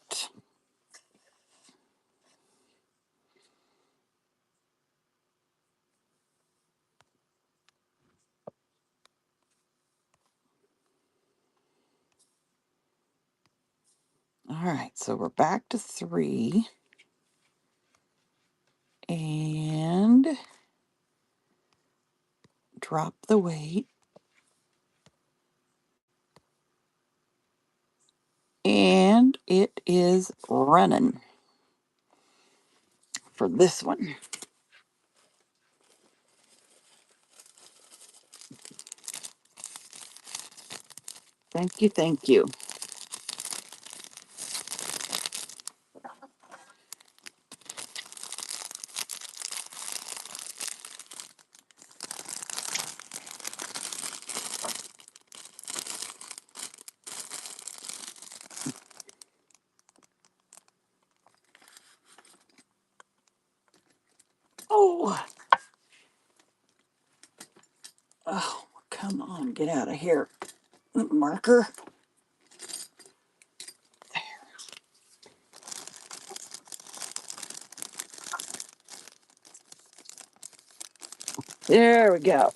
All right, so we're back to 3. And drop the weight. And it is running. for this one. Thank you, thank you. Oh, oh, come on, get out of here. The marker. There we go.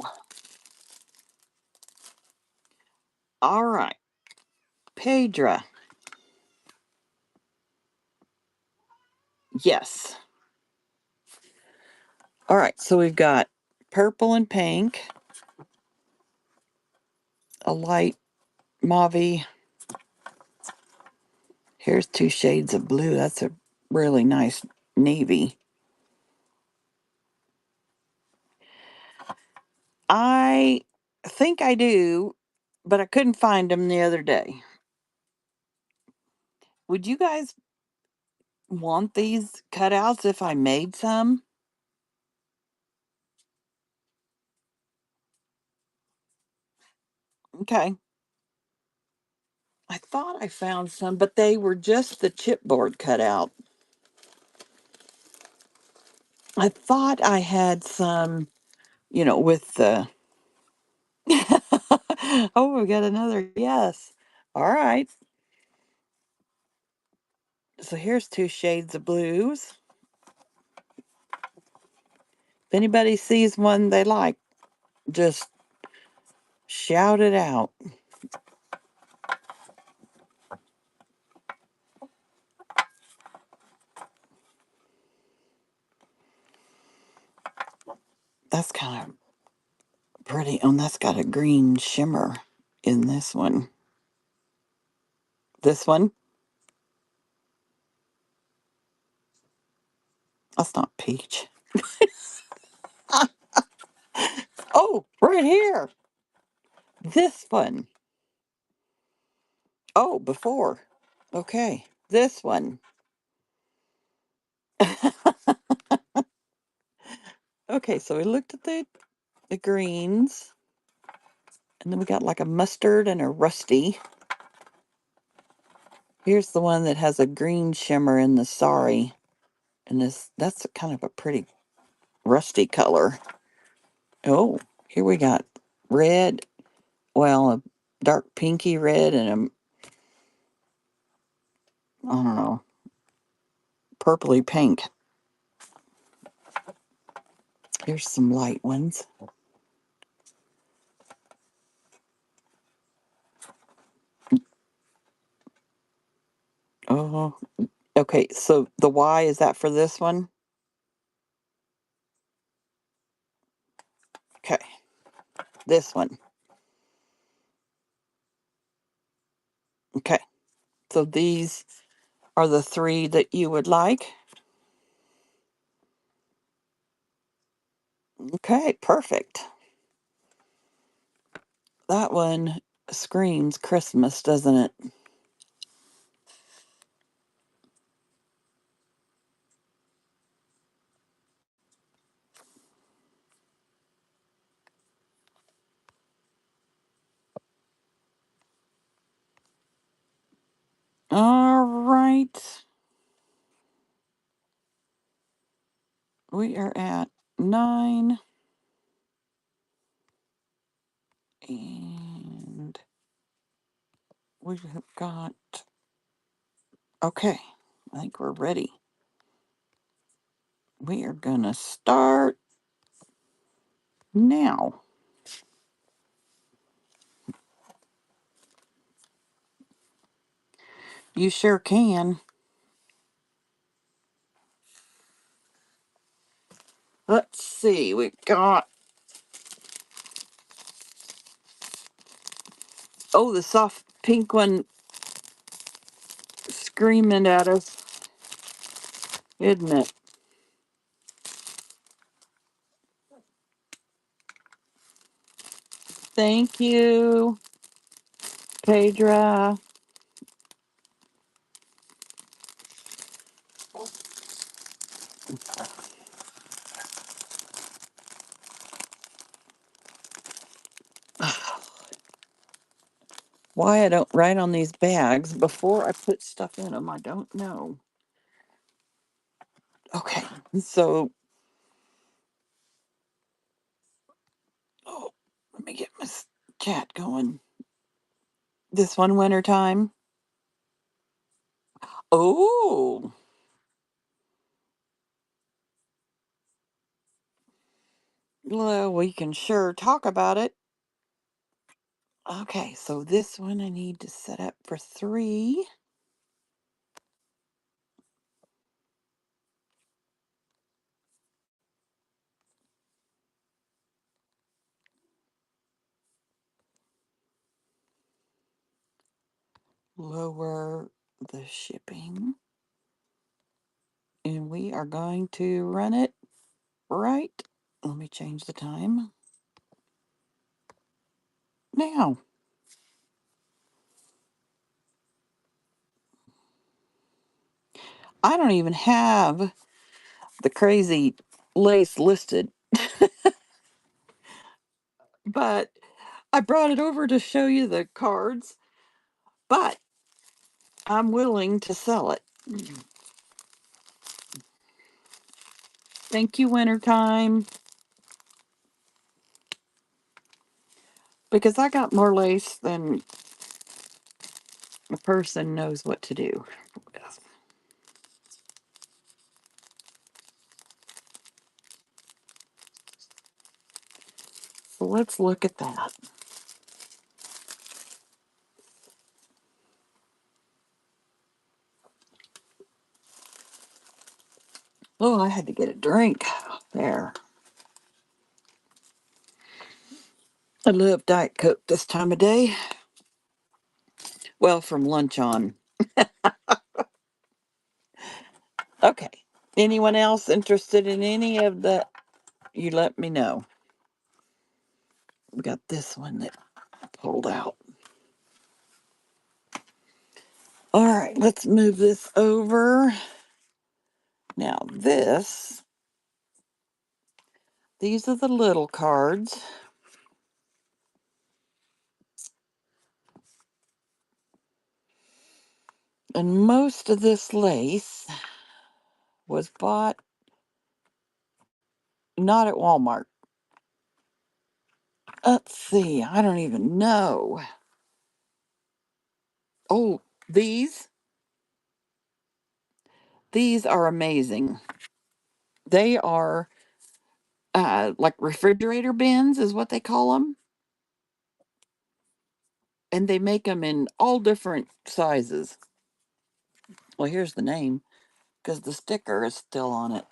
All right. Pedra. Yes. All right, so we've got purple and pink, a light mauve. Here's two shades of blue. That's a really nice navy. I think I do, but I couldn't find them the other day. Would you guys want these cutouts if I made some? Okay. I thought I found some, but they were just the chipboard cutout. I thought I had some, with the. Oh, we got another yes. All right. So here's two shades of blues. If anybody sees one they like, just shout it out. That's kind of pretty. Oh, and that's got a green shimmer in this one. This one? That's not peach. Oh, right here. This one. Oh, before. Okay. This one. Okay, so we looked at the greens. And then we got like a mustard and a rusty. Here's the one that has a green shimmer in the sari. And that's a kind of a pretty rusty color. Oh, here we got red. Well, a dark pinky red and I don't know, purpley pink. Here's some light ones. Oh, okay. So the Y, is that for this one? Okay. This one. Okay. So these are the three that you would like. Okay, perfect. That one screams Christmas, doesn't it? All right. We are at 9. And we've got. Okay. I think we're ready. We are going to start now. You sure can. Let's see. We got. Oh, the soft pink one screaming at us, isn't it? Thank you, Pedra. Why I don't write on these bags before I put stuff in them, I don't know. Okay, so oh, let me get my chat going. This one wintertime. Oh, well, we can sure talk about it. Okay, so this one I need to set up for 3. Lower the shipping. And we are going to run it right. Let me change the time. Now, I don't even have the crazy lace listed, but I brought it over to show you the cards, but I'm willing to sell it. Thank you, wintertime, because I got more lace than a person knows what to do with. So let's look at that. Oh, I had to get a drink there. I love Diet Coke this time of day. Well, from lunch on. Okay. Anyone else interested in any of the? You let me know. We got this one that pulled out. All right, let's move this over. Now, these are the little cards. And most of this lace was bought not at Walmart. Let's see, I don't even know. Oh, these are amazing. They are like refrigerator bins, is what they call them. And they make them in all different sizes. Well, here's the name because the sticker is still on it.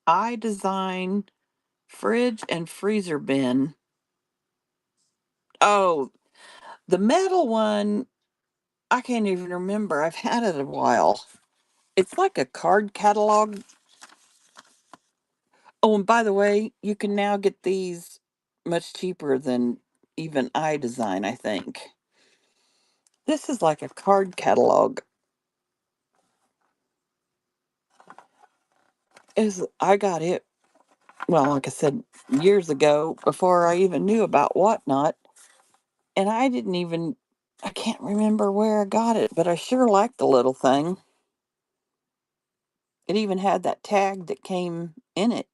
I design fridge and freezer bin. Oh, the metal one, I can't even remember. I've had it a while. It's like a card catalog. Oh, and by the way, you can now get these much cheaper than even I design, I think. This is like a card catalog. Is I got it, well, like I said, years ago before I even knew about Whatnot. And I can't remember where I got it, but I sure liked the little thing. It even had that tag that came in it.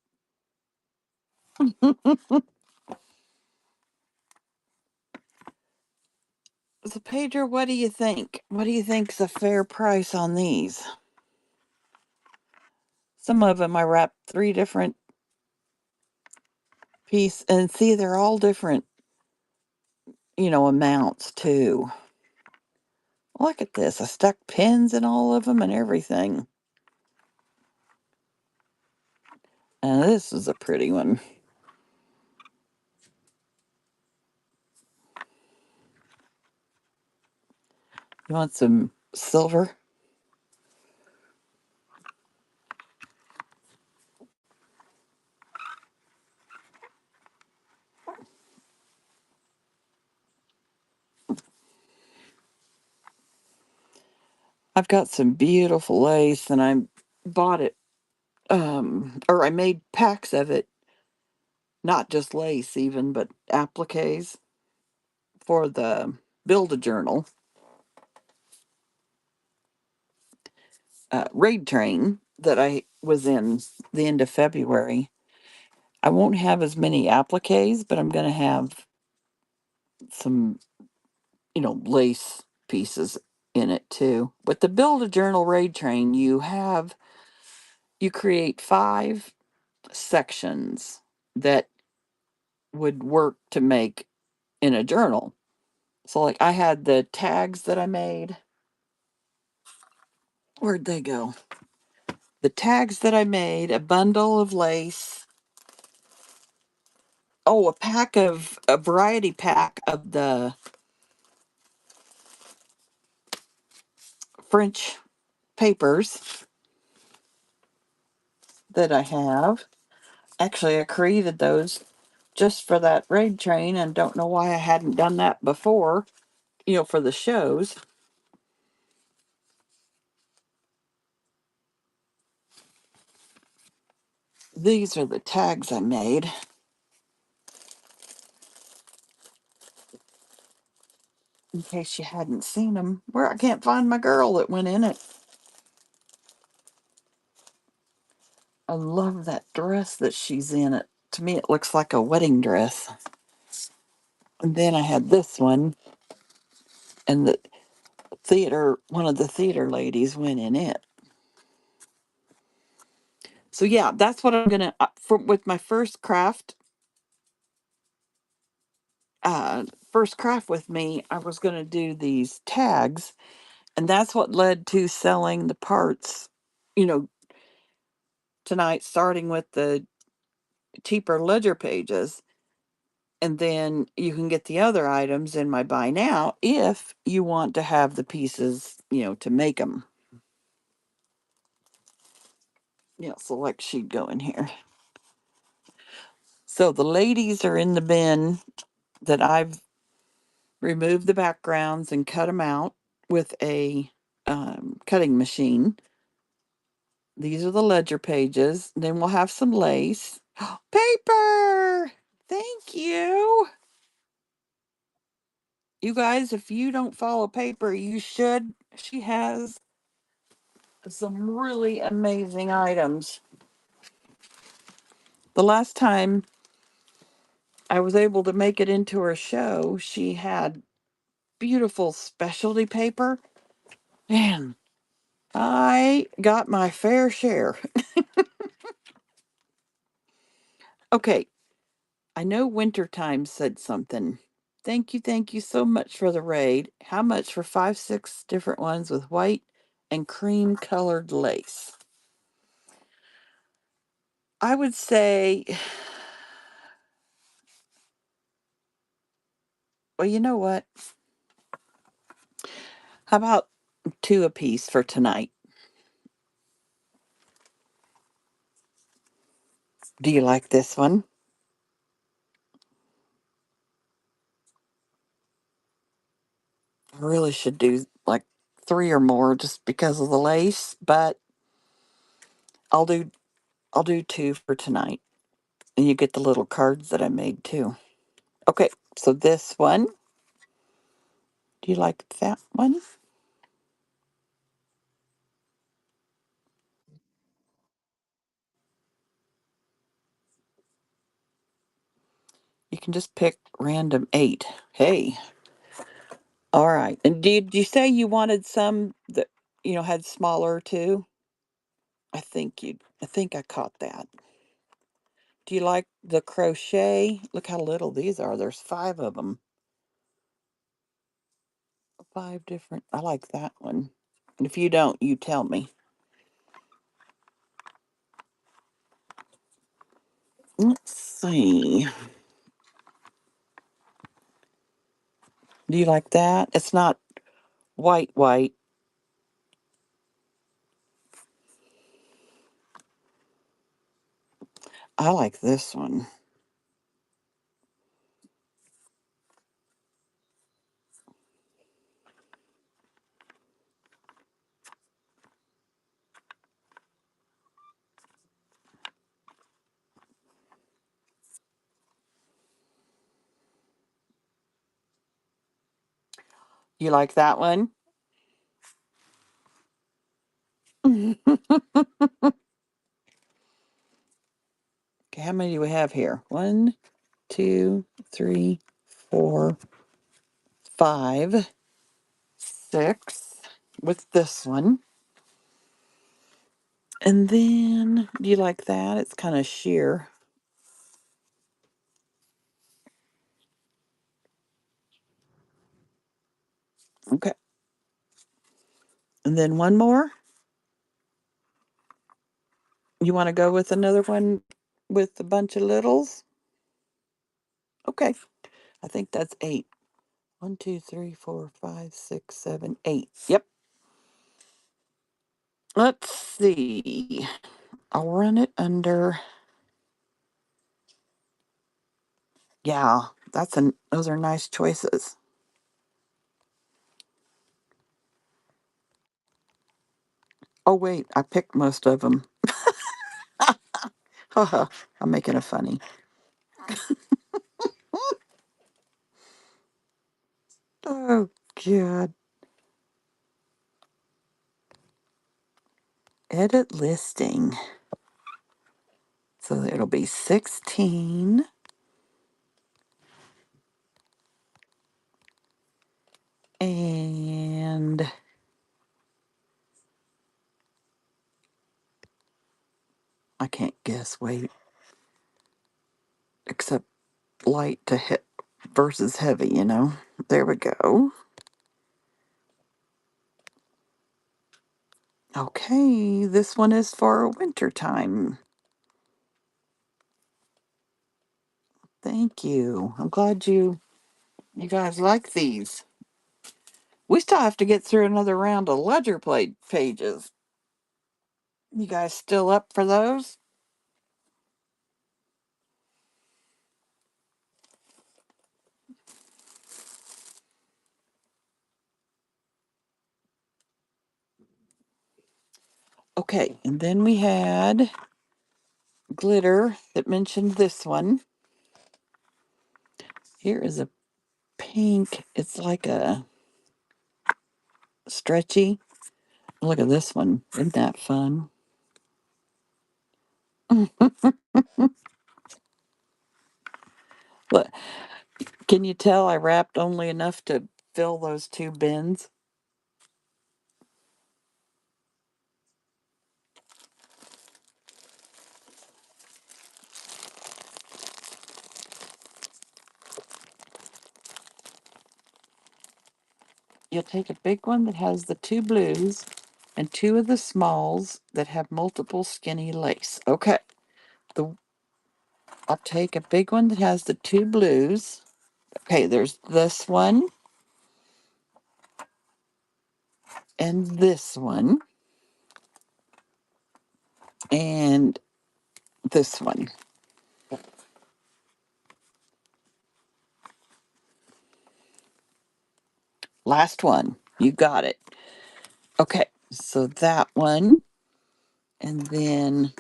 So, Pedro, what do you think? What do you think's a fair price on these? Some of them I wrapped 3 different pieces, and see, they're all different, amounts too. Look at this. I stuck pins in all of them and everything. And this is a pretty one. You want some silver? I've got some beautiful lace, and I bought it, or I made packs of it, not just lace even, but appliques for the Build-A-Journal raid train that I was in the end of February. I won't have as many appliques, but I'm going to have some, lace pieces in it too. With the Build-A-Journal raid train, you create 5 sections that would work to make in a journal. So, like, I had the tags that I made. Where'd they go? The tags that I made, a bundle of lace. Oh, a variety pack of the French papers that I have. Actually, I created those just for that raid train and don't know why I hadn't done that before, for the shows. These are the tags I made. In case you hadn't seen them. Where I can't find my girl that went in it. I love that dress that she's in. It to me, it looks like a wedding dress. And then I had this one, and one of the theater ladies went in it. So yeah, that's what I'm gonna with my first craft with me. I was gonna do these tags, and that's what led to selling the parts. You know, tonight, starting with the cheaper ledger pages, and then you can get the other items in my buy now if you want to have the pieces, to make them. Yeah, so like she'd go in here. So the ladies are in the bin that I've removed the backgrounds and cut them out with a cutting machine. These are the ledger pages. Then we'll have some lace. Paper! Thank you. You guys, if you don't follow Paper, you should. She has some really amazing items. The last time I was able to make it into her show, she had beautiful specialty paper. Man, I got my fair share. Okay, I know Wintertime said something. Thank you so much for the raid. How much for 5, 6 different ones with white and cream colored lace? I would say, well, you know what? How about 2 apiece for tonight? Do you like this one? I really should do like 3 or more just because of the lace, but I'll do I'll do 2 for tonight. And you get the little cards that I made too. Okay, so this one, do you like that one? You can just pick random 8. Hey, all right. And did you say you wanted some that had smaller too? I think I caught that. Do you like the crochet? Look how little these are. There's 5 of them. 5 different. I like that one. And if you don't, you tell me. Let's see. Do you like that? It's not white white. I like this one. You like that one? Okay, how many do we have here? 1, 2, 3, 4, 5, 6 with this one. And then, do you like that? It's kind of sheer. Okay. And then one more. You want to go with another one with a bunch of littles? Okay. I think that's 8. 1, 2, 3, 4, 5, 6, 7, 8. Yep. Let's see. I'll run it under. Yeah, those are nice choices. Oh wait, I picked most of them. Haha, I'm making it funny. Oh god. Edit listing. So it'll be 16. And I can't guess. Wait. Except light to hit versus heavy, you know. There we go. Okay, this one is for winter time. Thank you. I'm glad you guys like these. We still have to get through another round of ledger plate pages. You guys still up for those? Okay, and then we had glitter that mentioned this one. Here is a pink. It's like a stretchy. Look at this one. Isn't that fun? Look, can you tell I wrapped only enough to fill those 2 bins? You'll take a big one that has the 2 blues and 2 of the smalls that have multiple skinny lace. Okay. The I'll take a big one that has the 2 blues. Okay, there's this one and this one and this one. Last one. You got it. Okay, so that one. And then,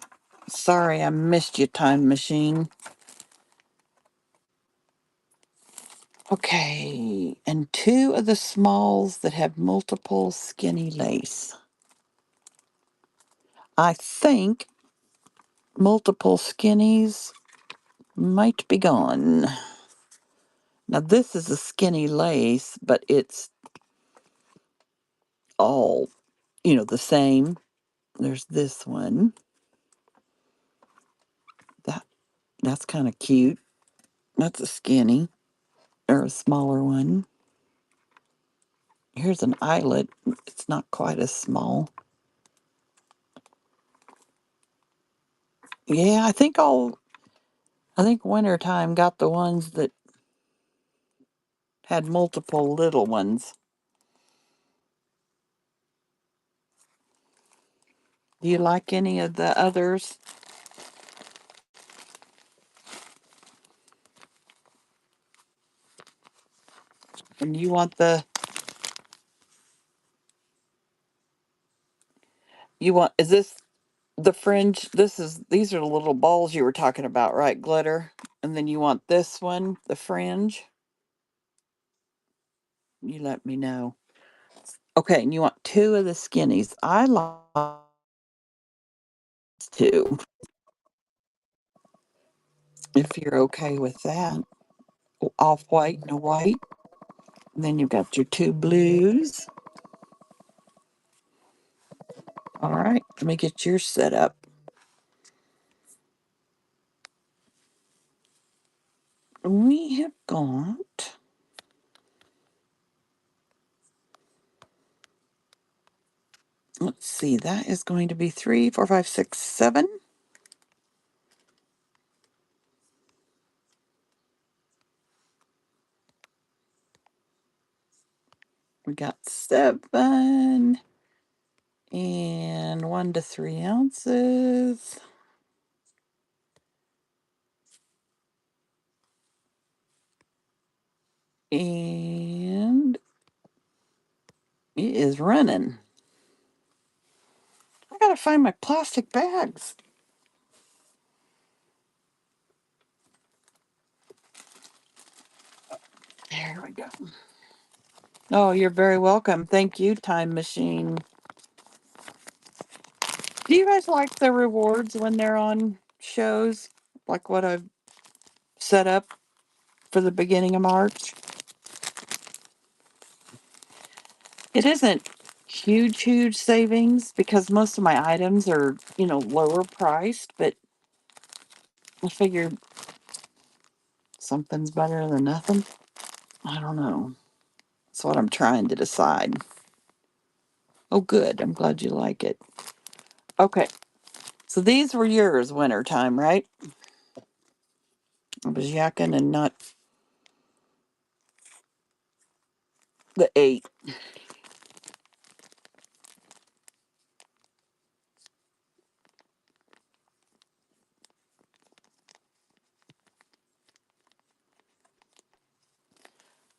sorry, I missed you, time machine. Okay, and 2 of the smalls that have multiple skinny lace. I think multiple skinnies might be gone. Now, this is a skinny lace, but it's all, the same. There's this one. That that's kind of cute. That's a skinny or a smaller one. Here's an eyelet. It's not quite as small. Yeah, I think wintertime got the ones that had multiple little ones. Do you like any of the others? And you want is this the fringe? These are the little balls you were talking about, right? Glitter. And then you want this one, the fringe. You let me know. Okay, and you want two of the skinnies. I like two, if you're okay with that. Off white and a white. And then you've got your two blues. All right, let me get yours set up. We have got, let's see, that is going to be 3, 4, 5, 6, 7. We got 7 and 1 to 3 ounces. And it is running. I gotta find my plastic bags. There we go. Oh, you're very welcome. Thank you, Time Machine. Do you guys like the rewards when they're on shows? Like what I've set up for the beginning of March? It isn't huge savings because most of my items are, lower priced, but I figured something's better than nothing. I don't know. That's what I'm trying to decide. Oh, good. I'm glad you like it. Okay. So these were yours wintertime, right? I was yakking and not the 8.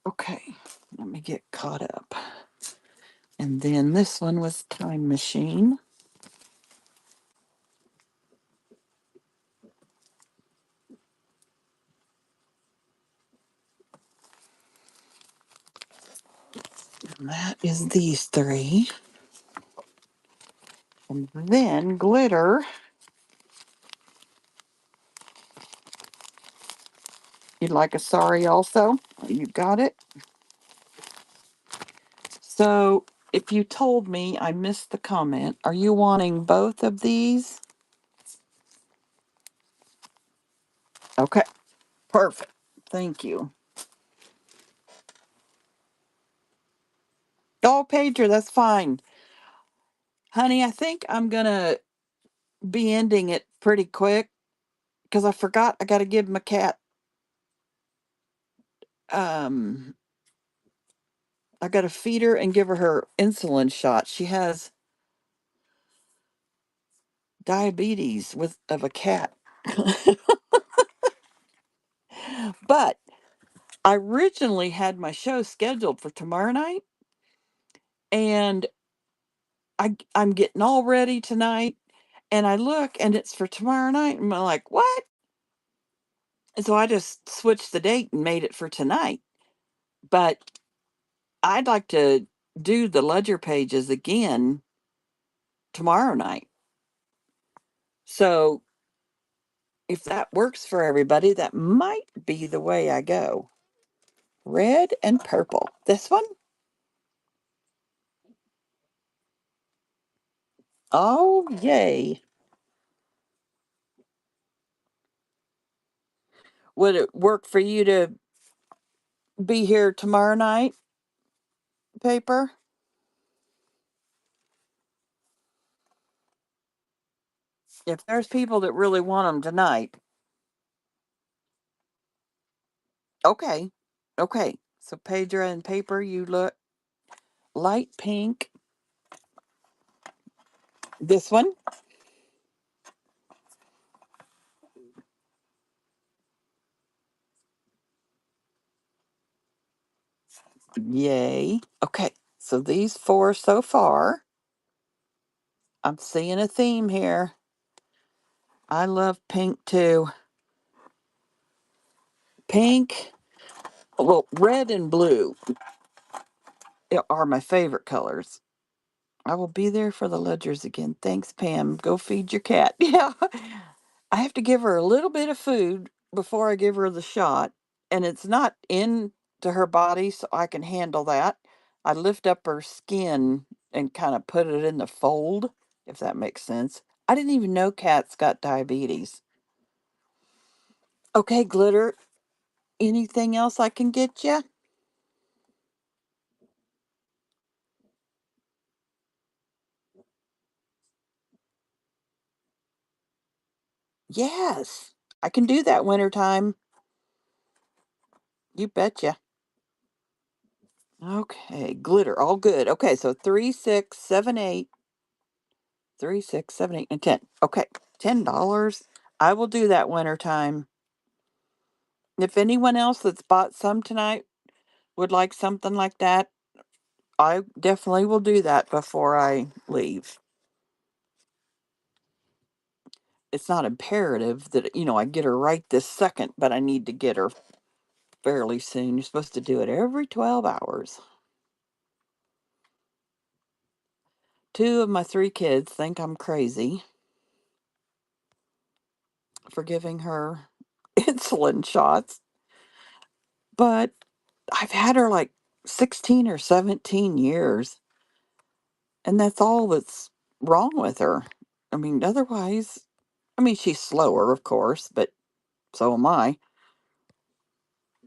Okay. Let me get caught up. And then this one was Time Machine. And that is these 3. And then glitter. You'd like a sorry also? You got it. So if you told me, I missed the comment, are you wanting both of these? Okay, perfect. Thank you. Oh, pager, that's fine. Honey, I think I'm going to be ending it pretty quick because I forgot I got to give my cat, um, I got to feed her and give her insulin shot. She has diabetes of a cat. But I originally had my show scheduled for tomorrow night, and I'm getting all ready tonight, and I look and it's for tomorrow night, and I'm like, what? And so I just switched the date and made it for tonight. But I'd like to do the ledger pages again tomorrow night. So if that works for everybody, that might be the way I go. Red and purple. This one? Oh, yay. Would it work for you to be here tomorrow night, paper? If there's people that really want them tonight, okay. Okay. So Pedra and paper, you look light pink. This one? Yay. Okay. So these 4 so far. I'm seeing a theme here. I love pink too. Pink, well, red and blue. are my favorite colors. I will be there for the ledgers again. Thanks, Pam. Go feed your cat. Yeah. I have to give her a little bit of food before I give her the shot, and it's not into her body, so I can handle that. I lift up her skin and kind of put it in the fold, if that makes sense. I didn't even know cats got diabetes. Okay, Glitter, anything else I can get you? Yes, I can do that wintertime. You betcha. Okay, glitter, all good. Okay, so 3, 6, 7, 8, 3, 6, 7, 8, and 10. Okay, $10. I will do that wintertime. If anyone else that's bought some tonight would like something like that, I definitely will do that before I leave. It's not imperative that, I get her right this second, but I need to get her fairly soon. You're supposed to do it every 12 hours. 2 of my 3 kids think I'm crazy for giving her insulin shots, but I've had her like 16 or 17 years, and that's all that's wrong with her. I mean, otherwise, she's slower, of course, but so am I.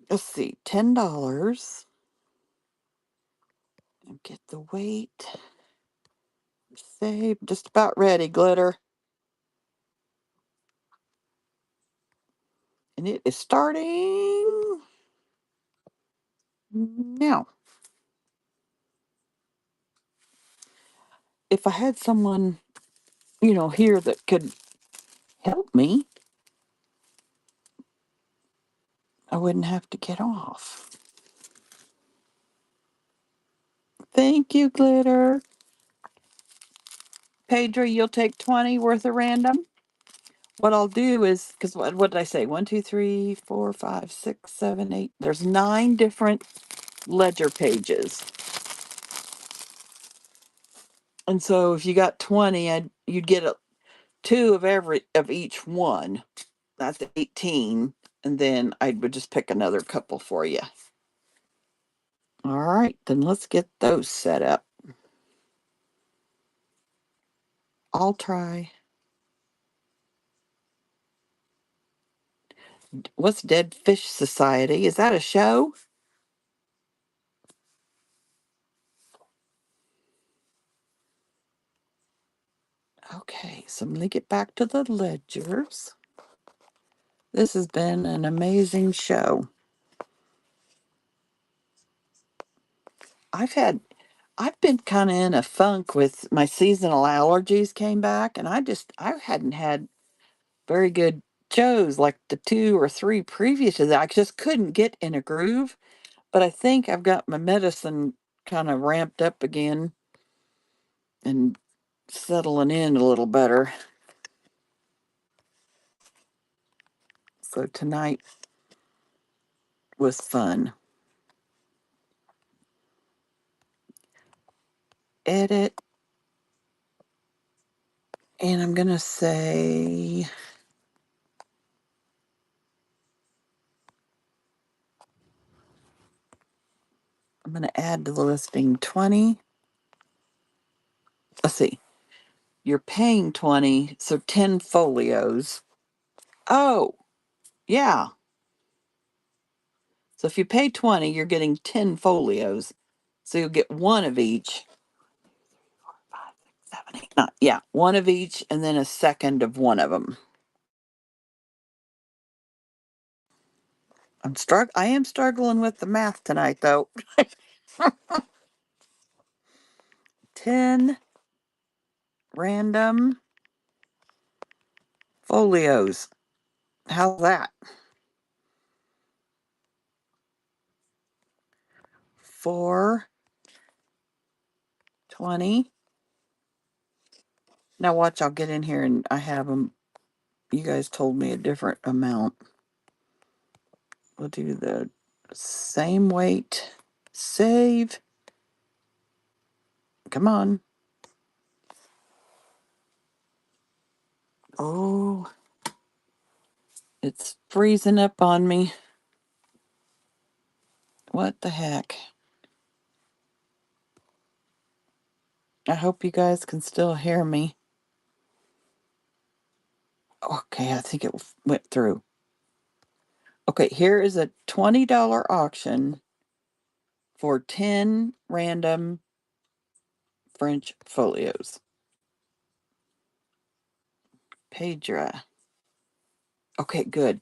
Let's see, $10. And get the weight. Save. Just about ready, Glitter. And it is starting now. If I had someone, here that could help me, I wouldn't have to get off. Thank you, Glitter. Pedro, you'll take 20 worth of random. What I'll do is, because what did I say? 1, 2, 3, 4, 5, 6, 7, 8. There's 9 different ledger pages. And so if you got 20, you'd get 2 of each one. That's 18. And then I would just pick another couple for you. All right, then let's get those set up. I'll try. What's Dead Fish Society? Is that a show? Okay, so let me get back to the ledgers. This has been an amazing show. I've been kind of in a funk with my seasonal allergies came back, and I hadn't had very good shows like the 2 or 3 previous to that. I just couldn't get in a groove, but I think I've got my medicine kind of ramped up again and settling in a little better. So tonight was fun. Edit, and I'm going to say I'm going to add to the listing 20. Let's see. You're paying 20, so 10 folios. Oh, yeah. So if you pay 20, you're getting 10 folios. So you'll get one of each. 5, 6, 7, 8, 9. Yeah, one of each, and then a second of one of them. I am struggling with the math tonight, though. 10 random folios. How's that? 4, 20. Now watch, I'll get in here and I have them. You guys told me a different amount. We'll do the same weight. Save. Come on. Oh, it's freezing up on me. What the heck? I hope you guys can still hear me. Okay, I think it went through. Okay, here is a $20 auction for 10 random French folios. Pedra. Okay, good.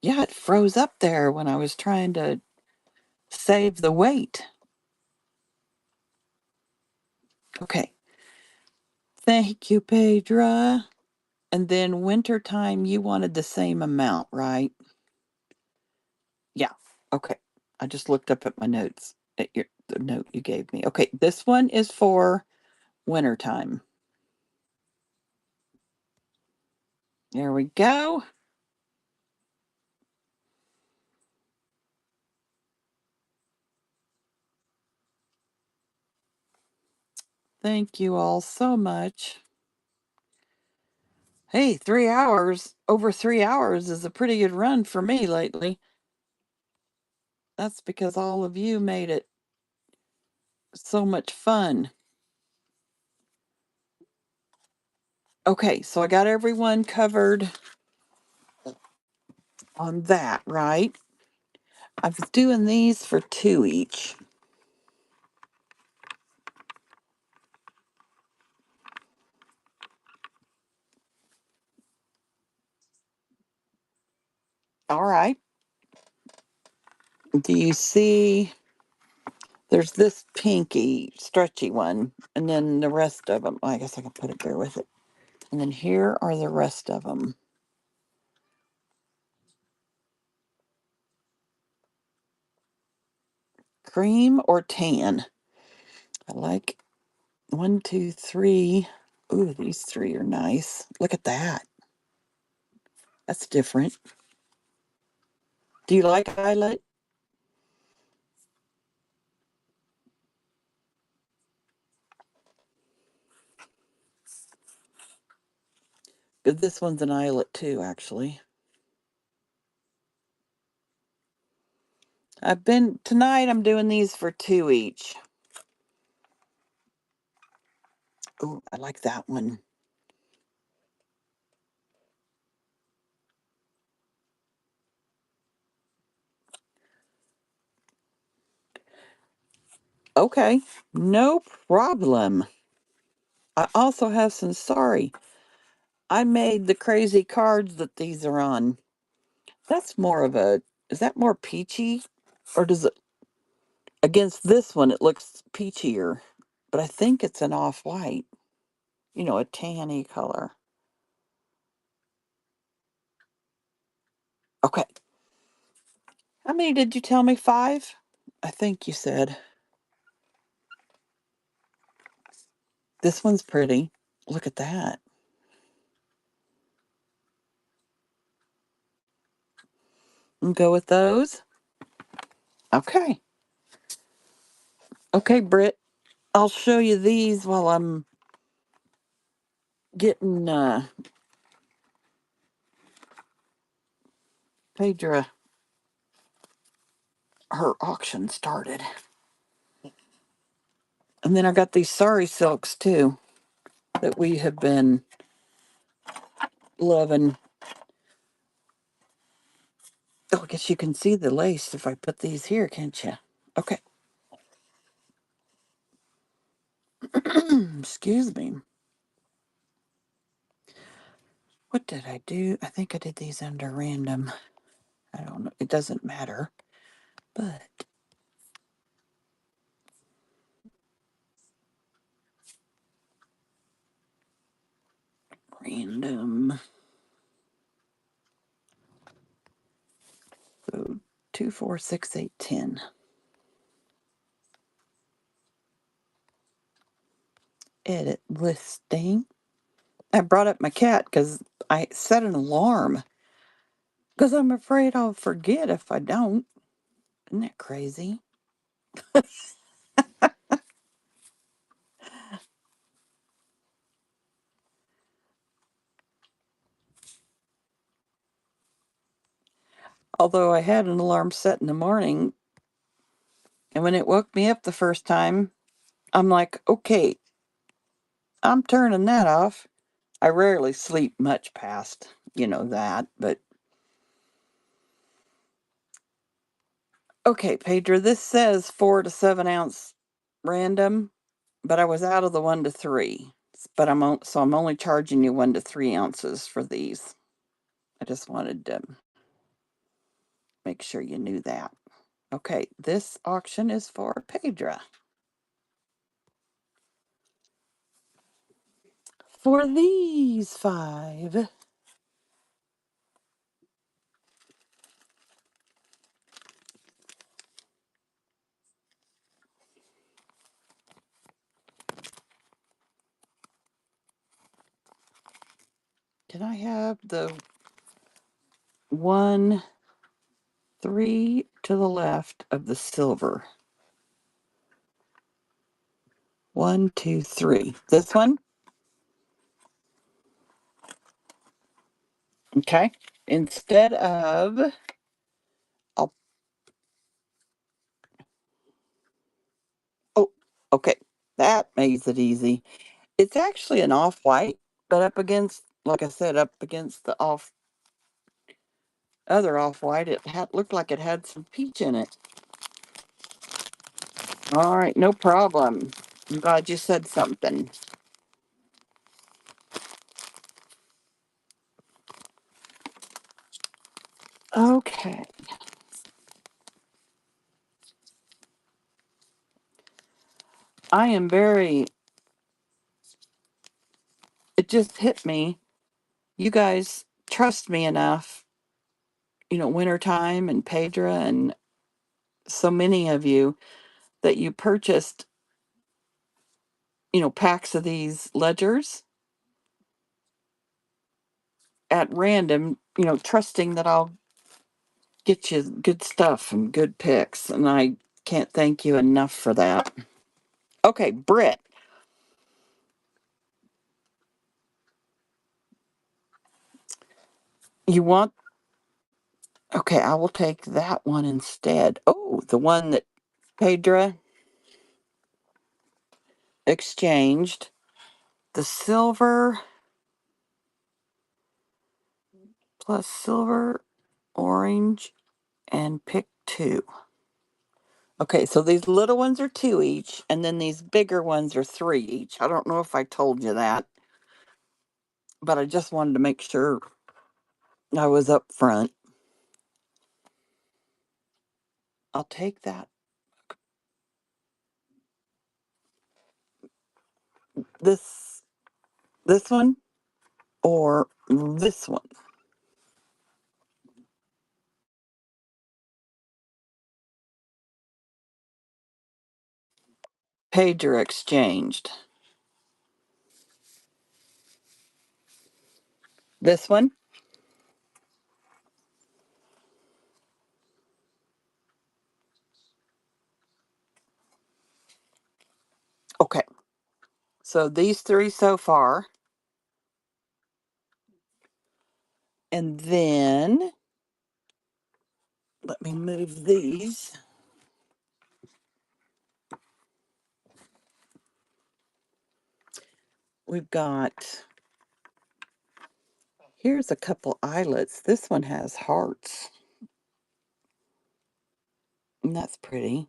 Yeah, it froze up there when I was trying to save the weight. Okay. Thank you, Pedra. And then wintertime, you wanted the same amount, right? Yeah. Okay. I just looked up at my notes, at the note you gave me. Okay, this one is for wintertime. There we go. Thank you all so much. Hey, 3 hours, over 3 hours is a pretty good run for me lately. That's because all of you made it so much fun. Okay, so I got everyone covered on that, right? I was doing these for 2 each. All right. Do you see? There's this pinky, stretchy one, and then the rest of them. I guess I can put it there with it. And then here are the rest of them. Cream or tan? I like 1, 2, 3. Ooh, these 3 are nice. Look at that. That's different. Do you like violet? But this one's an eyelet too, actually. Tonight I'm doing these for 2 each. Oh, I like that one. Okay, no problem. I also have some sorry. I made the crazy cards that these are on. That's more of a, is that more peachy? Or does it, against this one, it looks peachier. But I think it's an off-white, a tanny color. Okay. How many did you tell me? 5? I think you said. This one's pretty. Look at that. And go with those. Okay. Okay, Britt. I'll show you these while I'm getting Pedra her auction started. And then I got these sari silks too that we have been loving. Oh, I guess you can see the lace if I put these here, can't you? Okay. Excuse me. What did I do? I think I did these under random. I don't know. It doesn't matter. But random. So 2, 4, 6, 8, 10. Edit listing. I brought up my cat because I set an alarm because I'm afraid I'll forget if I don't. Isn't that crazy? Although I had an alarm set in the morning, and when it woke me up the first time, I'm like, okay, I'm turning that off. I rarely sleep much past, that, but okay, Pedro, this says 4 to 7 ounce random, but I was out of the 1 to 3. But I'm only charging you 1 to 3 ounces for these. I just wanted to make sure you knew that. Okay, this auction is for Pedra. For these 5. Can I have the 1, 3 to the left of the silver? 1, 2, 3. This one? Okay. Instead of, I'll, oh, okay. That makes it easy. It's actually an off white, but up against, like I said, up against the other off white, it looked like it had some peach in it. All right, no problem. I'm glad you said something. Okay. I am very, it just hit me. You guys trust me enough, wintertime and Pedra and so many of you that you purchased, packs of these ledgers at random, trusting that I'll get you good stuff and good picks. And I can't thank you enough for that. Okay, Britt, you want, okay, I will take that one instead. Oh, the one that Pedra exchanged. The silver plus silver, orange, and pick 2. Okay, so these little ones are 2 each, and then these bigger ones are 3 each. I don't know if I told you that, but I just wanted to make sure I was up front. I'll take that. This this one or this one. Pager exchanged. This one. Okay. So these 3 so far. And then let me move these. We've got, here's a couple eyelets. This one has hearts. And that's pretty.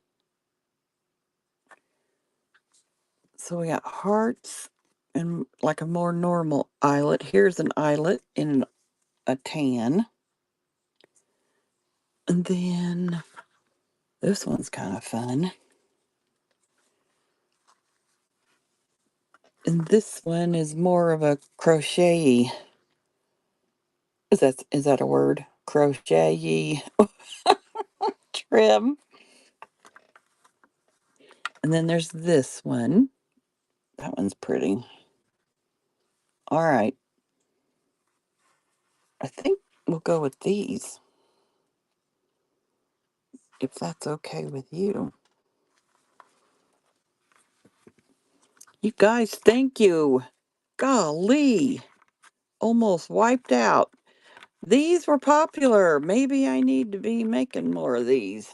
So we got hearts and like a more normal eyelet. Here's an eyelet in a tan. And then this one's kind of fun. And this one is more of a crochet. Is that a word? Crochet trim. And then there's this one. That one's pretty. All right. I think we'll go with these. If that's okay with you. You guys, thank you. Golly. Almost wiped out. These were popular. Maybe I need to be making more of these.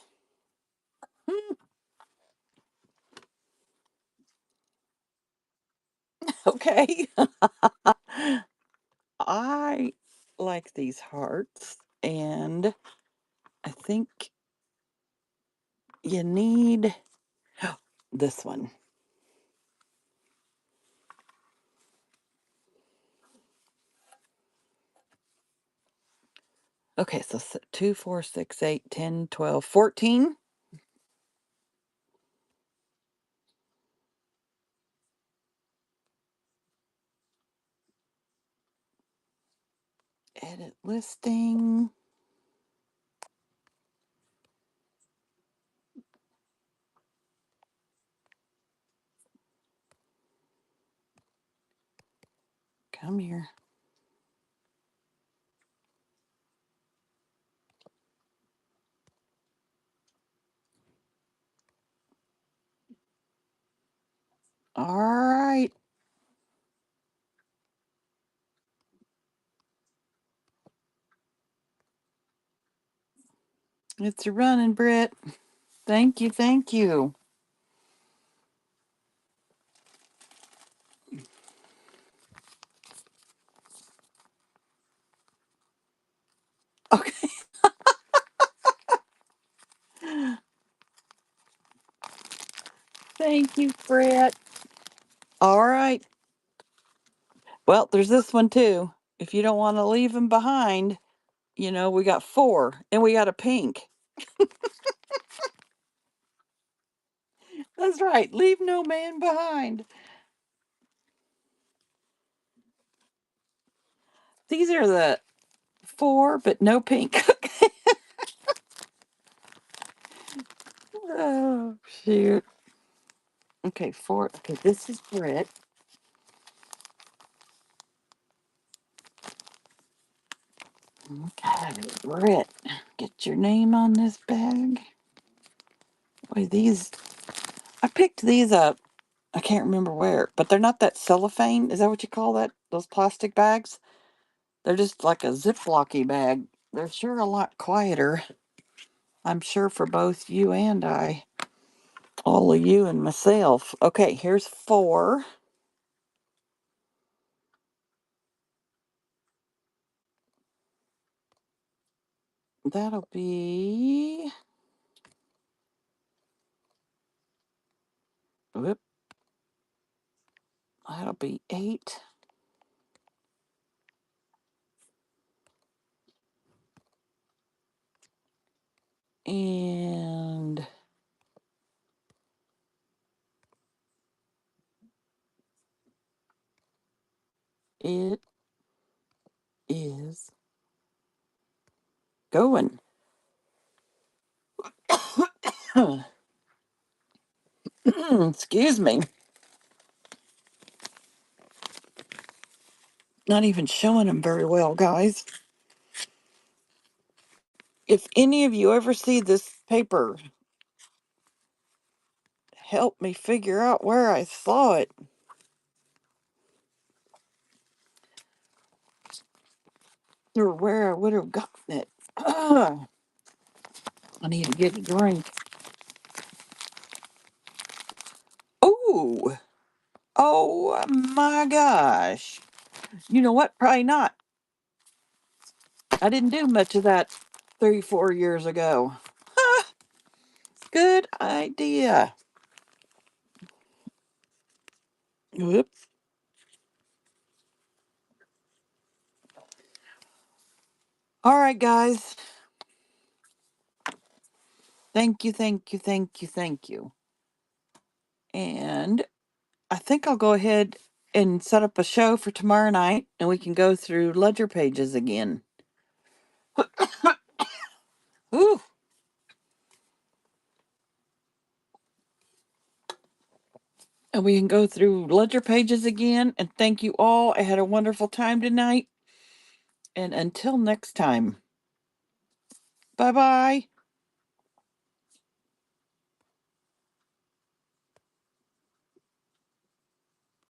Okay. I like these hearts, and I think you need this one. Okay, so 2, 4, 6, 8, 10, 12, 14. Edit listing. Come here. All right. It's running, Britt. Thank you. Thank you. Okay. Thank you, Britt. All right. Well, there's this one too. If you don't want to leave them behind, we got 4 and we got a pink. That's right. Leave no man behind. These are the 4, but no pink. Oh, shoot. Okay, 4. Okay, this is Brit. Okay, Brit. Get your name on this bag. Boy, I picked these up. I can't remember where, but they're not that cellophane. Is that what you call that? Those plastic bags? They're just like a Ziplocky bag. They're sure a lot quieter. I'm sure for both you and I. All of you and myself. Okay, here's 4. That'll be. Whoop. That'll be 8. And it is going. Excuse me. Not even showing them very well, guys. If any of you ever see this paper, help me figure out where I saw it. Or where I would have gotten it. I need to get a drink. Oh, oh my gosh. You know what? Probably not. I didn't do much of that 3, 4 years ago. Good idea. Whoops. All right, guys. Thank you, thank you, thank you, thank you. And I think I'll go ahead and set up a show for tomorrow night and we can go through ledger pages again. Ooh. And we can go through ledger pages again. And thank you all. I had a wonderful time tonight. And until next time, bye bye.